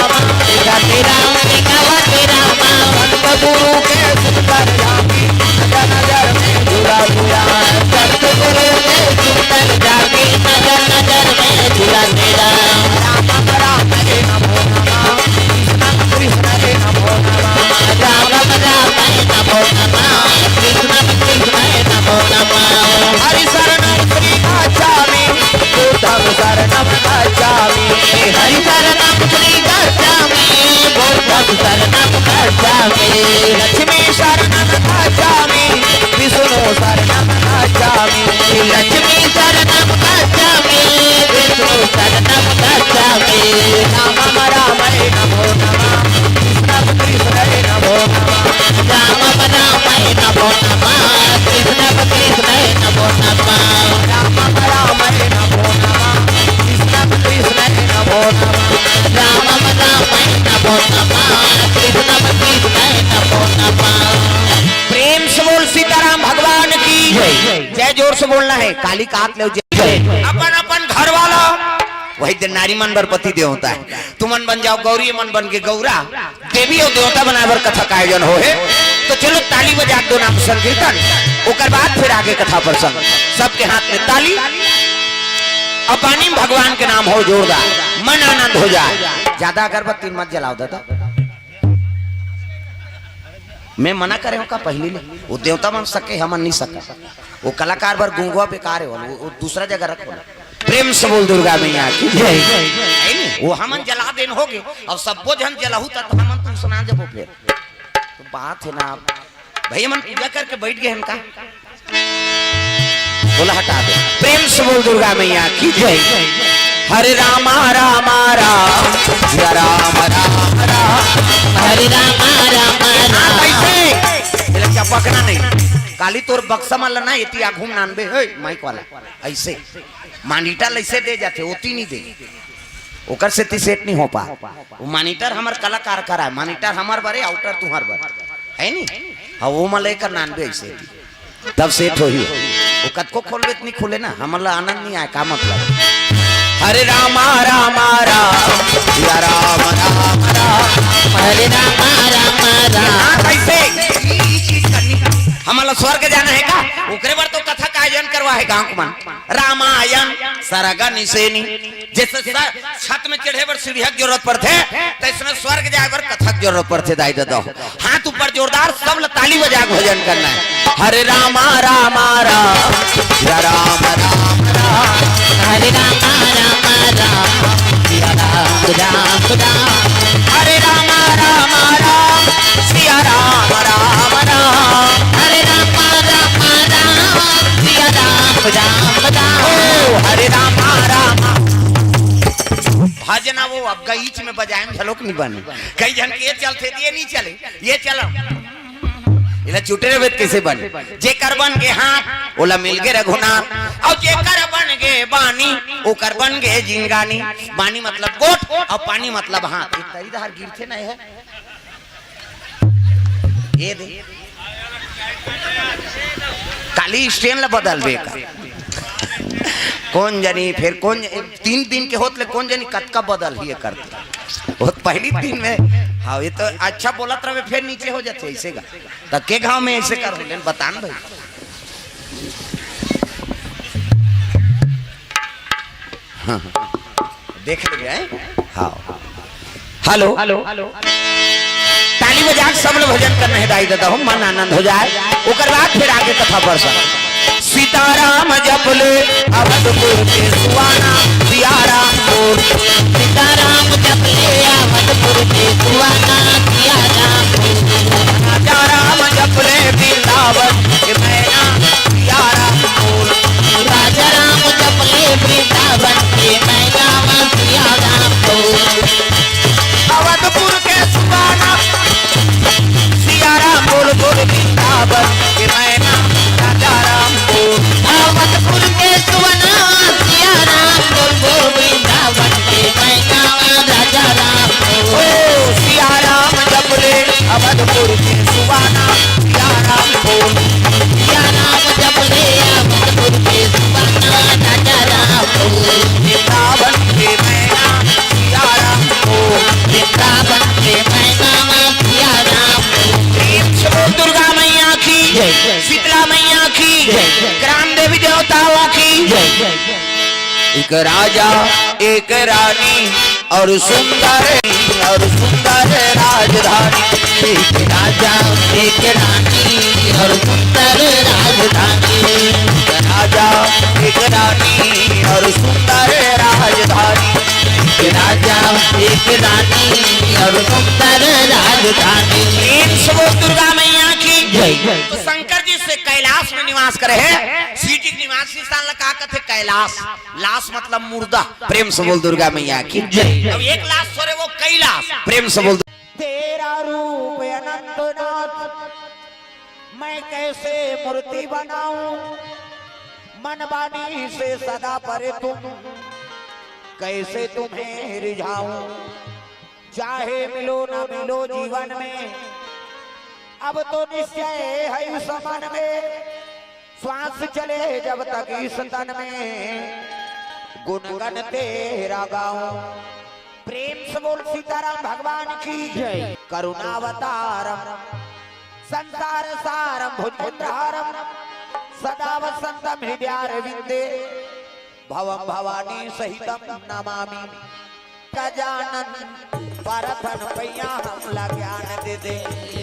तेरा दिखावा तेरा माँ संत गुरु के सुंदर जाति नजर नजर में झूला झूला संत गुरु के सुंदर जाति नजर नजर में झूला तेरा राम राम हरे नमो नमः कृष्ण हरे नमो नमः राम राम नमो नमः कृष्ण कृष्ण नमो नमः हरि शरणं श्री गच्छामि बुद्धं शरणं गच्छामि हरि शरणं श्री गच्छामि बुद्धं शरणं गच्छामि लक्ष्मी शरणं गच्छामि विष्णु शरणं गच्छामि लक्ष्मी शरणं गच्छामि विष्णु शरणं गच्छामि राम राम हरे नमो नमः कृष्ण कृष्ण हरे नमो नमः राम नमो नमः कृष्ण कृष्ण नमो नमः राम राम हरे नमो नमः कृष्ण कृष्ण हरे नमो नमः राम नमो नमः कृष्ण कृष्ण नमो नमः। प्रेम से बोल सीताराम भगवान की जय। जोर से बोलना है। काली काक ले जय। अपन अपन घर वाला वही दिन नारी मन बर पति देव होता है। तुमन बन जाओ गौरी, मन बन के गौरा, देवी और देवता बनावर कथा का आयोजन हो है। तो चलो ताली बजा दो, नाम संकीर्तन, ओकर बाद फिर आगे कथा प्रसंग। सबके हाथ में ताली, अपानी भगवान के नाम हो जोरदार, मन आनंद हो जाए। ज्यादा अगरबत्ती मत जलाओ दादा, मैं मना करे हूँ का पहली ले। वो देवता बन सके, हम नहीं सका। वो कलाकार बर गुंगवा बेकार है, वो दूसरा जगह रखो। प्रेम से बोल दुर्गा मैया की जय। वो हमन जला देन होगे और सबो जन जलाहू तो हमन तुम सुना जब फिर तो बात है ना भाई। हमन पूजा करके बैठ गए इनका बोला हटा दे। प्रेम से बोल दुर्गा मैया की जय। हरे रामा रामा राम जय राम राम राम हरे राम राम राम ऐसे क्या पकना नहीं। काली तोर बक्सा माला ना इतनी आघूम नानबे है माइक वाला ऐसे मानीटर ऐसे दे जाते होती नहीं दे ओकर से ती सेट नहीं हो पा। वो मानीटर हमार कलाकार करा है, मानीटर हमार बारे आउटर तुम्हार बार है नहीं। हाँ वो मला लेकर नानबे ऐसे तब सेट हो ही वो कद को खोलबे इतनी खुले ना हमारा आनंद नहीं आए का मतलब। हरे रामा रामा राम या राम राम राम हरे राम राम राम कैसे हमारा स्वर्ग जाना है का ओकरे बार तो कथा का आयोजन करवा है गांव मन रामायण सरगा निसेनी जैसे छत में चढ़े पर सीढ़ी की जरूरत पड़ते तो इसमें स्वर्ग जाए पर कथा की जरूरत पड़ते दाई दादा हाथ ऊपर जोरदार सब ताली बजा भजन करना है। हरे रामा रामा राम या राम राम राम हरे राम राम राम सिया राम राम राम हरे रामा रामा राम सिया राम राम राम हरे राम राम राम सिया राम राम राम ओ हरे रामा रामा भजना वो अब गईच में बजाए झलोक नहीं बने कई जन के ये चलते ये नहीं चले ये चलो इला चुटे रे कैसे बने जे कर बन के हाथ ओला मिल के रघुनाथ और जे कर बन के बानी ओ कर बन के जिंगानी बानी मतलब गोट और पानी मतलब हाथ एक तरीदार गिरते नहीं है ये दे काली स्टेन ला बदल बेका कौन जानी फिर कौन 3 दिन के होतले कौन जानी कतका बदल ही करते वो पहली दिन में। हाँ ये तो अच्छा बोलत रहे फिर नीचे हो जाते ऐसे का तब के गांव में ऐसे कर लेन बतान भाई। हाँ देख ले हाँ हेलो हेलो ताली बजा सब लोग भजन करना है दाई दादा हो मन आनंद हो जाए ओकर बाद फिर आगे कथा प्रसंग। सीताराम जपले अवधपुर के सुवाना सियाराम बोल सीताराम जपले अवधपुर के सुवाना सिया राम राजा राम जपले वृंदावन के मैना सियाराम बोल राजा राम जपले वृंदावन के मैना सिया राम अवधपुर के सुवाना सियाराम बोल बोल वृंदावन के मैना राजा राम बोल अवधपुर के सुवना सिया राम बोल बोल वृंदावन के मैना राजा राम ओ सियाराम जपले अवधपुर के सुवाना सियाराम बोल सिया राम जपले एक राजा एक रानी और सुंदर राजधानी। एक राजा एक रानी और सुंदर राजधानी। एक राजा एक रानी और सुंदर राजधानी। एक राजा एक रानी और सुंदर राजधानी। प्रेम से बोल दुर्गा मैया की जय। तो शंकर जी से कैलाश में निवास करे है। सिटी निवासी स्थान लगा कथे कैलाश, लाश मतलब मुर्दा। प्रेम से बोल दुर्गा मैया की जय। अब एक लाश सोरे वो कैलाश। प्रेम से बोल तेरा रूप अनंतनाथ मैं कैसे मूर्ति बनाऊं, मन वाणी से सदा परे तुम कैसे तुम्हें रिझाऊं। चाहे मिलो न मिलो जीवन में अब तो निश्चय है इस मन में। श्वास चले जब तक इस तन में गुणगन तेरा गाऊं। प्रेम से बोल सीताराम भगवान की जय। करुणावतारम संसार सारम भुजहारम सदा वसंतम हृदयारविंदे भवम भवानी सहितम नमामि। गजानन परथन पैया हमला ज्ञान दे दे।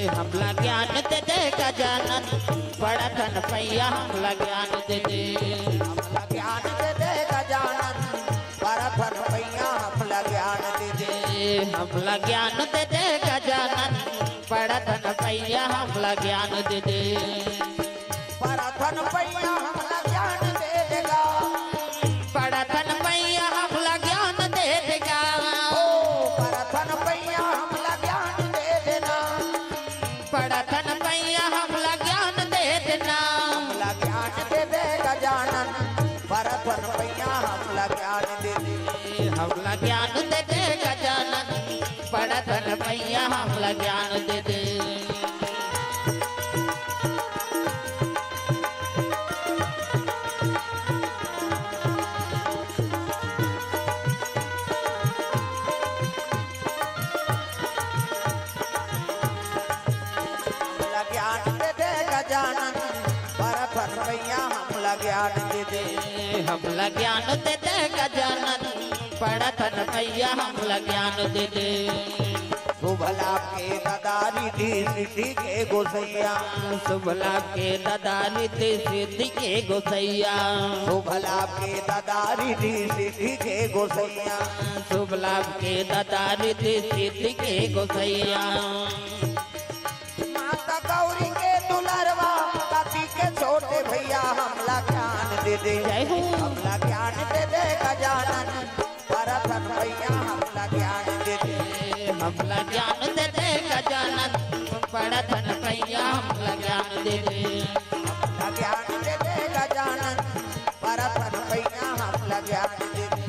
हमला ज्ञान दे दे गजानन परथन पैया हमला ज्ञान दे दे। हमला ज्ञान दे दे गजानन परथन पैया हमला ज्ञान दे दे। हमला ज्ञान दे दे गजानन परथन पैया हमला ज्ञान दे दे। परथन पैया हमला ज्ञान दे देगा। परथन पैया हमला ज्ञान दे देगा। परथन पैया हमला ज्ञान दे देना। परथन पैया हमला ज्ञान दे देना। हमला ज्ञान दे दे गजानन परथन पैया हमला ज्ञान दे दे। हमला ज्ञान दे दे गजानन परथन पैया हमला ज्ञान दे दे। हमला ज्ञान दे दे गजानन परथन पैया हमला ज्ञान दे दे। हमला ज्ञान दे दे गजानन परथन पैया हमला ज्ञान दे दे। शुभ लाभ के ददारी दी सिद्धि के गोसैया। शुभ लाभ के ददारी दी सिद्धि के गोसैया। शुभ लाभ के ददारी दी सिद्धि के गोसैया। शुभ लाभ के ददारी दी सिद्धि के गोसैया। माता गौरी के दुलरवा पति के छोटे भैया हमला ज्ञान दे दे। जय हो। हमला ज्ञान दे दे गजानन परथन भैया हमला ज्ञान दे दे। हमला ज्ञान दे दे गजानन परथन पैया हमला ज्ञान दे दे। हमला ज्ञान दे दे गजानन परथन भैया हमला ज्ञान दे दे।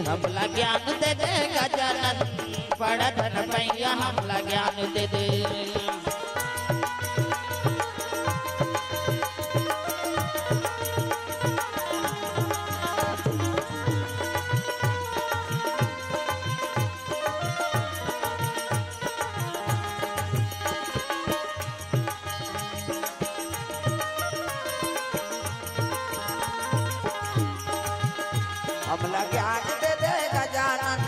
हमला ज्ञान दे दे गजानन परथन पैया हमला ज्ञान दे दे। हमला ज्ञान दे दे गजानन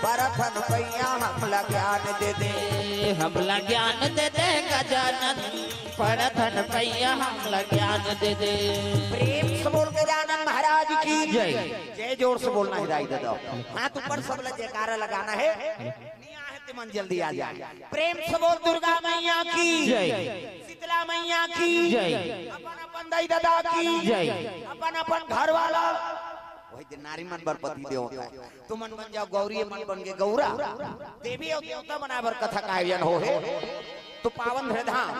परथन भैया हमला ज्ञान दे दे। हमला ज्ञान दे दे गजानन परथन पैया हमला ज्ञान दे दे। प्रेम से बोल गजानन महाराज की जय। जय जोर से बोलना हिदायत दे दो। हाथ ऊपर सब लोग जयकारा लगाना है। नहीं आए तो मन जल्दी आ जाए। प्रेम से बोल दुर्गा मैया की जय। शीतला मैया की जय। अपन अपन दाई दादा की जय। अपन अपन घर वाला वही दिन नारी मन बर पति देव तुम मन बन जाओ गौरी मन बन के गौरा देवी और देवता बनावर कथा का आयोजन हो है। तो पावन धाम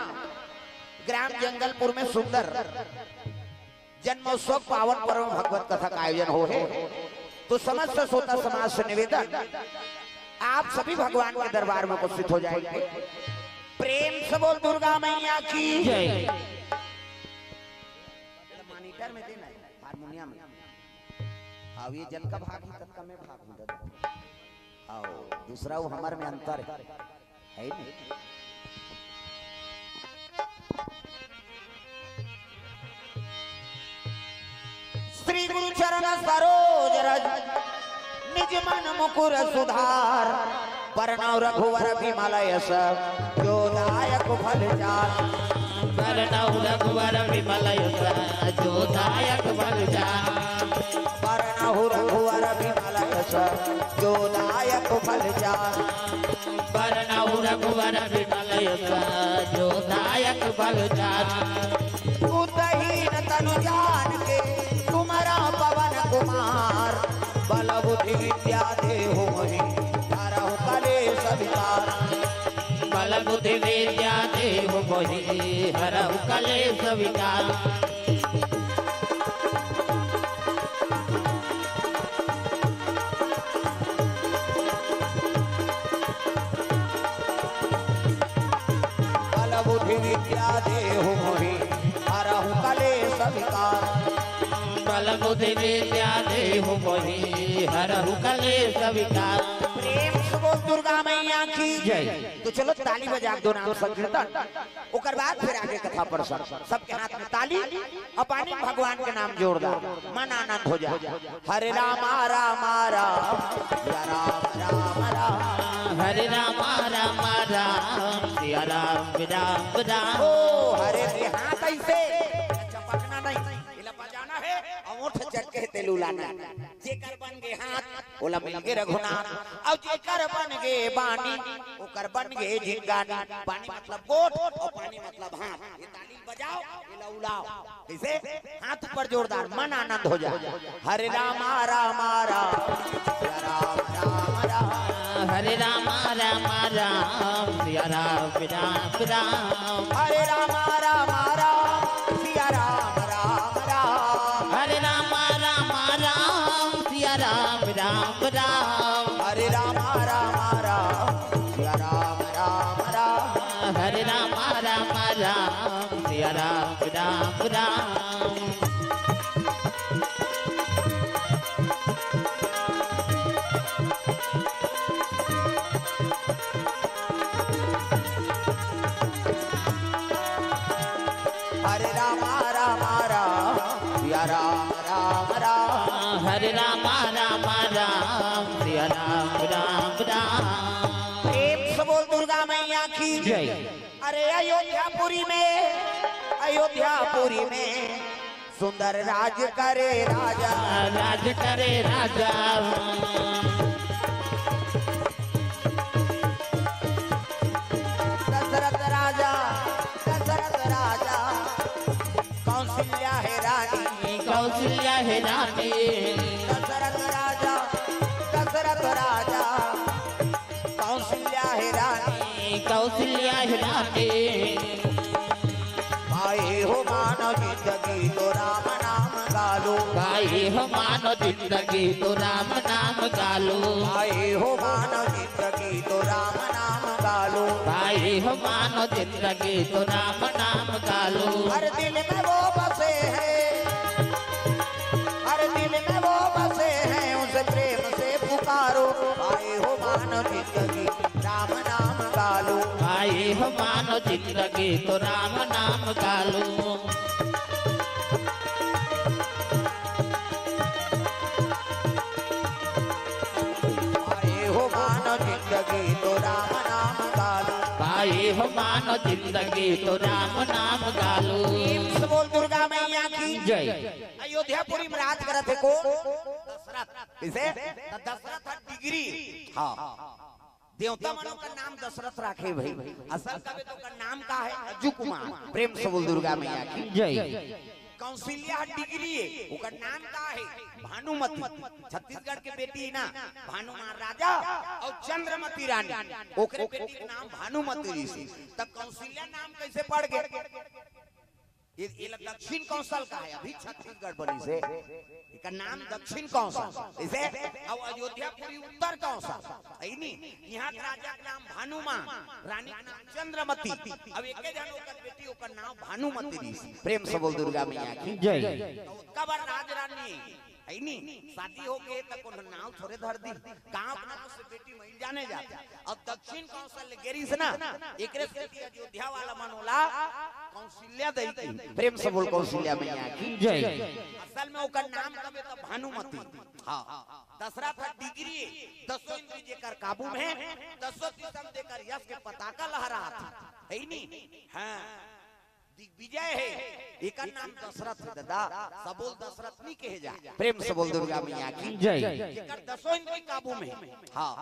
ग्राम जंगलपुर में सुंदर जन्मोत्सव पावन पर्व भगवत कथा का आयोजन हो है। तो समस्त श्रोता समाज से निवेदन आप सभी भगवान के दरबार में उपस्थित हो जाएंगे। प्रेम से बोल दुर्गा मैया की जय। मॉनिटर में देना हारमोनियम में आओ ये जन का भाग ही तब का मैं भाग हूं। आओ दूसरा वो हमारे में अंतर है नहीं। श्री गुरु चरण सरोज रज निज मन मुकुर सुधार परनव रघुवर विमल यश जो दायक फल चार परनव रघुवर विमल यश जो दायक फल चार परनव रघुवर विमल यश जो दायक फल चार परनव रघुवर विमल यश जो दायक फल चार बुद्धहीन तनु जान के तुम्हारा पवन कुमार बल बुद्धि विद्या देहु मोहि हरहु कलेश विकार बल बुद्धि विद्या देहु मोहि हरहु कलेश विकार बल बुद्धि विद्या देहु मोहि हरहु कलेश विकार बल बुद्धि विद्या देहु मोहि हरहु कलेश विकार प्रेम से बोल दुर्गा मैया की जय। तो चलो ताली बजा दो नाम संकीर्तन ओकर बाद फिर आगे कथा पर सबके हाथ में ताली अपानी भगवान के नाम जोड़ दो मन आनंद हो जाए हरे राम राम राम या राम राम राम हरे राम राम राम सिया राम राम राम ओ हरे रे हाथ ऐसे चपकना नहीं इला बजाना है और ओठ चटके तेलू लाना जेकर बन गए हाथ ओला मिल के रघुनाथ और जेकर बन गए बानी ओकर बन गए झिंगानी बानी मतलब गोट और पानी मतलब हाथ ये ताली बजाओ इला उलाओ कैसे हाथ पर जोरदार मन आनंद हो जाए हरे राम राम राम या राम राम राम हरे राम राम राम सिया राम राम राम हरे राम राम राम सिया राम राम राम हरे राम राम राम सिया राम राम राम हरे राम राम राम सिया राम राम राम हरे राम राम राम सिया राम राम राम हरे राम राम राम सिया राम राम राम हरे राम राम राम सिया राम राम राम प्रेम से बोल दुर्गा मैया की जय। अरे अयोध्यापुरी में सुंदर राज करे राजा राज करे राजा दशरथ राजा कौशल्या है रानी कौशल्या है रानी दशरथ राजा कौशल्या है रानी कौशल्या है रानी भाई हो मानो जिंदगी तो राम नाम गालो भाई हो मानो जिंदगी तो राम नाम गालो भाई हो मानो जिंदगी तो राम नाम गालो भाई हो मानो जिंदगी तो राम नाम गालो हर दिल में वो बसे हैं हर दिल में वो बसे हैं उस प्रेम से पुकारो भाई हो मानो जिंदगी राम नाम गालो भाई हो मानो जिंदगी तो राम नाम गालो भाई हो मानो जिंदगी तो राम नाम गालो भाई हो मानो जिंदगी तो राम नाम गालो से बोल दुर्गा मैया की जय। अयोध्यापुरी में राज करत है को दशरथ किसे दशरथ डिग्री हाँ देवता मानो का नाम दशरथ राखे भाई असल का तो का नाम का है अज्जू कुमार प्रेम से बोल दुर्गा मैया की जय। कौशल्या डिग्री है ओकर नाम का है भानुमति छत्तीसगढ़ के बेटी ना भानुमान राजा और चंद्रमती रानी ओकरे बेटी के नाम भानुमति ऋषि तब कौशल्या नाम कैसे पड़ गए ये दक्षिण कौशल का है अभी छत्तीसगढ़ बनी से इसका नाम दक्षिण कौशल इसे अब अयोध्यापुरी उत्तर कौशल यहाँ राजा का नाम भानुमान रानी का नाम चंद्रमती अब एक जनों का बेटी का नाम भानुमती ऋषि प्रेम से बोल दुर्गा मैया की जय। कब राज रानी शादी हो गए तक नाव थोड़े धर दी कहाँ अपना से बेटी मिल जाने जाता अब दक्षिण कौशल गेरी से ना एक अयोध्या वाला मनोला कौशल्या दी थी। प्रेम से बोल कौशल्या मैया की जय। असल में ओकर नाम कबे तो भानुमती। हाँ दशरथ डिग्री 10 इंद्री जेकर काबू में 10 दिशम देकर यश के पताका लहरा था है नी। हाँ दिग्विजय है एकर नाम दशरथ है दादा सबोल दशरथ नहीं कहे जा। प्रेम से बोल दुर्गा मैया की जय। जेकर 10 इंद्री काबू में हाँ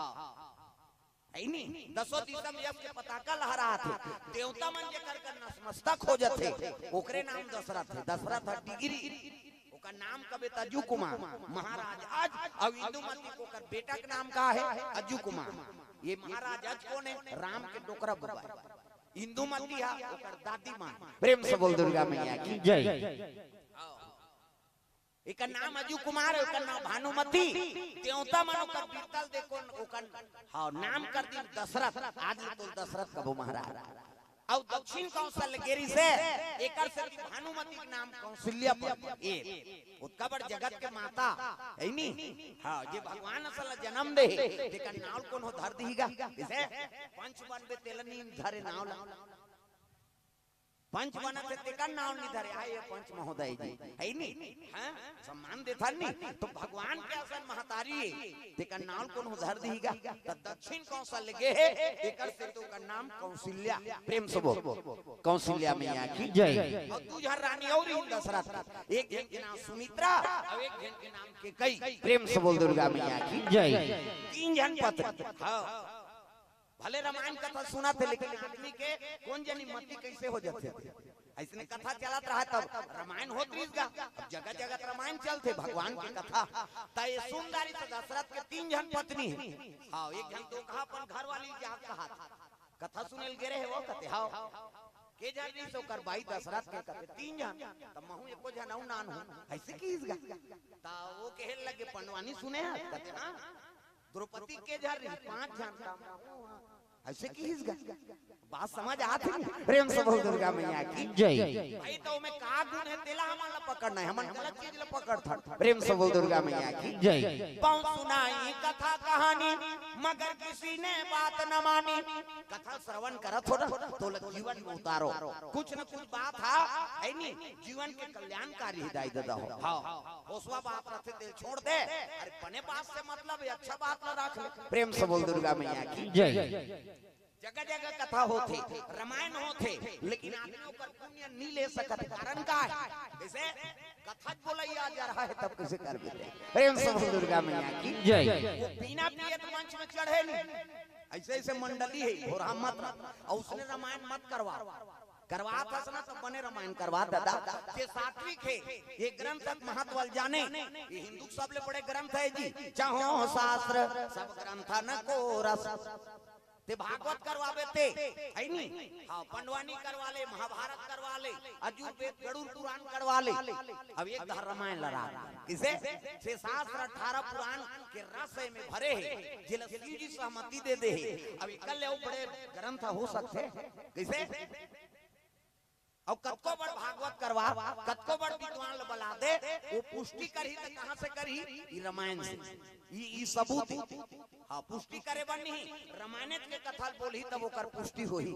है नी 10 दिशम यश के पताका लहरा थे देवता मन जेकर कर नतमस्तक हो जाते ओकरे नाम दशरथ है। दशरथ डिग्री ओकर नाम कबे अज्जू कुमार महाराज आज और इंदुमती को कर बेटा के नाम का है अज्जू कुमार। ये महाराज आज कौन है राम के डोकरा बुआ इंदुमती है ओकर दादी मां। प्रेम से बोल दुर्गा मैया की जय। एक नाम अज्जू कुमार ओकर नाम भानुमती देवता मन ओकर बीतल देखो ओकर हां नाम कर दी दशरथ आज तो दशरथ कबो महाराज और दक्षिण कौशल गिरी से एकर से भानुमती के नाम कौशल्या पर एक उत्कबर जगत के माता है नी। हां जे भगवान असल जन्म दे तेकर नाम कौन हो धर दीगा इसे पंचवन में तेलनी धरे नाम पंच बना से तेकर नाम नहीं धरे आए पंच महोदय जी है नी। हां सम्मान देथा नी तो भगवान के असल महतारी तेकर नाम कौन हो धर दीगा त दक्षिण कौशल लगे है एकर से तो का नाम कौशल्या। प्रेम से बोल कौशल्या मैया की जय। और दूसरा रानी और दशरथ एक जन के नाम सुमित्रा और एक जन के नाम के कई। प्रेम से बोल दुर्गा मैया की जय। 3 जन पत्र। हां भले रामायण कथा सुना थे लेकिन आदमी के कौन जानी मती कैसे हो जाते थे ऐसने कथा चलत रहा तब रामायण होत रहीगा। जगह जगह रामायण चलते भगवान की कथा त ये सुंदरी से दशरथ के 3 जन पत्नी है। हां एक जन तो कहा अपन घर वाली जा कहा कथा सुनेल गेरे है वो कहते हां के जानी से ओकर भाई दशरथ के कहते 3 जन त महू एको जन नान हो ऐसे कीसगा त वो कहन लगे पंडवानी सुने कहते हां द्रौपदी के जा रही 5 जन ऐसे कीसगा बात समझ आती है। प्रेम से बोल दुर्गा मैया की जय। भाई तो में का गुण है तेला हमला पकड़ना है हमन गलत चीज ले पकड़ था। प्रेम से बोल दुर्गा मैया की जय। पाँव सुनाई कथा कहानी मगर किसी ने बात न मानी। कथा श्रवण करत हो ना तो जीवन में उतारो कुछ न कुछ बात है नी जीवन के कल्याणकारी हिदायत देता हो। हां होसवा बात रहते दिल छोड़ दे अरे बने बात से मतलब है अच्छा बात न रख ले। प्रेम से बोल दुर्गा मैया की जय। जगह जगह कथा होते रामायण होते लेकिन आदमियों पर पुण्य नहीं ले सकत कारण का है जैसे कथा बोलैया जा रहा है तब कैसे कर देते। प्रेम से बोल दुर्गा मैया की जय। वो बिना पियत मंच में चढ़े नहीं ऐसे ऐसे मंडली है घोरा मत और उसने रामायण मत करवा था ना तब बने रामायण करवा दादा ये सात्विक है ये ग्रंथ तक महत्व जाने ये हिंदू सबले बड़े ग्रंथ है जी चाहो शास्त्र सब ग्रंथ न को रस ते भागवत करवावे ते है नी। हां पंडवानी करवा ले महाभारत करवा ले अजुर्वेद गरुड़ पुराण करवा ले अब एक धर रामायण लड़ा किसे 6 शास्त्र 18 पुराण के रस में भरे है जिला शिव जी सहमति दे दे अब कल बड़े ग्रंथ हो सकते किसे और कतको बड़ भागवत करवा कतको बड़ विद्वान बला दे वो पुष्टि करी तो कहां से करी ई रामायण से ई सबूत। हां पुष्टि करे बनी रामायण के कथा बोली तब ओकर पुष्टि होई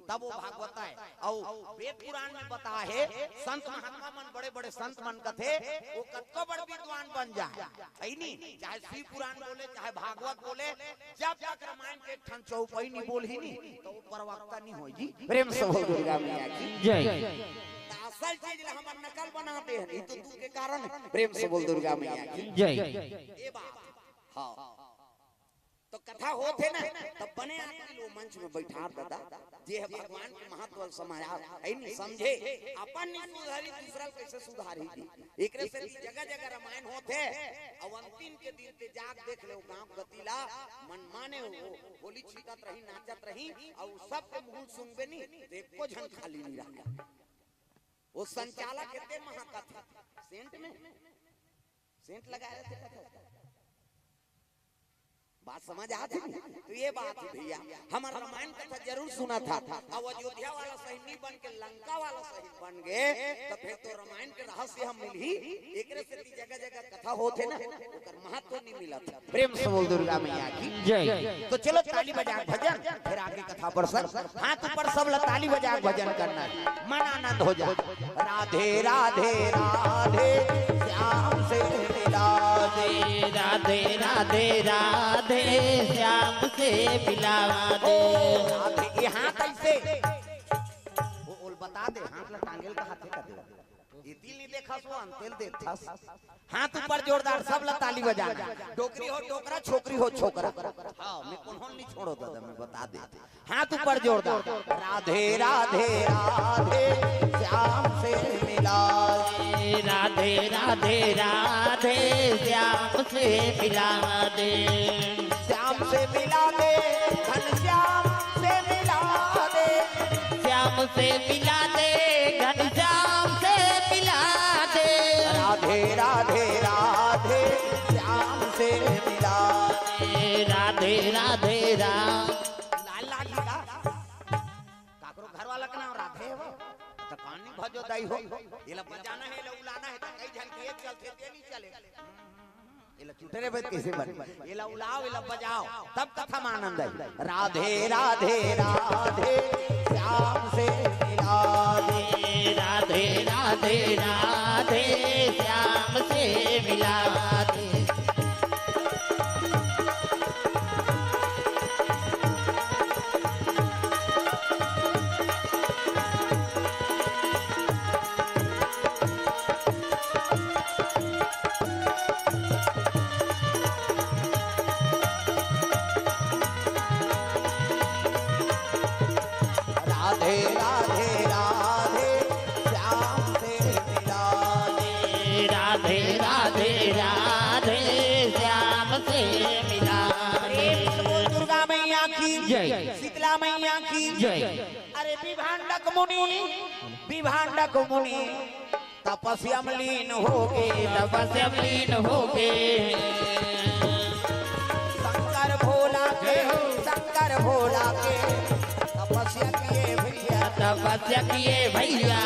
तब वो भागवत है और वेद पुराण में बता है संत महात्मा मन बड़े बड़े संत मन कथे वो कतको बड़ विद्वान बन जाए है नी चाहे शिव पुराण बोले चाहे भागवत बोले जब तक रामायण के ठन चौपाई नहीं बोली नी तो वो प्रवक्ता नहीं होई जी। प्रेम से बोल दुर्गा मैया की जय। असल चीज हम नकल बनाते हैं नहीं तो तू के कारण। प्रेम से बोल दुर्गा मैया की जय। ये बात हां तो कथा होते ना तब बने आदमी लोग मंच में बैठा दादा जे है भगवान के महत्व समाया है नहीं समझे अपन नहीं सुधारी दूसरा कैसे सुधारी एकरे से जगह जगह रामायण होते और अंतिम के दिन ते जाग देख ले गांव गतिला मन माने होली छीटत रही नाचत रही और सब के मुंह सुनबे नहीं एको जन खाली नहीं रहा। वो संचालक कितने महाकथा सेंट लगा रहे थे बात समझ आती तो ये बात है भैया हमारा रामायण कथा जरूर सुना था अब अयोध्या वाला सही बन के लंका वाला सही बन गए तो फिर तो रामायण के रहस्य हम मिली एकरे से जगह जगह कथा होते ना ओकर महत्व नहीं मिला था। प्रेम से बोल दुर्गा मैया की जय। तो चलो ताली बजा के भजन, फिर आगे कथा पर सर हाथ ऊपर सब लोग ताली बजा के भजन करना है, मन आनंद हो जाए। राधे राधे राधे श्याम से मिला दे, राधे राधे राधे श्याम से मिलावा दे। राधे ये हाथ ऐसे वो बता दे, हाथ ला टांगेल का हाथे का दे, ये दिल नहीं देखा सो अंतेल देखा। हाथ ऊपर जोरदार सब ला ताली बजाना, डोकरी हो डोकरा, छोकरी हो छोकरा। हाँ मैं कौन नहीं छोड़ो दादा, मैं बता दे। हाथ ऊपर जोरदार, राधे राधे राधे श्याम से मिला दे, राधे राधे राधे श्याम से मिलावा दे। श्याम से मिला दे, घनश्याम से मिला दे, श्याम से मिला दे, घनश्याम से मिला दे। राधे राधे राधे श्याम से मिला दे, राधे राधे राम। लाल लाल का काकरो घर वाला का नाम राधे है वो, तो कहानी भजो दाई हो, ये ला बजाना है, ला उलाना है, तो कई झलके एक चलते ते नहीं चले, ये ला चुटरे बज कैसे बन, ये ला उलाओ, ये ला बजाओ, तब कथा में आनंद आई। राधे राधे राधे श्याम से मिला दे, राधे राधे राधे श्याम से मिला दे। राधे राधे राधे श्याम से मिला दे, राधे राधे राधे श्याम से मिला दे। दुर्गा मैया की जय। शीतला मैया की जय। अरे विभांडक मुनि, विभांडक मुनि तपस्या में लीन हो गए, तपस्या में लीन हो गए। शंकर भोला के, शंकर भोला के तपस्या किए भैया, तपस्या किए भैया।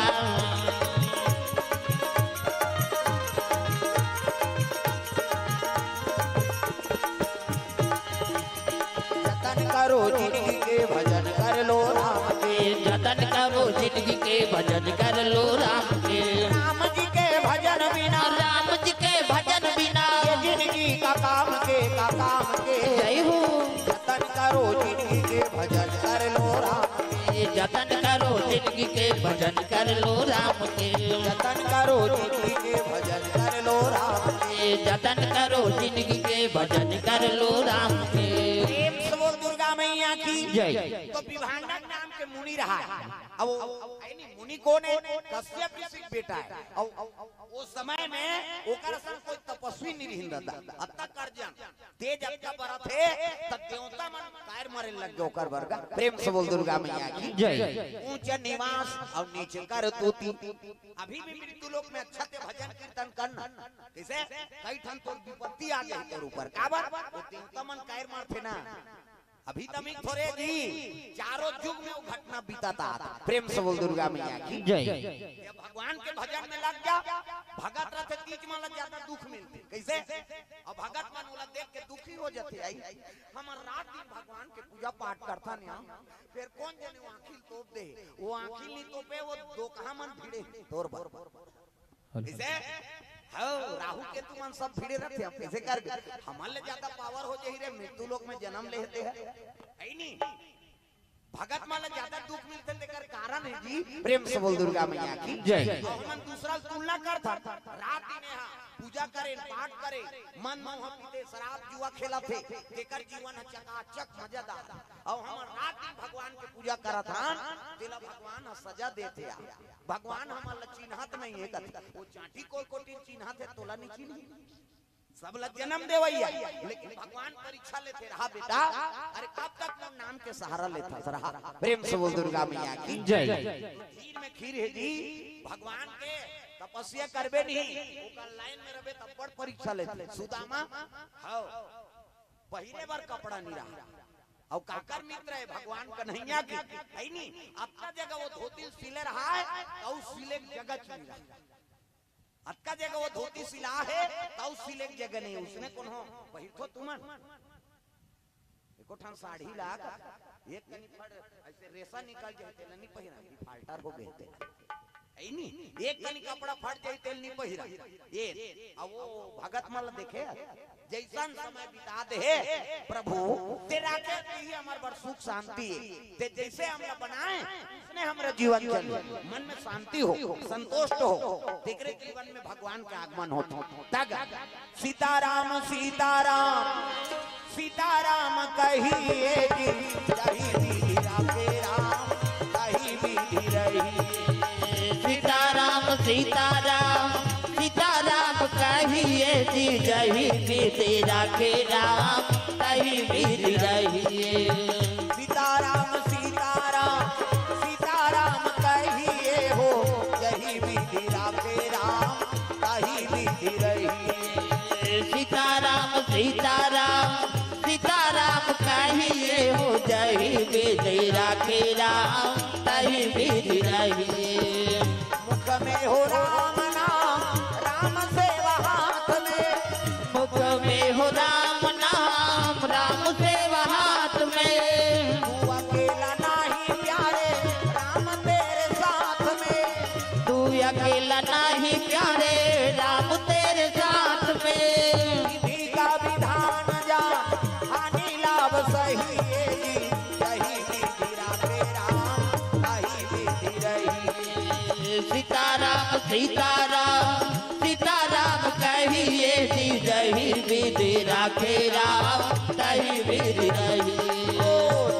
जतन करो जिंदगी के भजन कर लो राम के, जतन करो जिंदगी के भजन कर लो राम के। राम जी के भजन बिना, राम जी के भजन बिना ये जिंदगी का काम के, का काम के। जय हो। जतन करो जिंदगी के भजन कर लो राम के, जतन करो जिंदगी के भजन कर लो राम के। जतन करो जिंदगी के भजन कर लो राम के। जतन करो जिंदगी के भजन कर लो राम के। प्रेम से बोल दुर्गा मैया की जय। तो विभांडक नाम के मुनि रहा है। अब मुनि कौन है? कश्यप ऋषि का बेटा है। उस समय में ओकर सन कोई तपस्वी नहीं रहिंदा, अत्ता करजन तेज अत्ता बरत है, तब देवता मन कायर मरे लग गए ओकर वर्गा। प्रेम से बोल दुर्गा मैया की जय। ऊंच निवास और नीचे कर तूती। अभी भी मृत्यु लोक में अच्छा से भजन कीर्तन करना, कैसे कई ठन तो विपत्ति आ गई तेरे ऊपर, काबर वो देवता मन कायर मारते ना। अभी तक थोड़े जी चारों युग में वो घटना बीता था। प्रेम से बोल दुर्गा मैया की जय। भगवान के भजन में लग जा, भगत रहते तीज में लग जाता दुख मिलते, कैसे अब भगत मन वाला देख के दुखी हो जाते। आई हमार रात दिन भगवान के पूजा पाठ करता नहीं, फिर कौन जाने वो आखिल तोप दे, वो आखिल नहीं तोपे, वो दोकहा मन भिड़े तोर भर कैसे राहु के तू मन सब भिड़े रहते, हम कैसे कर हमारे ज्यादा पावर हो जाही रे, मृत्यु लोक में जन्म लेते हैं है नहीं। भगत माला ज्यादा दुख मिलते तेकर कारण है जी। प्रेम से बोल दुर्गा मैया की जय। हम दूसरा तुलना करता रात दिन यहाँ पूजा करे, पाठ करे, मन मोह पीते, शराब जुआ खेला थे, तेकर जीवन चकाचक मजेदार। और हम रात दिन भगवान के पूजा करत हन, तेला भगवान सजा देते। भगवान हमारा चिन्हत नहीं है, वो चाटी कोई कोटी चिन्हत है, तोला नहीं चिन्ह सब लग जन्म देवैया, लेकिन भगवान परीक्षा लेते रहा बेटा। अरे कब तक वो नाम के सहारा लेता रहा। प्रेम से बोल दुर्गा मैया की जय। खीर में खीर है जी, भगवान के तपस्या करबे नहीं, ओकर लाइन में रहे तब बड़ परीक्षा लेते। सुदामा हां पहले बार कपड़ा नहीं रहा, और काकर मित्र है भगवान कन्हैया की है नहीं, अपना जगह वो धोती सिले रहा है और सिले जगह चुन रहा। अतका जगह वो धोती सिला है तो सिले की जगह नहीं उसने कौन हो वही तो तुमन एको ठान साड़ी लाग एक कनी फड़ ऐसे रेसा निकल जाते नहीं पहिरा फाल्टर हो गए थे ऐ नी एक कनी कपड़ा फट जाते नहीं पहिरा ये अब वो भगत मल देखे जैसन समय बिता दे प्रभु तेरा के ही हमार बर सुख शांति ते जैसे हम बनाए उसने हमारा जीवन चले मन में शांति हो संतुष्ट हो तेरे जीवन में भगवान का आगमन हो तग सीताराम सीताराम सीताराम कहिए जी रही वीरा के राम कही विधि रही सीताराम सीताराम सीताराम कहिए जी जही विधि राखे राम कही विधि रहिए सीताराम सीताराम सीताराम कहिए हो जही विधि राखे राम कही विधि रही सीताराम सीताराम सीताराम कहिए हो जही विधि राखे राम कही विधि रहिए मुख में हो राम नाम राम सेवा हाथ में मुख में हो राम नाम राम सेवा हाथ में तू अकेला नहीं प्यारे राम तेरे साथ में तू अकेला नहीं प्यारे राम तेरे साथ में विधि का विधान जान हानि लाभ सही है जी सही विधि राखे राम सही विधि रही सीताराम सीताराम सीताराम कहिए जी जही विधि राखे राम तही विधि रहिए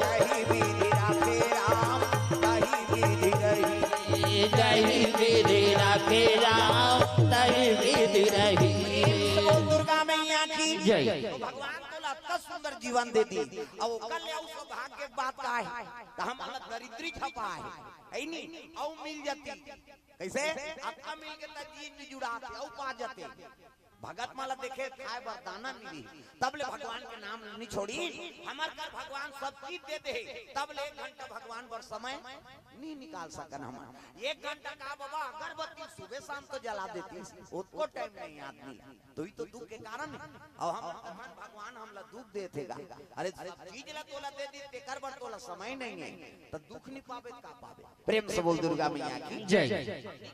सही विधि राखे राम सही विधि रही जही विधि राखे राम तही विधि रहिए दुर्गा मैया की जय तो भगवान को इतना सुंदर जीवन दे दी अब वो कल ले सौभाग्य की बात का है तो हम दरिद्री छपा है नहीं औ मिल जाती कैसे आपका मिल के तजीन जुड़ा औ पा जाते भगत माला देखे खाए बरदाना मिली तब ले भगवान के नाम नहीं छोड़ी हमार कर भगवान सब चीज दे दे तब ले 1 घंटा भगवान पर समय नहीं निकाल सकन हम 1 घंटा का बाबा अगरबत्ती सुबह शाम तो जला देती उसको टाइम नहीं आदमी तो ही तो दुख के कारण है और हम भगवान हमला दुख देते गा अरे चीज ला तोला दे दी तेकर बर तोला समय नहीं है तो दुख नहीं पावे का पावे प्रेम से बोल दुर्गा मैया की जय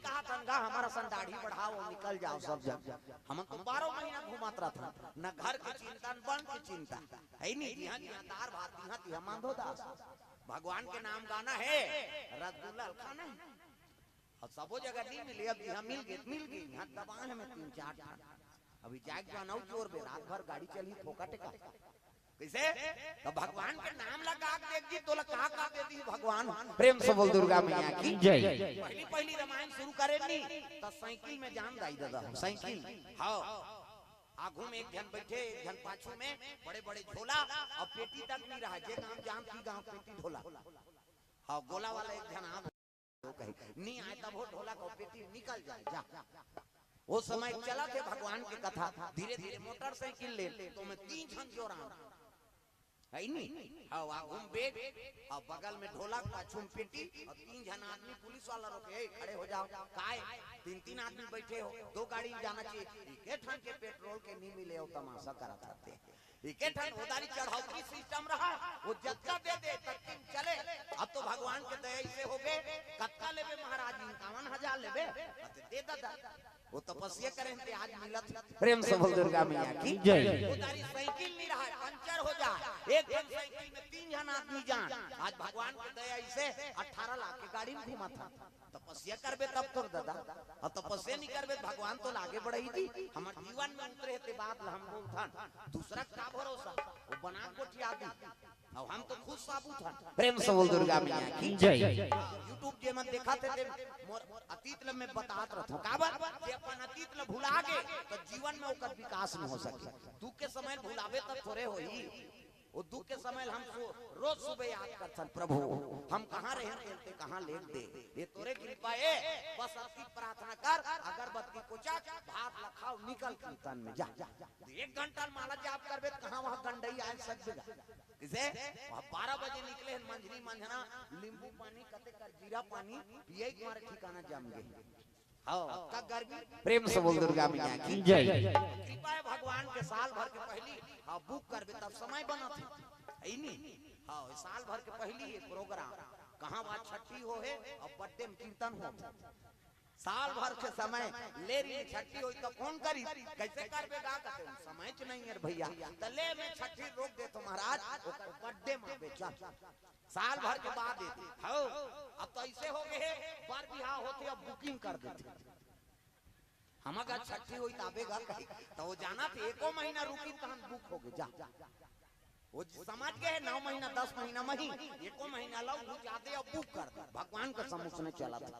कहा तंगा हमारा सन दाढ़ी बढ़ाओ निकल जाओ सब जग हम 12 महीना घुमात रहा था न घर की चिंता न बन की चिंता है नहीं यहाँ यहाँ दार भात यहाँ तिहा मांधो दास भगवान के नाम गाना है रसगुल्ला खाना है और सबो जगह नहीं मिले अब यहाँ मिल गए यहाँ दबान है में 3-4 अभी जाग जाना चोर बे रात भर गाड़ी चली ठोका टेका कैसे तो भगवान के नाम लगा देख जी तो कहा का दे दी भगवान प्रेम से बोल दुर्गा मैया की जय पहली रामायण शुरू करे नहीं तो साइकिल में जान दाई दादा साइकिल हाँ आगू में एक जन बैठे एक जन पाछू में बड़े बड़े झोला और पेटी तक नहीं रहा जे गांव जान की गांव पेटी ढोला हाँ गोला वाला एक जन आप नहीं आए तब वो ढोला का पेटी निकल जाए जा वो समय चला थे भगवान की कथा धीरे धीरे मोटरसाइकिल ले तो मैं 3 जन जोड़ा है नहीं हाँ आगू में बैग और बगल में ढोला पाछू में पेटी और 3 जन आदमी पुलिस वाला रोके खड़े हो जाओ काय 3 आदमी बैठे हो 2 गाड़ी जाना चाहिए एक ठन के पेट्रोल के नहीं मिले हो तमाशा करा करते एक ठन उदारी चढ़ावती सिस्टम रहा वो जत्था दे दे तक चले अब तो भगवान के दया से हो गए कत्ता लेबे महाराज 51,000 लेबे दे दादा वो तपस्या करें थे आज मिलत प्रेम से बोल दुर्गा मैया की जय उदारी साइकिल नहीं रहा पंचर हो जाए एक जन साइकिल में 3 जन आदमी जान आज भगवान की दया से 18 लाख की गाड़ी में घुमा था तपस्या करबे तब तो दादा और तपस्या नहीं करबे भगवान तो आगे बढ़ाई थी हमारे जीवन में उतरे थे बात हम बोलथन दूसरा का भरोसा वो बना कोठी आदमी और हम तो खुद साबुत हन प्रेम से बोल दुर्गा मैया की जय यूट्यूब जे मन देखा थे मोर अतीत ल में बतात रहत का बात जे अपन अतीत ल भुला गए तो जीवन में ओकर विकास नहीं हो सके दुख के समय भुलावे तब थोड़े होई वो दुख के समय हम रोज सुबह याद करथन प्रभु हम कहाँ रहे थे कहाँ लेट दे ये तोरे कृपा है बस आपकी प्रार्थना कर अगरबत्ती को चाक भात लखाओ निकल कीर्तन में जा 1 घंटा माला जाप करबे कहाँ वहाँ गंडई आए सकेगा किसे 12 बजे निकले मंझनी मंझना नींबू पानी कते कर जीरा पानी पिए तुम्हारे ठिकाना जम गए का गर्मी प्रेम से बोल दुर्गा मैया की जय कृपा है भगवान के साल भर के पहली हाँ बुक करबे तब समय बनत है नहीं हाँ साल भर के पहली प्रोग्राम कहाँ बात छठी हो है और बर्थडे में कीर्तन हो साल भर के समय ले रही छठी हो तो कौन करी कैसे करबे गा कहते समय च नहीं है भैया तो ले में छठी रोक दे तो महाराज बर्थडे में बेचा साल भर के बाद देते हो अब तो ऐसे हो गए बार बिहार होते अब बुकिंग कर देते हम अगर छठी हुई ताबेगा कहीं तो वो जाना थे एको महीना रुकी तो हम बुक हो गए जा वो समझ गए 9 महीना 10 महीना मही एको महीना लो जाते अब बुक कर दे भगवान का समुख ने चला था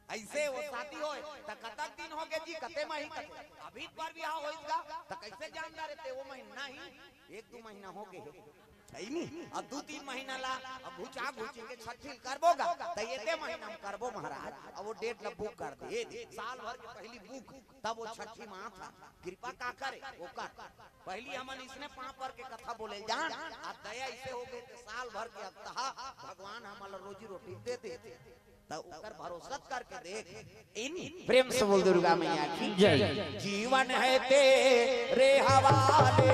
ऐसे वो शादी हो तो कतक दिन हो गए जी कते मही कते अभी पर भी हाँ होइगा तो कैसे जानदार रहते वो महीना ही 1-2 महीना हो गए है नहीं अब 2-3 महीना ला अब घुचा घुची के छठी करबोगा तो ये महीना में करबो महाराज अब वो डेट ला बुक कर दे साल भर के पहली बुक तब वो छठी माँ था कृपा का करे वो कर पहली हमन इसने पांच पर के कथा बोले जान अब दया इसे हो गए साल भर के अवताह भगवान हमारा रोजी रोटी दे दे तो ऊपर भरोसा करके देख इन प्रेम से बोल दुर्गा मैया की जय जीवन है तेरे हवाले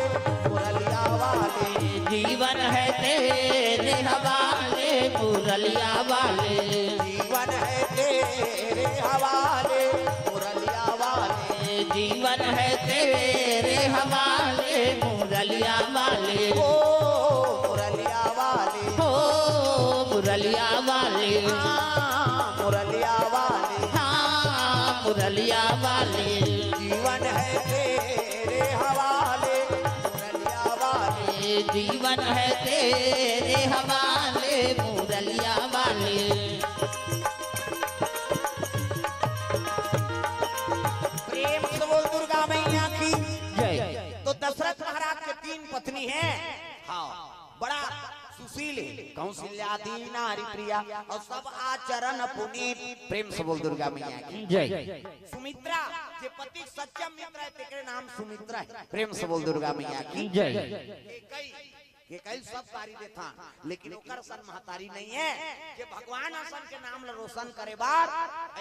मुरलिया वाले जीवन है तेरे हवाले मुरलिया वाले जीवन है तेरे हवाले मुरलिया वाले जीवन है तेरे हवाले मुरलिया वाले ओ मुरलिया वाले हो मुरलिया वाले मुरलिया वाले हाँ मुरलिया वाले जीवन है तेरे हवाले मुरलिया वाले जीवन है तेरे हवाले मुरलिया वाले प्रेम से बोल दुर्गा मैया की जय तो दशरथ महाराज के 3 पत्नी हैं हाँ बड़ा सुशील है कौशल्यादी नारी प्रिया और सब आचरण पुनीत प्रेम से बोल दुर्गा मैया की जय सुमित्रा के पति सच्चा मित्र है तेरे नाम सुमित्रा है प्रेम से बोल दुर्गा मैया की जय ये कई सब तारी देता लेकिन ओकर सन महतारी नहीं है कि भगवान असन के नाम ला रोशन करे बार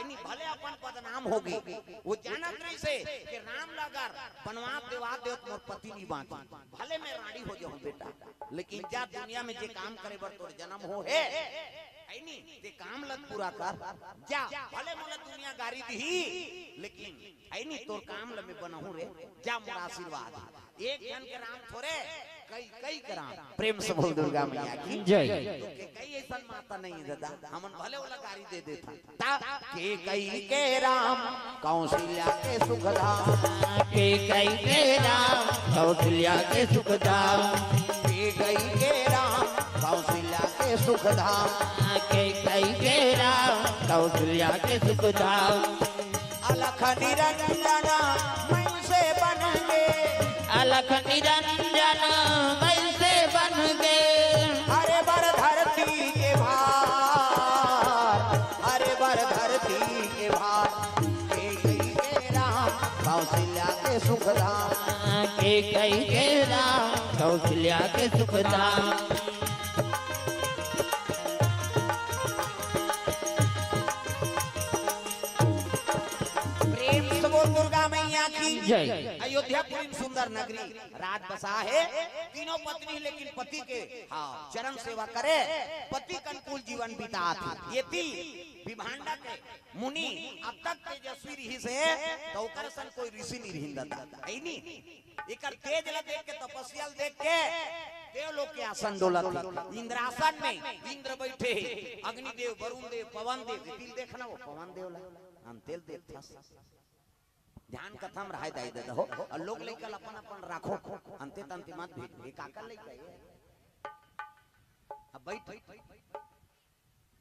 ऐनी भले अपन बदनाम होगी वो जानत नहीं से कि राम लगर बनवास देवा दे मोर पति नहीं बाकी भले मैं रानी हो जाऊं बेटा लेकिन जा दुनिया में जे काम करे बर तोर जन्म हो है ऐनी ते काम लग पूरा कर जा भले मोला दुनिया गारी दी लेकिन ऐनी तोर काम ल में बनहु रे जा मोर आशीर्वाद एक जन के राम थोड़े कई कई कराम प्रेम से बोल दुर्गा मैया की जय कई ऐसा माता नहीं दादा हमन भले वाला गाड़ी दे देता के कई के राम कौशल्या के सुखधाम के कई के राम कौशल्या के सुखधाम के कई के राम कौशल्या के सुखधाम के कई के राम कौशल्या के सुखधाम अलख निरंजन मैं से बन गे अलख निरंजन वैसे बन गए हरे बर धरती के भार हरे बर धरती के भार के कई के राम कौशल्या के सुखधाम के कई के राम कौशल्या के सुखधाम प्रेम से बोल दुर्गा मैया की जय अयोध्यापुरी सुंदर नगरी राज बसा है तीनों पत्नी लेकिन पति के हाँ चरण सेवा करे पति का अनुकूल जीवन बिता थी ये थी विभांडा के मुनि अब तक तेजस्वी रही से तो ओकर सन कोई ऋषि नहीं रहिंदा है नी एकर तेज ला देख के तपस्या देख के देव लोग के आसन डोलत इंद्रासन में इंद्र बैठे अग्निदेव वरुण देव पवन देव तिल देखना वो पवन देव ला हम तेल देव था ध्यान कथम रहा दाई दे हो और लोग लेकर अपन अपन राखो अंते तंती मत भेज काकर लेकर अब बैठ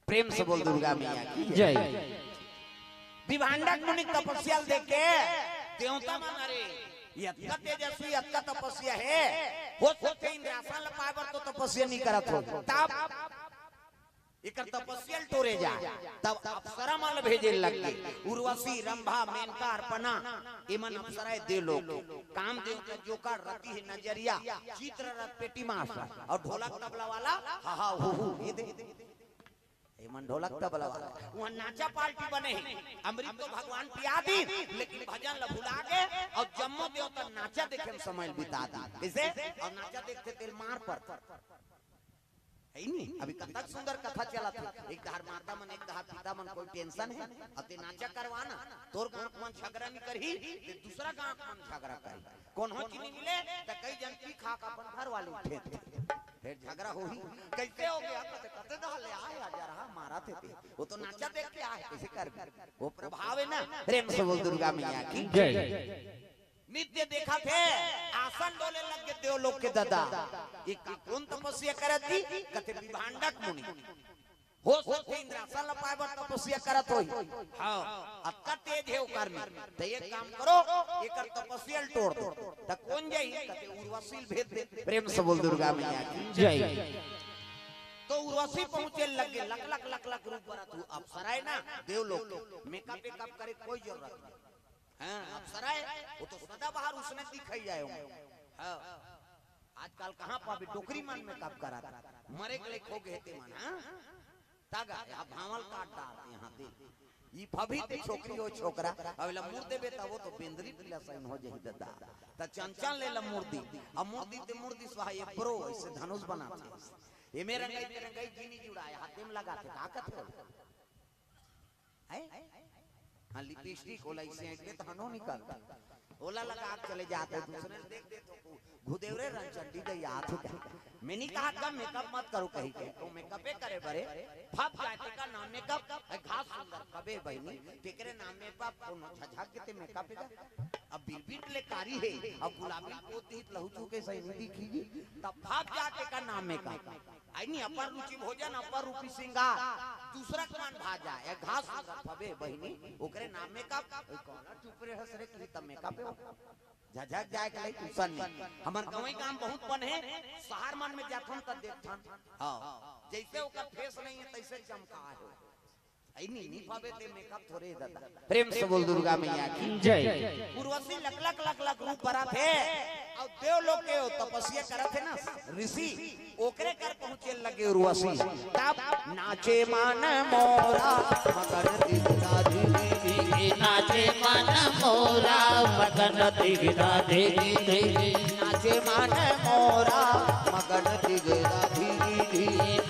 प्रेम से बोल दुर्गा मैया की जय विभांडक मुनि तपस्या देख के देवता मन अरे ये अत्का तेजस्वी अत्का तपस्या है हो सोचे इंद्रासन लपावर तो तपस्या नहीं करत हो तब एकर तपस्या टोरे जा तब अप्सरा माल भेजे लगे उर्वशी रंभा मेनका अर्पणा एमन अप्सराएं दे लोग काम देव का जोकर रति है नजरिया चित्र रथ पेटी मास और ढोलक तबला वाला हा हा हु हु ये दे मन ढोलक तबला वाला वहाँ नाचा पार्टी बने हैं। अमृत तो भगवान पिया दी लेकिन भजन ला भुला के और जम्मो देवता नाचा देखे में समय बिता दी इसे और नाचा देखते तेल मार पर है नहीं। अभी कतक सुंदर कथा चला था एक धार माता मन एक धार पिता मन कोई टेंशन है अब ते नाचा करवाना तोर गांव मन झगड़ा नहीं करही ते दूसरा गांव मन झगड़ा करी कौन हो चीनी मिले त कई जन पी खा का अपन घर वाले उठे फिर झगड़ा होही कैसे हो गया कते कते डाले आए आजा रहा मारा थे वो तो नाचा देख के आए कैसे कर वो प्रभाव है ना। प्रेम से बोल दुर्गा मैया की जय। नित्य देखा थे आसन डोले लग गए देव लोग के दादा एक कौन तपस्या करत थी कते विभांडक मुनि हो सोचे इंद्रासन लपाए बर तपस्या करत होई हां अत्ता तेज है ओकर में त एक काम करो एकर तपस्या तोड़ दो त कौन जाई कते उर्वशी भेज दे। प्रेम से बोल दुर्गा मैया की जय। तो उर्वशी पहुंचे लगे लक लक लक लक रूप बरा तू अप्सरा है ना देव लोग मेकअप वेकअप करे कोई जरूरत नहीं हाँ अप्सरा है वो तो सदा बाहर उसने दिखाई जाए हाँ आजकल कहाँ पावे डोकरी मन में कब करा मरे के लिए खो गए थे मन हाँ तागा अब भावल काट डाल यहाँ दे ये फभी ते छोकरी हो छोकरा अबला मुर्दे बेटा वो तो बेंदरी पिला साइन हो जाही दादा त चंचल ले ला मूर्ति अब मूर्ति सहाय प्रो ऐसे धनुष बनाते ये मेरा रंगाई जीनी जुड़ाया हाथ में लगाते का कहते है हाँ लिपस्टिक ओला इसे ऐसे तो हनो निकलता ओला लगा आप चले जाते दूसरे देख दे तो घुदेवरे रंचंडी दे याद है मैंने कहा कम मेकअप मत करो कहीं के तो मेकअप करे बरे फप जाते का नाम मेकअप घास सुंदर कबे बहनी तेरे नाम में पाप कोनो छछा के ते मेकअप का अब बिरबिट ले कारी है अब गुलाबी पोती लहू चुके सही नहीं दिखीगी तब फप जाते का नाम मेकअप आई नहीं अपर रुचि भोजन अपर रूपी सिंगार दूसरा कमान भाजा या घास सुंदर कबे बहनी ओकरे नाम मेकअप कोना चुप रे हसरे की तब मेकअप झझक जाए के लिए ट्यूशन नहीं हमर गवई काम बहुत बन है शहर मन में जाथन त देखथन हां जैसे ओकर फेस नहीं है तैसे चमका है आई नहीं पावे ते मेकअप थोड़े दादा। प्रेम से बोल दुर्गा मैया की जय। Urvashi luck luck luck luck रूप बरा थे और देव लोग के तपस्या करत है ना ऋषि ओकरे कर पहुंचे लगे उर्वशी तब नाचे मान मोरा मकर दिखा दी नाचे मन मोरा मगन दिगरा दे नाचे मान मोरा मगन दिगरा धी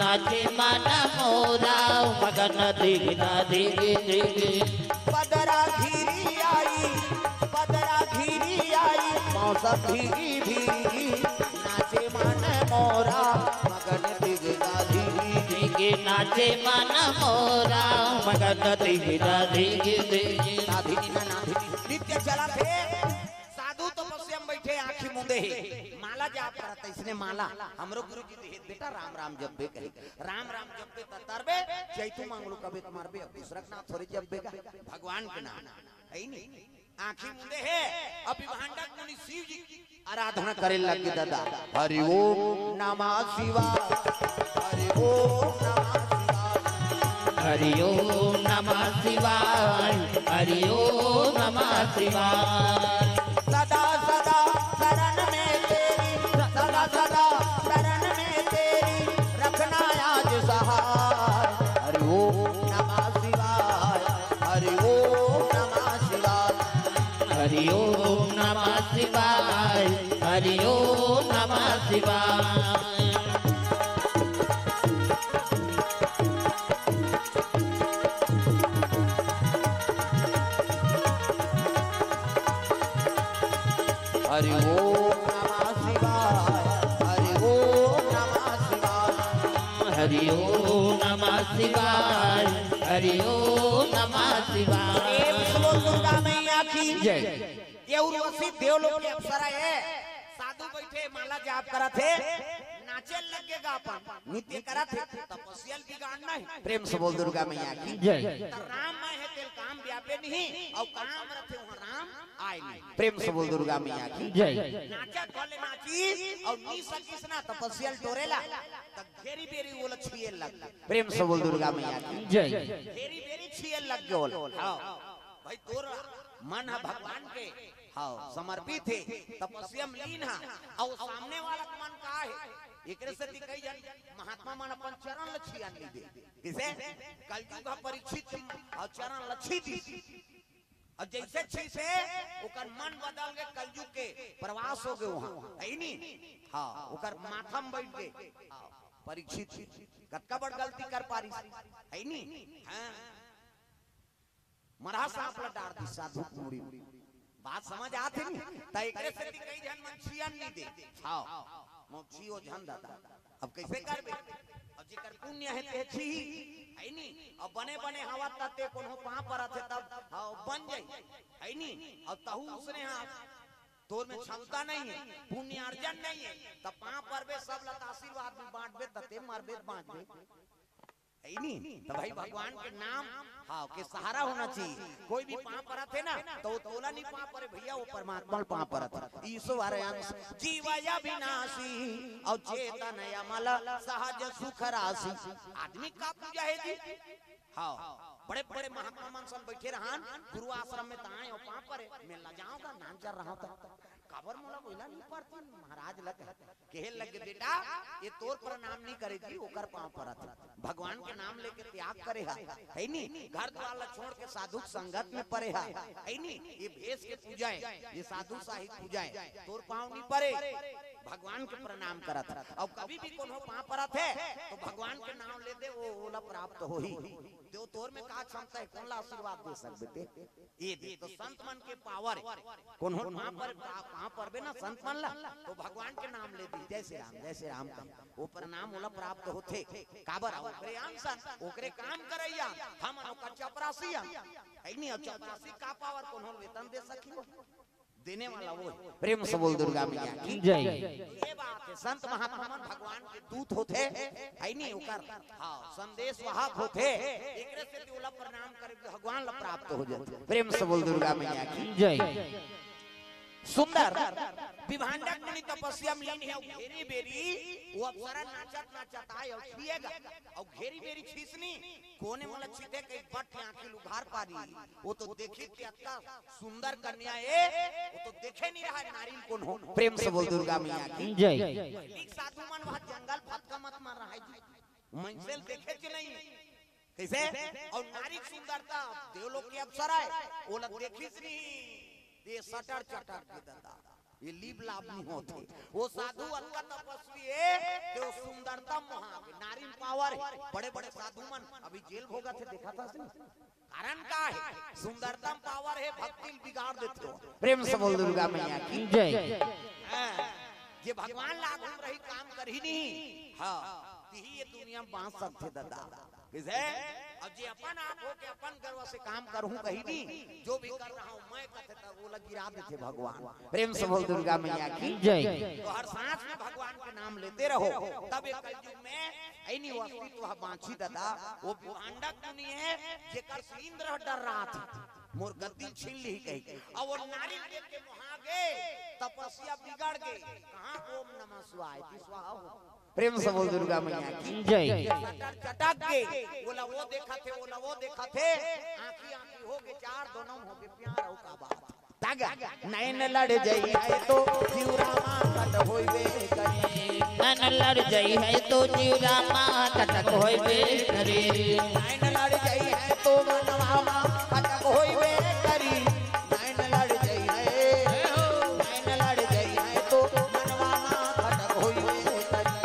नाचे मन मोरा मगन दिगरा दे पदरा घिरी आई मौसम भीगी भीगी नाचे मान मोरा मगन दिगरा धी नाचे मन मोरा मगन दिगरा दे नित्य चला थे साधु तपस्या में बैठे आंखी मुंदे ही माला जाप करता इसने माला हमरो गुरुजी दे बेटा राम राम जपबे कहे राम राम जपबे तरबे चैतु मांगलो कबे मारबे दूसरा ना थोड़ी जपबे का भगवान के नाम है नहीं आंखी मुंदे है अभी भांडक मुनि शिव जी आराधना करे लगे दादा हरि ओम नमः शिवाय हरि ओम नमः हरि ओम नमः शिवाय हरि ओम नमः शिवाय सदा सदा शरण में तेरी सदा सदा शरण में तेरी रखना आज सहाय हरि ओम नमः शिवाय हरि ओम नमः शिवाय हरि ओम नमः शिवाय हरि ओम नमः शिवाय हरि ओम नमः शिवाय हरि ओम नमः शिवाय हरि ओम नमः शिवाय हरि ओम नमः शिवाय दुर्गा मैया की जय। ये उर्वशी देव लोग के अप्सरा है साधु बैठे माला जाप करा थे नाचे लगेगा अपन नित्य करा थे तपस्या बिगाड़ना है। प्रेम से बोल दुर्गा मैया की जय। राम मैं है तेल काम व्यापे नहीं और काम रखे वहाँ राम आए नहीं। प्रेम से बोल दुर्गा मैया की जय। नाचा खोले नाची और नी सकिस ना तपस्या टोरेला तब घेरी बेरी वो छिए लग। प्रेम से बोल दुर्गा मैया की जय। घेरी बेरी छिए लग गए। हाँ भाई तोर मन है भगवान के हाँ समर्पित थे तपस्या में लीन है और सामने वाला का मन का है एकरे से दिखाई जान महात्मा मन अपन चरण लछियान ली दे किसे कलयुग का परीक्षित और चरण लछी दी और जैसे छी से ओकर मन बदल के कलयुग के प्रवास हो गए वहां है नहीं हाँ ओकर माथा में बैठ गए परीक्षित कतका बड़ गलती कर पारी है नहीं हां मरा सांप लटार दी साधु मुड़ी बात समझ आते नहीं त एकरे से कई जन मन छियन नहीं दे हां मोक्षियो झन दादा अब कैसे करबे अब जेकर पुण्य है ते छी है नी अब बने बने हवा तते कोनो पा पर थे तब बन जाई है नी अब तहु उसने हां तोर में क्षमता नहीं है पुण्य अर्जन नहीं है तब पा परबे सब लत आशीर्वाद भी बांटबे तते मारबे बांटबे है नी तो भाई भगवान के नाम हाँ के सहारा होना चाहिए कोई भी पा पर थे ना तो तोला नहीं पा पर भैया वो परमात्मा पा पर ईश्वर अंश जीवया विनाशी और चेतन अमल सहज सुख राशि आदमी का पूजा है जी हाँ बड़े बड़े महात्मा मन सब बैठे रहन गुरु आश्रम में ताए और पा पर मिलना जाऊंगा नाम चल रहा था काबर मोला बोला नहीं पड़ती महाराज लग कहे लगे बेटा ये तोर प्रणाम नहीं करेगी ओकर पांव परत भगवान के नाम लेके त्याग करे है नी घर द्वार छोड़ के साधु संगत में परे है नी ये भेष के पूजा है ये साधु साहिब पूजा है तोर पांव नहीं परे भगवान के प्रणाम करत और कभी भी कोनो पांव परत है तो भगवान के नाम ले दे वो ओला प्राप्त होही तो तोर में का क्षमता है कौन ला आशीर्वाद दे सकते ये दे तो संत मन के पावर कोनो पांव परबे ना संत मन ला तो भगवान के नाम ले दी जय श्री राम का वो प्रणाम ओला प्राप्त होथे काबर ओकरे आंसन ओकरे काम करैया हम ओकर चपरासी है नहीं चपरासी का पावर कोनो वेतन दे सकी देने वाला वो प्रेम से बोल दुर्गा मैया की जय ये बात है संत महात्मा मन भगवान के दूत होते है नहीं ओकर हां संदेश वाहक होते एकरे से तोला प्रणाम कर भगवान ला प्राप्त हो जाते प्रेम से बोल दुर्गा मैया की जय सुंदर विभांडक मुनि तपस्या में लीन है और घेरी बेरी वो अप्सरा नाचत आए और छिएगा और घेरी बेरी खींचनी कोने वाला छिटे के बट आंखें लुघार पारी वो तो देखी कि अत्ता सुंदर कन्या है वो तो देखे नहीं रहा नारी कौन हो प्रेम से बोल दुर्गा मैया की जय एक साधु मन वहां जंगल फटका मत मार रहा है जी मंजिल देखे कि नहीं कैसे और नारी सुंदरता देवलोक के अप्सरा है वो लोग देखी नहीं ये सटर चटर के दादा ये लीब लाभ नहीं होते वो साधु अल्लाह तपस्वी है तो सुंदरता महा नारी पावर है बड़े बड़े साधु मन अभी जेल भोगा थे देखा था कारण का है सुंदरता पावर है भक्ति बिगाड़ देते हो प्रेम से बोल दुर्गा मैया की जय ये भगवान लाग हम रही काम कर ही नहीं हाँ यही ये दुनिया में बांध सकते दादा किसे अब जे अपन आप हो के अपन गर्व से काम करूं कहीं नहीं जो भी कर रहा हूं मैं कहते तब वो लग गिरा देते भगवान प्रेम से बोल दुर्गा मैया की जय तो हर सांस में भगवान के नाम लेते रहो तब एक कलयुग में ऐनी वस्तु तो बांछी दादा वो भांडक मुनि है जेकर से इंद्र डर रहा था मोर गद्दी छीन ली कही और वो नारी देख के वहां गए तपस्या बिगड़ गई कहां ओम नमः शिवाय स्वाहा प्रेम से बोल दुर्गा मैया की जय चटक गए बोला वो देखा थे आंखी आंखी हो गए चार दोनों हो गए प्यार हो का बात तागा नैन लड़ जाई है तो जीवरामा कट होइबे करे नैन लड़ जाई है तो जीवरामा कटक होइबे करे नैन लड़ जाई है तो मनवामा कटक होइबे करी नैन लड़ जाई है तो मनवामा कटक होइबे करी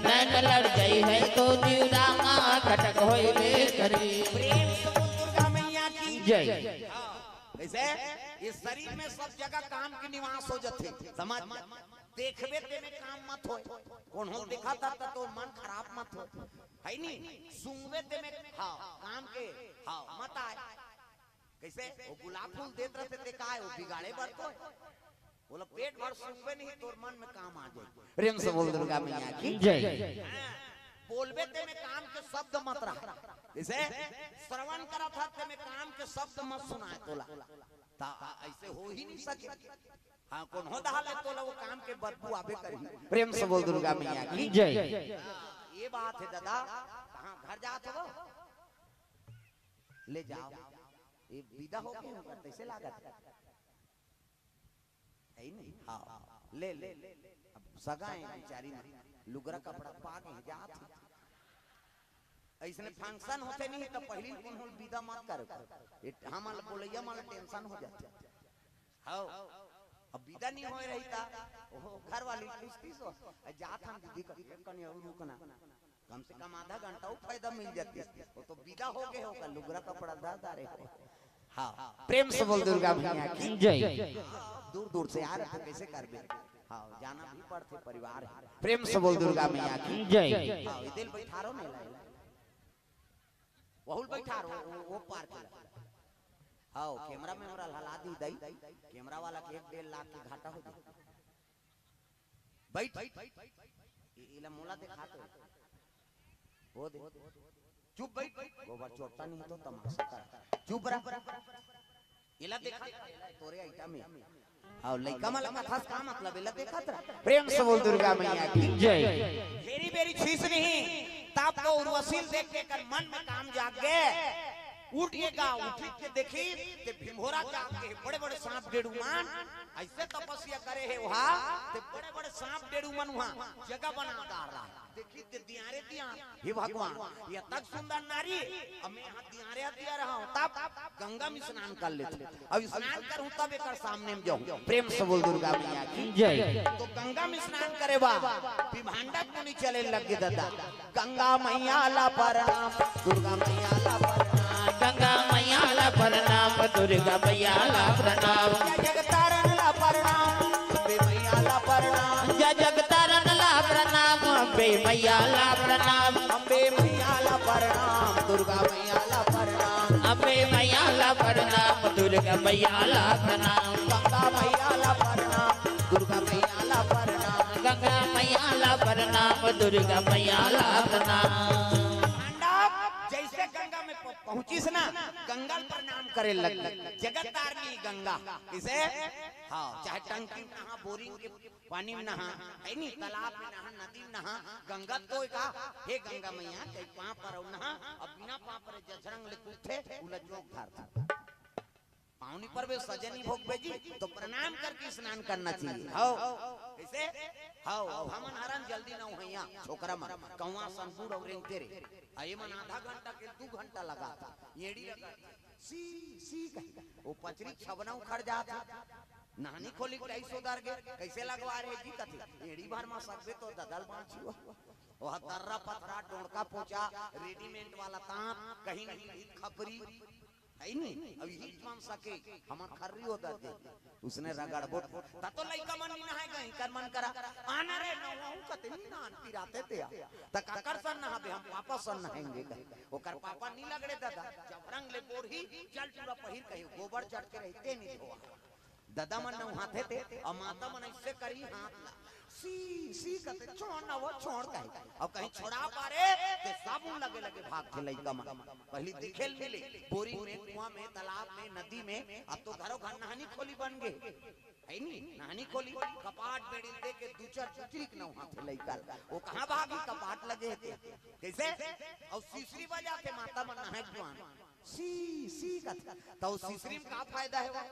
नैन लड़ जाई है तो जीवरामा कटक होइबे करे प्रेम से दुर्गा मैया की जय वैसे इस शरीर में सब जगह काम की निवास हो जाते समझ देखबे ते में काम मत हो कौन हो देखा था तो मन खराब मत हो है नहीं सुनबे ते में हां काम के हां मत आए कैसे वो गुलाब फूल देत रहते ते का है वो बिगाड़े बर तो बोला पेट भर सुनबे नहीं तोर मन में काम आ जाए प्रेम से बोल दुर्गा मैया की जय बोलबे ते में काम के शब्द मत रहा जैसे श्रवण करा था ते में काम के शब्द मत सुनाए तोला ता ऐसे हो ही नहीं सके हां कौन हो दहाले तोला वो काम के बदबू आबे करी प्रेम से बोल दुर्गा मैया की जय ये बात है दादा कहां घर जात हो ले जाओ ये विदा हो के कैसे लागत हाँ ले ले अब सगाए बेचारी लुगरा कपड़ा पा के जात ऐसने फंक्शन होते नहीं तो पहली कौन हो विदा मत करो हम बोलैया माला टेंशन हो जाते हाँ अब विदा नहीं हो रही था ओहो घर वाली किस्ती सो जात हम दीदी कने और रुकना कम से कम आधा घंटा वो फायदा मिल जाती वो तो विदा हो गए होगा लुगरा कपड़ा दादा रे हाँ प्रेम से बोल दुर्गा मैया की जय। दूर दूर से आ रहे थे कैसे कर बे हाँ जाना भी पड़ते परिवार है प्रेम से बोल दुर्गा मैया की जय। हाँ दिल बैठारो नहीं लाए बहुल बैठारो वो पार के हाँ कैमरा में हमरा हला दी दई कैमरा वाला के 1.5 लाख के घाटा हो जाए बैठ इला मोला दिखा तो वो दे चुप बैठ गोबर चोटता नहीं तो तमाशा कर चुप रह इला देखा तोरे आइटम में हां लइका माला माथा का मतलब इला देखा त प्रेम से बोल दुर्गा मैया की जय। बेरी बेरी छीस नहीं तब तो उर्वशील देख के कर मन में काम जाग गए उठेगा उठ के देखी ते भीमोरा जाग के बड़े बड़े सांप डेढ़ुमान ऐसे तपस्या करे है वहां ते बड़े बड़े सांप डेढ़ुमान वहां जगह बना डाल रहा देखी ते दियारे दिया हे भगवान ये तक सुंदर नारी अब मैं हाथ दियारे दिया रहा हूं तब गंगा में स्नान कर लेते अब स्नान करूं तब एक सामने में जाऊं प्रेम से बोल दुर्गा मैया की जय। तो गंगा में स्नान करे बा विभांडक मुनि चले लगे दादा गंगा मैया ला प्रणाम दुर्गा मैया ला प्रणाम गंगा मैया ला प्रणाम दुर्गा मैया ला प्रणाम जगतारण ला प्रणाम बे मैया ला प्रणाम जय जगतारण ला प्रणाम बे मैया ला प्रणाम अम्बे मैया ला प्रणाम दुर्गा मैया ला प्रणाम अम्बे मैया ला प्रणाम दुर्गा मैया ला प्रणाम गंगा मैया ला प्रणाम दुर्गा मैया ला प्रणाम गंगा मैया ला प्रणाम दुर्गा मैया ला प्रणाम। जैसे गंगा में पहुंचीस ना गंगा प्रणाम करे लग जगत तारनी गंगा इसे हाँ चाहे टंकी में नहा बोरिंग के पानी में नहा है नहीं तालाब में नहा नदी में नहा गंगा तो का हे गंगा मैया कई पाँव पर नहा अब बिना पाँव पर जसरंग लिखते थे उला जोक धार था पावनी पर वे सजनी भोग बेजी तो प्रणाम करके स्नान करना चाहिए हाओ ऐसे हाओ हमन हरन जल्दी ना होइया छोकरा मन कौवा संपूर और रेंग तेरे आये मन आधा घंटा के 2 घंटा लगा येड़ी लगा सी सी कहेगा वो पचरी छबना उखड़ जाता नानी खोली के ऐसो दर गे कैसे लगवा रे जी कथी येड़ी भर में सकबे तो ददल बांची वो तर्रा पथरा डोड़का पोचा रेडीमेड वाला तांत कहीं नहीं खपरी है नहीं अब यही मान सके हमन खर्री होता थे उसने रगड़ बोट ता तो लइका मन नहीं है कहीं कर मन करा आना रे नौऊ कते नहीं नान पिराते थे त काकर सन ना बे हम वापस सन नहाएंगे कहीं ओकर पापा नहीं लगड़े दादा जब रंग ले बोरही चल पूरा पहिर कहीं गोबर चढ़ के रहते नहीं धोआ दादा मन नहाते थे और माता मन ऐसे करी हाथ सी सी कते छोड़ ना वो छोड़ कहीं अब कहीं छोड़ा पारे ते साबुन लगे लगे भाग के लइका मन पहली दिखेल मिले बोरी में कुआं में तालाब में नदी में अब तो घरों घर नहानी खोली बन गए है नहीं नहानी खोली कपाट बेड़ी दे के 2-4 चुचरी के नहा थे लइका वो कहां भागी कपाट लगे थे कैसे और सीसरी बजा के माता मन नहाए जुआन सी सी कते तो सीसरी में का फायदा है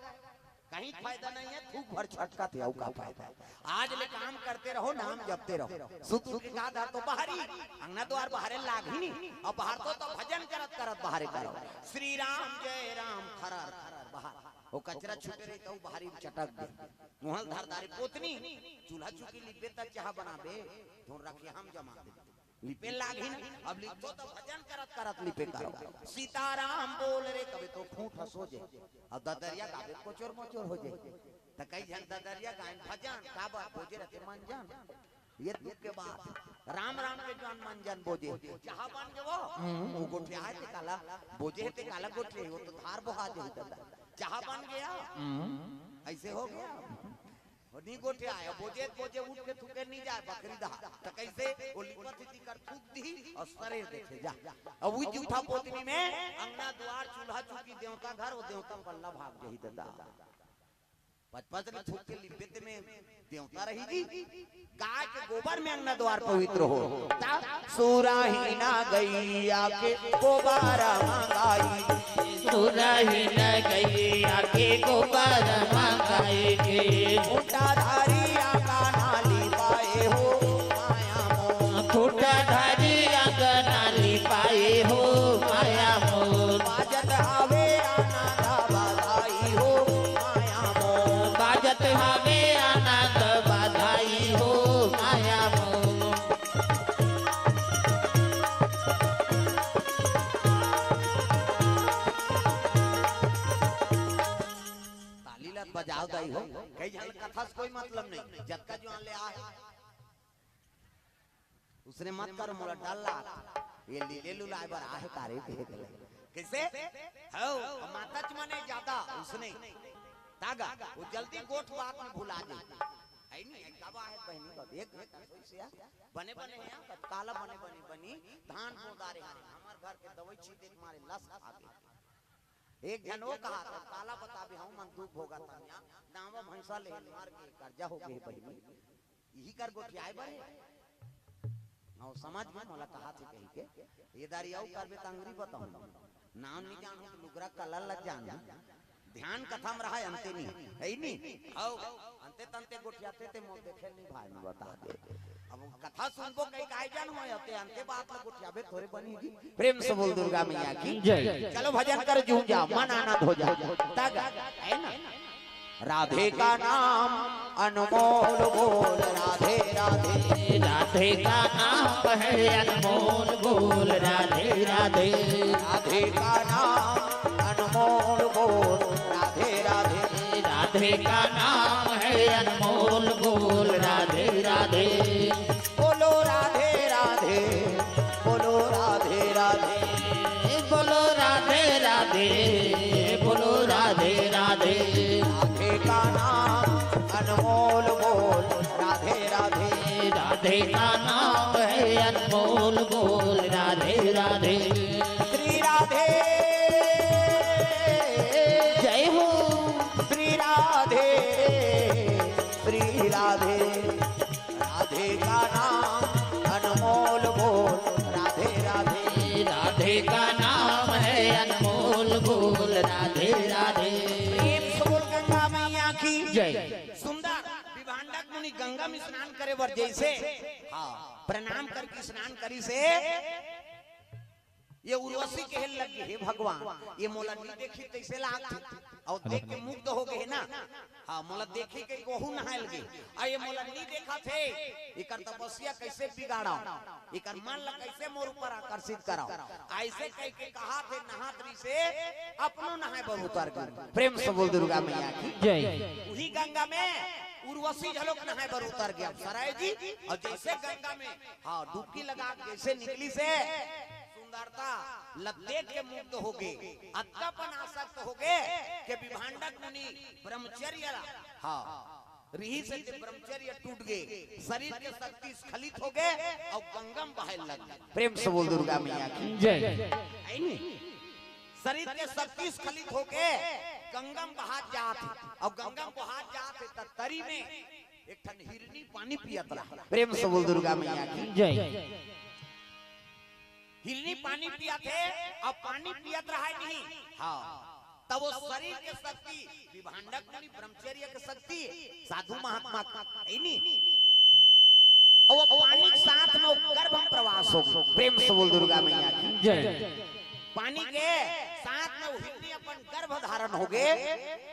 कहीं फायदा नहीं है थूक भर छटका थे का फायदा आज ले काम करते रहो नाम जपते रहो सुत सुत का दर तो बाहरी अंगना द्वार बाहर लाग ही नहीं और बाहर तो भजन करत करत बाहर करो श्री राम जय राम खरर खरर बाहर वो कचरा छूटे रही तो बाहरी चटक दे मोहल धारदारी पोतनी चूल्हा चुकी लिपे तक चाह बनाबे धुन रखे हम जमा दे लिपे लागी ना अब लिपो तो भजन करत करत लिपे करो सीताराम बोल रे कभी तो फूट हसो जे अब ददरिया गावे कोचोर मोचोर हो जाए त कई जन ददरिया गायन भजन का बात बोजे रहते मन जान ये दुख के बात राम राम के जान मन जान बोजे जहां बन जो वो गोठे आए ते काला बोजे ते काला गोठे वो तो धार बहा दे दादा जहां बन गया ऐसे हो गया नहीं गोठे आया बोझे बोझे उठ के थूके नहीं जाए बकरी दा तो कैसे वो लिपट थी कर थूक दी और सरे देखे जा अब वो जूठा पोतनी में अंगना द्वार चूल्हा चुकी देवता घर वो देवता पल्ला भाग गई दादा पचपच ने थूक के लिपट में देवता रही जी गाय के गोबर में अंगना द्वार पवित्र हो सूराही ना गैया के गोबारा मंगाई सूराही न गैया के गोबर मंगाई के उल्टा धारी मतलब नहीं, जत्का जो ले आ उसने मत कर मोला डाला ये लीले लुलाए बर आहे तारे भेज ले कैसे हो माता च मने ज्यादा उसने तागा वो जल्दी गोठ बात में भुला दे है नहीं कब आहे बहनी का एक से बने बने हैं काला बने बने बनी धान पोदारे हमार घर के दवाई छीटे मारे लस खा दे एक जन वो कहा काला बताबे हम मन दुख होगा तन्या नावा भैंसा ले मार के कर्जा हो गए बहनी यही कर गोठियाए बरे और समाज में मोला कहा थी कहीं के ये दारियाऊ करबे तंगरी बताऊं नाम नहीं जानू तो लुगरा कलर लग जाना ध्यान कथा में रहा अंते नहीं है नहीं आओ अंते तंते गोठियाते ते मोल देखे नहीं भाई में बता दे अब कथा सुनबो कई काहे जानू होते अंते बात में गोठियाबे थोड़े बनीगी प्रेम से बोल दुर्गा मैया की जय चलो भजन कर जूझ जा मन आनंद हो जा तागा है ना राधे का नाम अनमोल बोल राधे राधे राधे का नाम है अनमोल बोल राधे राधे राधे का नाम अनमोल बोल राधे राधे राधे का नाम है अनमोल बोल राधे राधे बोलो राधे राधे बोलो राधे राधे बोलो राधे राधे बोलो राधे राधे राधे का नाम अनमोल बोल राधे राधे राधे का नाम है अनमोल बोल राधे राधे श्री राधे जय हो श्री राधे श्री राधे राधे का नाम अनमोल बोल राधे राधे राधे का नाम है अनमोल बोल राधे राधे प्रेम से बोल गंगा मैया की जय सुंदर विभांडक मुनि गंगा में स्नान करे वर जैसे हाँ प्रणाम करके स्नान करी से ये उर्वशी के हेल लगी हे भगवान ये मोला नहीं देखी तैसे लाग और देख के मुग्ध हो गए ना हाँ मोला देखी के कोहू नहाल गई आ ये मोला नहीं देखा थे इकर तपस्या कैसे बिगाड़ा इकर मन ला कैसे मोर ऊपर आकर्षित कराओ ऐसे कह के कहा थे नहात्री से अपनो नहाए बर उतर गए प्रेम से बोल दुर्गा मैया की जय वही गंगा में उर्वशी झलक नहाए बर उतर गया सराय जी और जैसे गंगा में हाँ डुबकी लगा जैसे निकली से सुंदरता देख के मुग्ध हो गए अत्तापन आसक्त हो गए कि विभांडक मुनि ब्रह्मचर्य हाँ रिही से ब्रह्मचर्य टूट गए शरीर के शक्ति स्खलित हो गए और गंगम बहे लग गए प्रेम से बोल दुर्गा मैया की जय शरीर के शक्ति स्खलित हो गए गंगम बहात जात और गंगम बहात जात तरी में एक ठन हिरनी पानी पियत रहा प्रेम से बोल दुर्गा मैया की जय हिरनी पानी पिया थे अब पानी पियत रहा है नहीं हाँ तब वो शरीर के शक्ति विभांडक मुनि ब्रह्मचर्य के शक्ति साधु महात्मा है नहीं और वो पानी के साथ में गर्भ प्रवास हो गई प्रेम से बोल दुर्गा मैया की जय पानी के साथ में हिरनी अपन गर्भ धारण हो गए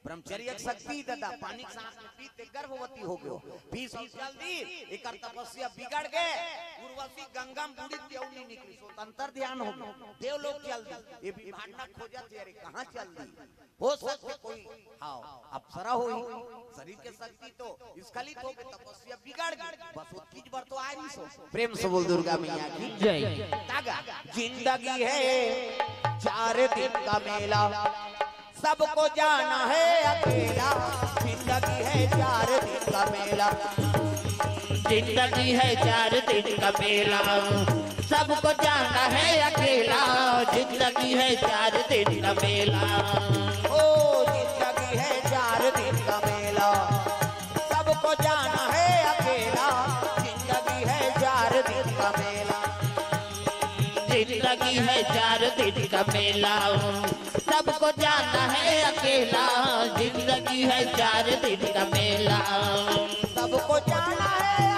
ब्रह्मचर्य शक्ति दादा पानी के साथ में पीते गर्भवती हो गयो फिर जल्दी एक तपस्या बिगड़ गए उर्वशी गंगा में बूढ़ी देवनी निकली स्वतंत्र ध्यान हो गया देव लोग चल दी ये विभांडक खोजा थे अरे कहाँ चल दी हो सकते कोई हाँ अप्सरा हुई शरीर के शक्ति तो स्खलित हो गई तपस्या बिगड़ गई बस वो चीज बर तो आ नहीं सो प्रेम से बोल दुर्गा मैया की जय तागा जिंदगी है 4 दिन का मेला सबको जाना है अकेला जिंदगी है 4 दिन का मेला जिंदगी है 4 दिन का मेला सबको जाना है अकेला जिंदगी है 4 दिन का मेला ओ जिंदगी है 4 दिन का मेला सबको जाना है अकेला जिंदगी है 4 दिन का मेला जिंदगी है 4 दिन का मेला सबको जाना है अकेला जिंदगी है 4 दिन का मेला सबको जाना है